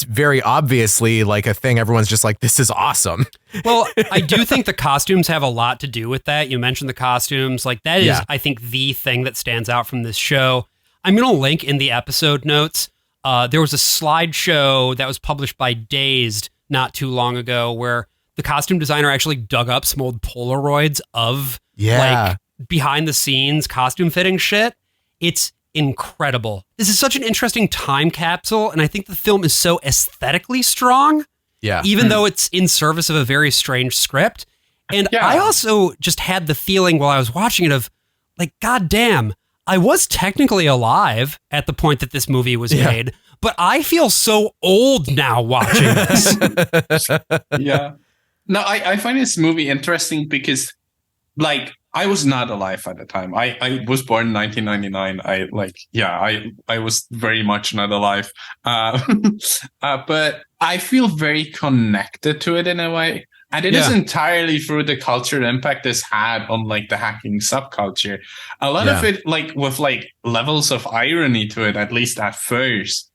very obviously like a thing. Everyone's just like, this is awesome.
Well, I do think the costumes have a lot to do with that. You mentioned the costumes. Like, that is, I think, the thing that stands out from this show. I'm going to link in the episode notes. There was a slideshow that was published by Dazed not too long ago where the costume designer actually dug up some old Polaroids of like behind the scenes costume fitting shit. It's incredible. This is such an interesting time capsule, and I think the film is so aesthetically strong. Yeah. Even though it's in service of a very strange script. And I also just had the feeling while I was watching it of like, God damn, I was technically alive at the point that this movie was made, but I feel so old now watching this.
Yeah. No, I find this movie interesting because, like, I was not alive at the time. I was born in 1999. I was very much not alive. But I feel very connected to it in a way. And it is entirely through the cultural impact this had on like the hacking subculture. A lot of it, like with like levels of irony to it, at least at first.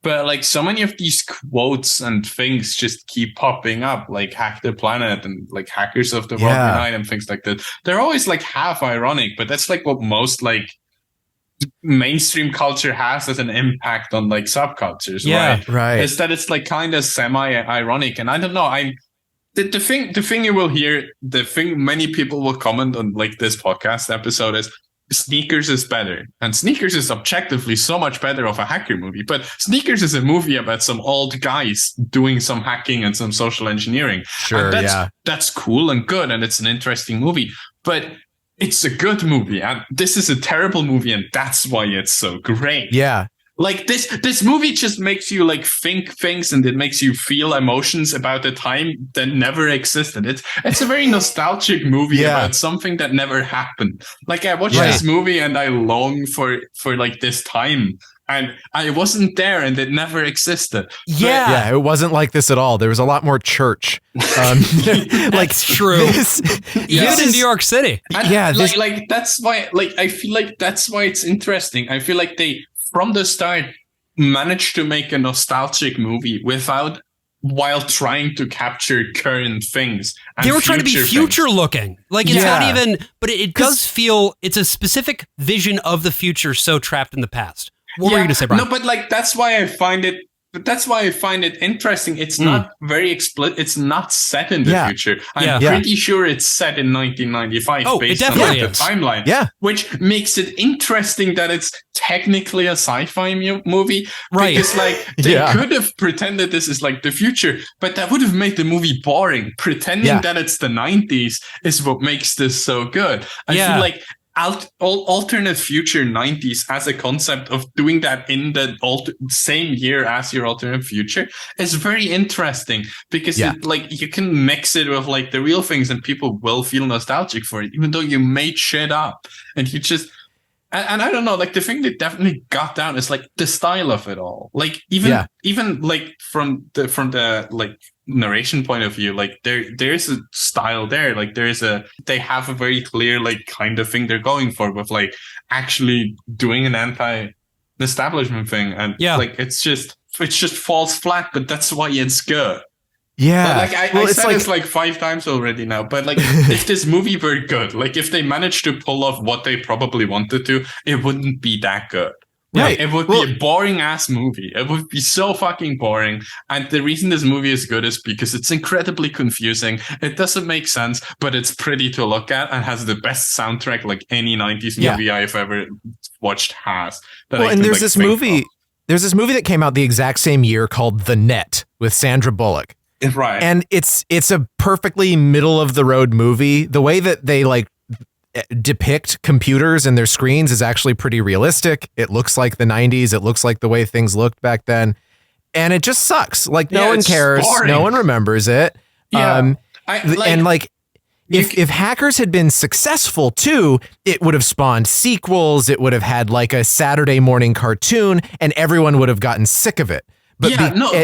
But like so many of these quotes and things just keep popping up, like Hack the Planet and like Hackers of the World Unite and things like that. They're always like half ironic, but that's like what most like mainstream culture has as an impact on like subcultures, right? Is that it's like kind of semi-ironic. And I don't know, the thing you will hear, the thing many people will comment on like this podcast episode is Sneakers is better. And Sneakers is objectively so much better of a hacker movie. But Sneakers is a movie about some old guys doing some hacking and some social engineering.
Sure,
and that's cool and good. And it's an interesting movie. But it's a good movie. And this is a terrible movie. And that's why it's so great.
Yeah.
Like this movie just makes you like think things and it makes you feel emotions about a time that never existed. It's a very nostalgic movie about something that never happened. Like I watched this movie and I long for like this time. And I wasn't there and it never existed.
Yeah, it wasn't like this at all. There was a lot more church.
Like true. Even in New York City.
And like that's why like I feel like that's why it's interesting. I feel like they from the start managed to make a nostalgic movie while trying to capture current things.
They were trying to be future looking. Like it's not even, but it does feel it's a specific vision of the future so trapped in the past. What were you going to say, Brian?
No, but like that's why I find it interesting. It's not very explicit. It's not set in the future. I'm pretty sure it's set in 1995 based on like the timeline. Yeah. Which makes it interesting that it's technically a sci-fi movie. Right. Because like they could have pretended this is like the future, but that would have made the movie boring. Pretending that it's the 90s is what makes this so good. I feel like alternate future 90s as a concept of doing that in the same year as your alternate future is very interesting because it, like you can mix it with like the real things and people will feel nostalgic for it even though you made shit up and you just and I don't know, like the thing that definitely got down is like the style of it all. Like even like from the like narration point of view, like there's a style there. Like they have a very clear like kind of thing they're going for with like actually doing an anti-establishment thing. And like it just falls flat, but that's why it's good.
Yeah.
Like I said this like 5 times already now, but like if this movie were good, like if they managed to pull off what they probably wanted to, it wouldn't be that good. Right. It would be a boring ass movie. It would be so fucking boring. And the reason this movie is good is because it's incredibly confusing. It doesn't make sense, but it's pretty to look at and has the best soundtrack like any 90s movie I've ever watched has.
Well, and there's this movie. There's this movie that came out the exact same year called The Net with Sandra Bullock.
Right.
And it's a perfectly middle of the road movie. The way that they like depict computers and their screens is actually pretty realistic. It looks like the 90s. It looks like the way things looked back then. And it just sucks. Like no one cares. Boring. No one remembers it.
Yeah.
If Hackers had been successful too, it would have spawned sequels. It would have had like a Saturday morning cartoon, and everyone would have gotten sick of it. But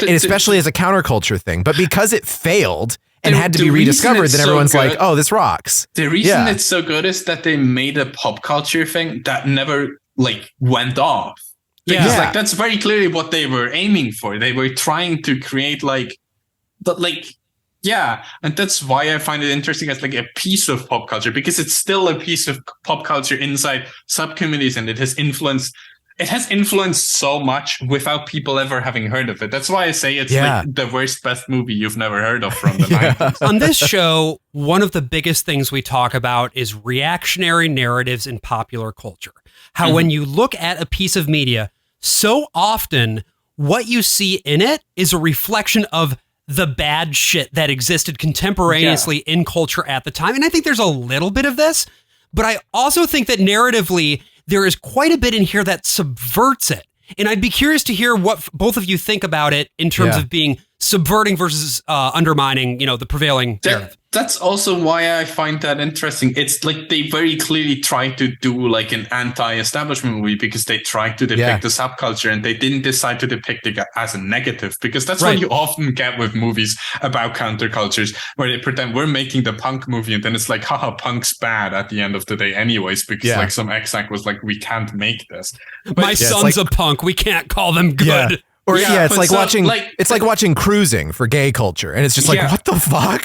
especially as a counterculture thing. But because it failed and had to be rediscovered, then everyone's like, "Oh, this rocks."
The reason it's so good is that they made a pop culture thing that never like went off. Because like that's very clearly what they were aiming for. They were trying to create and that's why I find it interesting as like a piece of pop culture, because it's still a piece of pop culture inside subcommunities, and it has influenced so much without people ever having heard of it. That's why I say it's like the worst best movie you've never heard of from the 90s.
On this show, one of the biggest things we talk about is reactionary narratives in popular culture. How when you look at a piece of media, so often what you see in it is a reflection of the bad shit that existed contemporaneously in culture at the time. And I think there's a little bit of this, but I also think that narratively, there is quite a bit in here that subverts it. And I'd be curious to hear what both of you think about it in terms of being subverting versus undermining, the prevailing narrative.
That's also why I find that interesting. It's like they very clearly tried to do like an anti-establishment movie because they tried to depict the subculture, and they didn't decide to depict it as a negative, because that's what you often get with movies about countercultures, where they pretend we're making the punk movie, and then it's like, haha, punk's bad at the end of the day anyways, because like some exec was like, we can't make this. But
my son's a punk. We can't call them good.
Yeah. Or it's like watching it's like watching Cruising for gay culture, and it's just like, what the fuck?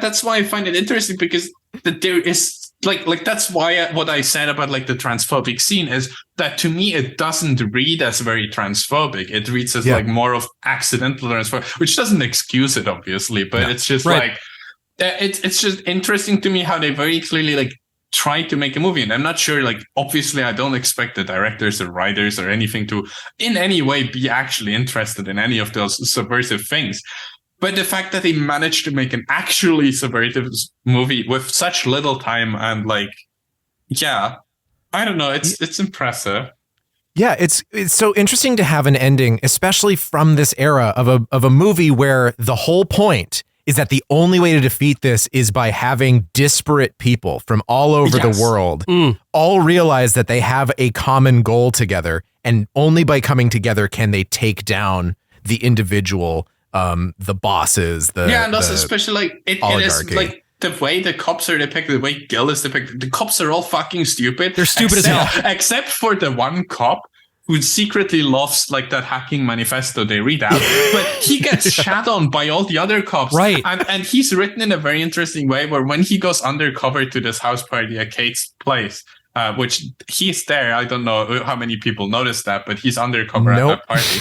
That's why I find it interesting, because there is like that's why what I said about like the transphobic scene is that to me it doesn't read as very transphobic. It reads as like more of accidental transphobic, which doesn't excuse it obviously, but it's just like it's just interesting to me how they very clearly like try to make a movie. And I'm not sure, like, obviously I don't expect the directors or writers or anything to in any way be actually interested in any of those subversive things. But the fact that they managed to make an actually subversive movie with such little time and like, I don't know, it's impressive.
Yeah, it's so interesting to have an ending, especially from this era of a movie where the whole point is that the only way to defeat this is by having disparate people from all over the world all realize that they have a common goal together, and only by coming together can they take down the individual, the bosses,
and also especially like it is like the way the cops are depicted, the way Gil is depicted. The cops are all fucking stupid.
They're stupid as hell,
except for the one cop who secretly loves like that hacking manifesto they read out, but he gets shat on by all the other cops.
Right.
And he's written in a very interesting way where when he goes undercover to this house party at Kate's place, which he's there. I don't know how many people noticed that, but he's undercover at that party.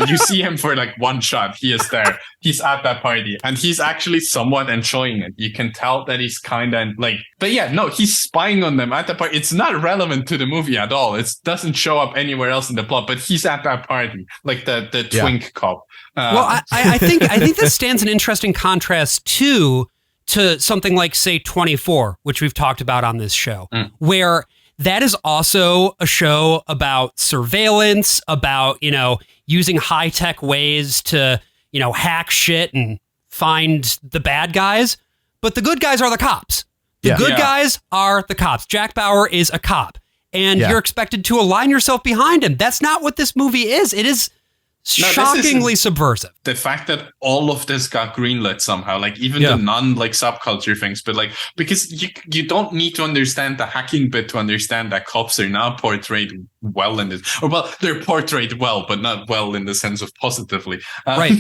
You see him for like one shot. He is there. He's at that party, and he's actually somewhat enjoying it. You can tell that he's kind of like, but he's spying on them at the party. It's not relevant to the movie at all. It doesn't show up anywhere else in the plot, but he's at that party, like the twink cop.
Well, I think this stands in interesting contrast to something like, say, 24, which we've talked about on this show, where that is also a show about surveillance, about, using high-tech ways to, hack shit and find the bad guys. But the good guys are the cops. The good guys are the cops. Jack Bauer is a cop. And you're expected to align yourself behind him. That's not what this movie is. It is shockingly subversive.
The fact that all of this got greenlit somehow, like even the non-like subculture things, but like, because you don't need to understand the hacking bit to understand that cops are now portrayed well in this, or well, they're portrayed well, but not well in the sense of positively.
Right.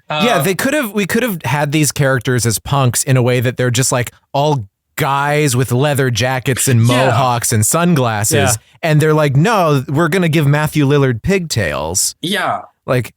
We could have had these characters as punks in a way that they're just like all guys with leather jackets and mohawks and sunglasses, and they're like, no, we're gonna give Matthew Lillard pigtails.
Yeah,
like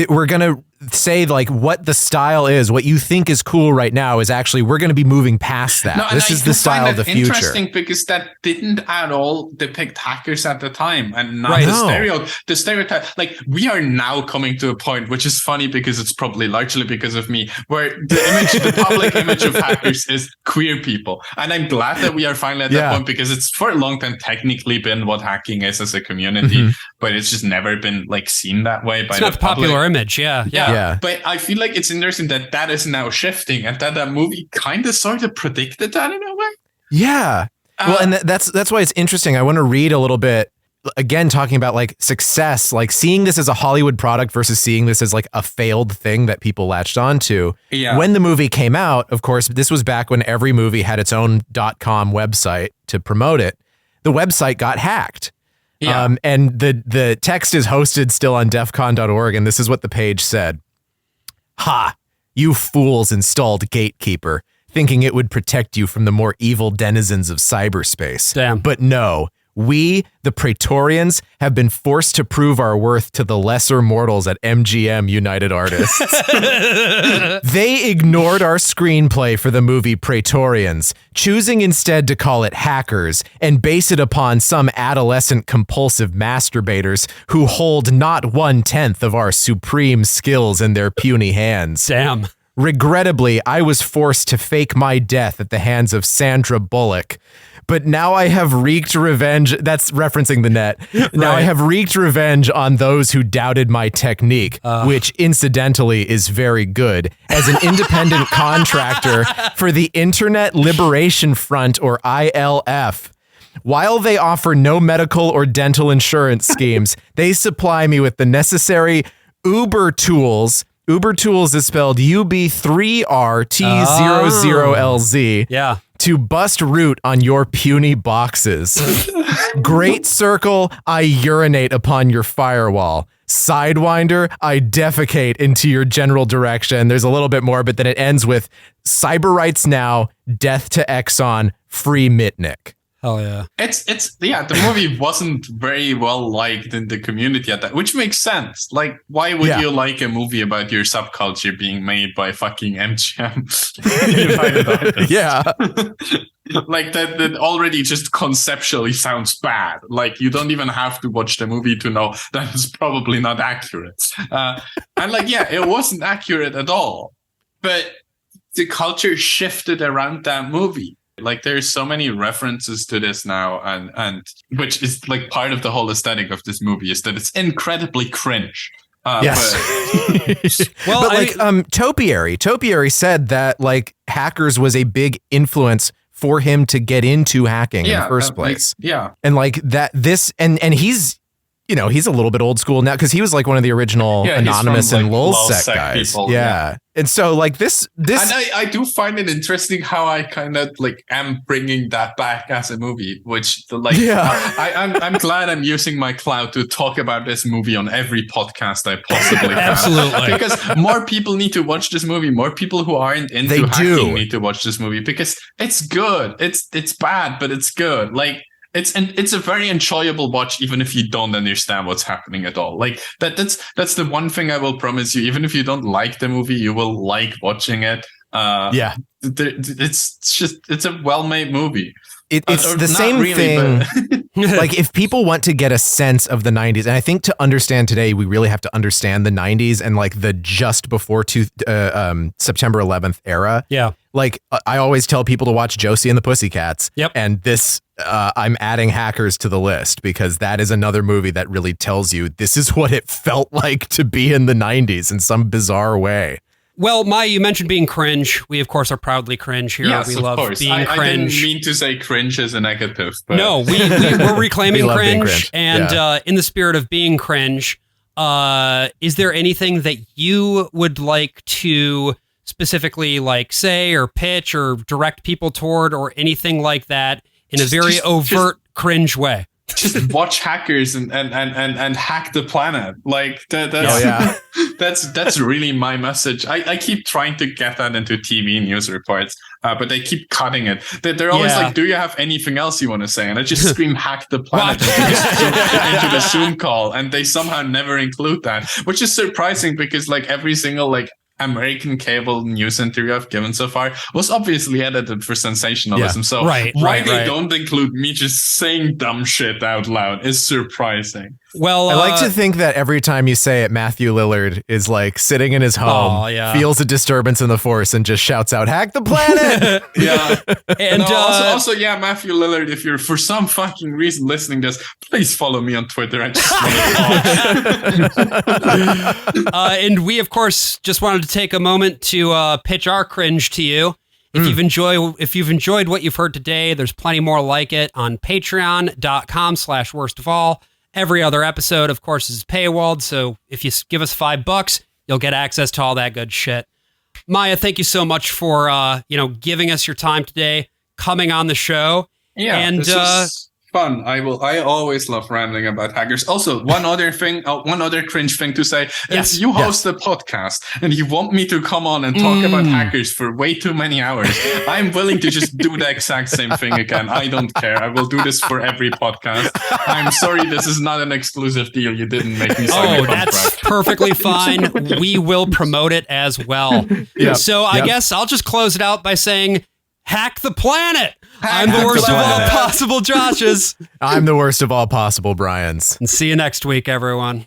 we're gonna say like what the style is, what you think is cool right now is actually, we're going to be moving past that. This is the style of the future.
Interesting because that didn't at all depict hackers at the time, and not the stereotype. Like, we are now coming to a point, which is funny because it's probably largely because of me, where the public image of hackers is queer people, and I'm glad that we are finally at that point, because it's for a long time technically been what hacking is as a community, but it's just never been like seen that way by the
popular image. Yeah.
But I feel like it's interesting that is now shifting, and that movie kind of sort of predicted that in a way.
Yeah. Well, and that's why it's interesting. I want to read a little bit, again, talking about like success, like seeing this as a Hollywood product versus seeing this as like a failed thing that people latched onto.
Yeah.
When the movie came out, of course, this was back when every movie had its own .com website to promote it. The website got hacked.
Yeah.
And the text is hosted still on defcon.org, and this is what the page said. Ha! You fools installed Gatekeeper, thinking it would protect you from the more evil denizens of cyberspace.
Damn.
But no, we, the Praetorians, have been forced to prove our worth to the lesser mortals at MGM United Artists. They ignored our screenplay for the movie Praetorians, choosing instead to call it Hackers and base it upon some adolescent compulsive masturbators who hold not 1/10 of our supreme skills in their puny hands.
Damn.
Regrettably, I was forced to fake my death at the hands of Sandra Bullock. But now I have wreaked revenge. That's referencing the net. Now I have wreaked revenge on those who doubted my technique, which incidentally is very good, as an independent contractor for the Internet Liberation Front, or ILF. While they offer no medical or dental insurance schemes, they supply me with the necessary Uber tools. Uber tools is spelled UB3RT00LZ.
Yeah.
To bust root on your puny boxes. Great Circle, I urinate upon your firewall. Sidewinder, I defecate into your general direction. There's a little bit more, but then it ends with cyber rights now, death to Exxon, free Mitnick.
Hell yeah.
The movie wasn't very well liked in the community at that, which makes sense. Like, why would you like a movie about your subculture being made by fucking MGM?
Yeah.
Like that already just conceptually sounds bad. Like, you don't even have to watch the movie to know that it's probably not accurate. And like, yeah, it wasn't accurate at all. But the culture shifted around that movie. Like, there's so many references to this now, and which is like part of the whole aesthetic of this movie is that it's incredibly cringe.
Yes. Well, but like Topiary said that like Hackers was a big influence for him to get into hacking in the first place. And like that, and he's, you know, he's a little bit old school now because he was like one of the original Anonymous and Lulzsec guys. People, And so like this, and
I do find it interesting how I kind of like am bringing that back as a movie, which like, I'm glad I'm using my clout to talk about this movie on every podcast I possibly can.
Absolutely.
Because more people need to watch this movie. More people who aren't into hacking need to watch this movie because it's good. It's bad, but it's good. Like, it's a very enjoyable watch, even if you don't understand what's happening at all. Like that's the one thing I will promise you. Even if you don't like the movie, you will like watching it. It's a well-made movie.
It's the same thing. Like, if people want to get a sense of the 90s, and I think to understand today, we really have to understand the 90s and like the just before September 11th era.
Yeah.
Like, I always tell people to watch Josie and the Pussycats.
Yep.
And this, I'm adding Hackers to the list because that is another movie that really tells you this is what it felt like to be in the 90s in some bizarre way.
Well, Maia, you mentioned being cringe. We, of course, are proudly cringe here.
Yes,
we
of
love
course.
being cringe.
I didn't mean to say cringe as a negative. But
No, we're reclaiming cringe. And
Yeah.
in the spirit of being cringe, is there anything that you would like to specifically like say or pitch or direct people toward or anything like that in a very overt cringe way?
just watch hackers and hack the planet. Like that's really my message. I keep trying to get that into TV news reports, but they keep cutting it. They're always like, do you have anything else you want to say? And I just scream hack the planet into the Zoom call, and they somehow never include that, which is surprising because like every single like American cable news interview I've given so far was obviously edited for sensationalism. So why they don't include me just saying dumb shit out loud is surprising.
Well, I like to think that every time you say it, Matthew Lillard is like sitting in his home, feels a disturbance in the force, and just shouts out, hack the planet!
And also, Matthew Lillard, if you're for some fucking reason listening to this, please follow me on Twitter. I just
and we, of course, just wanted to take a moment to pitch our cringe to you. If you've enjoyed what you've heard today, there's plenty more like it on patreon.com/worstofall. Every other episode, of course, is paywalled, so if you give us $5, you'll get access to all that good shit. Maya, thank you so much for giving us your time today, coming on the show.
Yeah, and this is fun. I always love rambling about hackers. Also, one other cringe thing to say is you host a podcast and you want me to come on and talk about hackers for way too many hours. I'm willing to just do the exact same thing again. I don't care. I will do this for every podcast. I'm sorry, this is not an exclusive deal. You didn't make me sign a contract.
That's perfectly fine. We will promote it as well. So I guess I'll just close it out by saying, hack the planet. I'm the worst of all possible Joshes.
I'm the worst of all possible Brians.
And see you next week, everyone.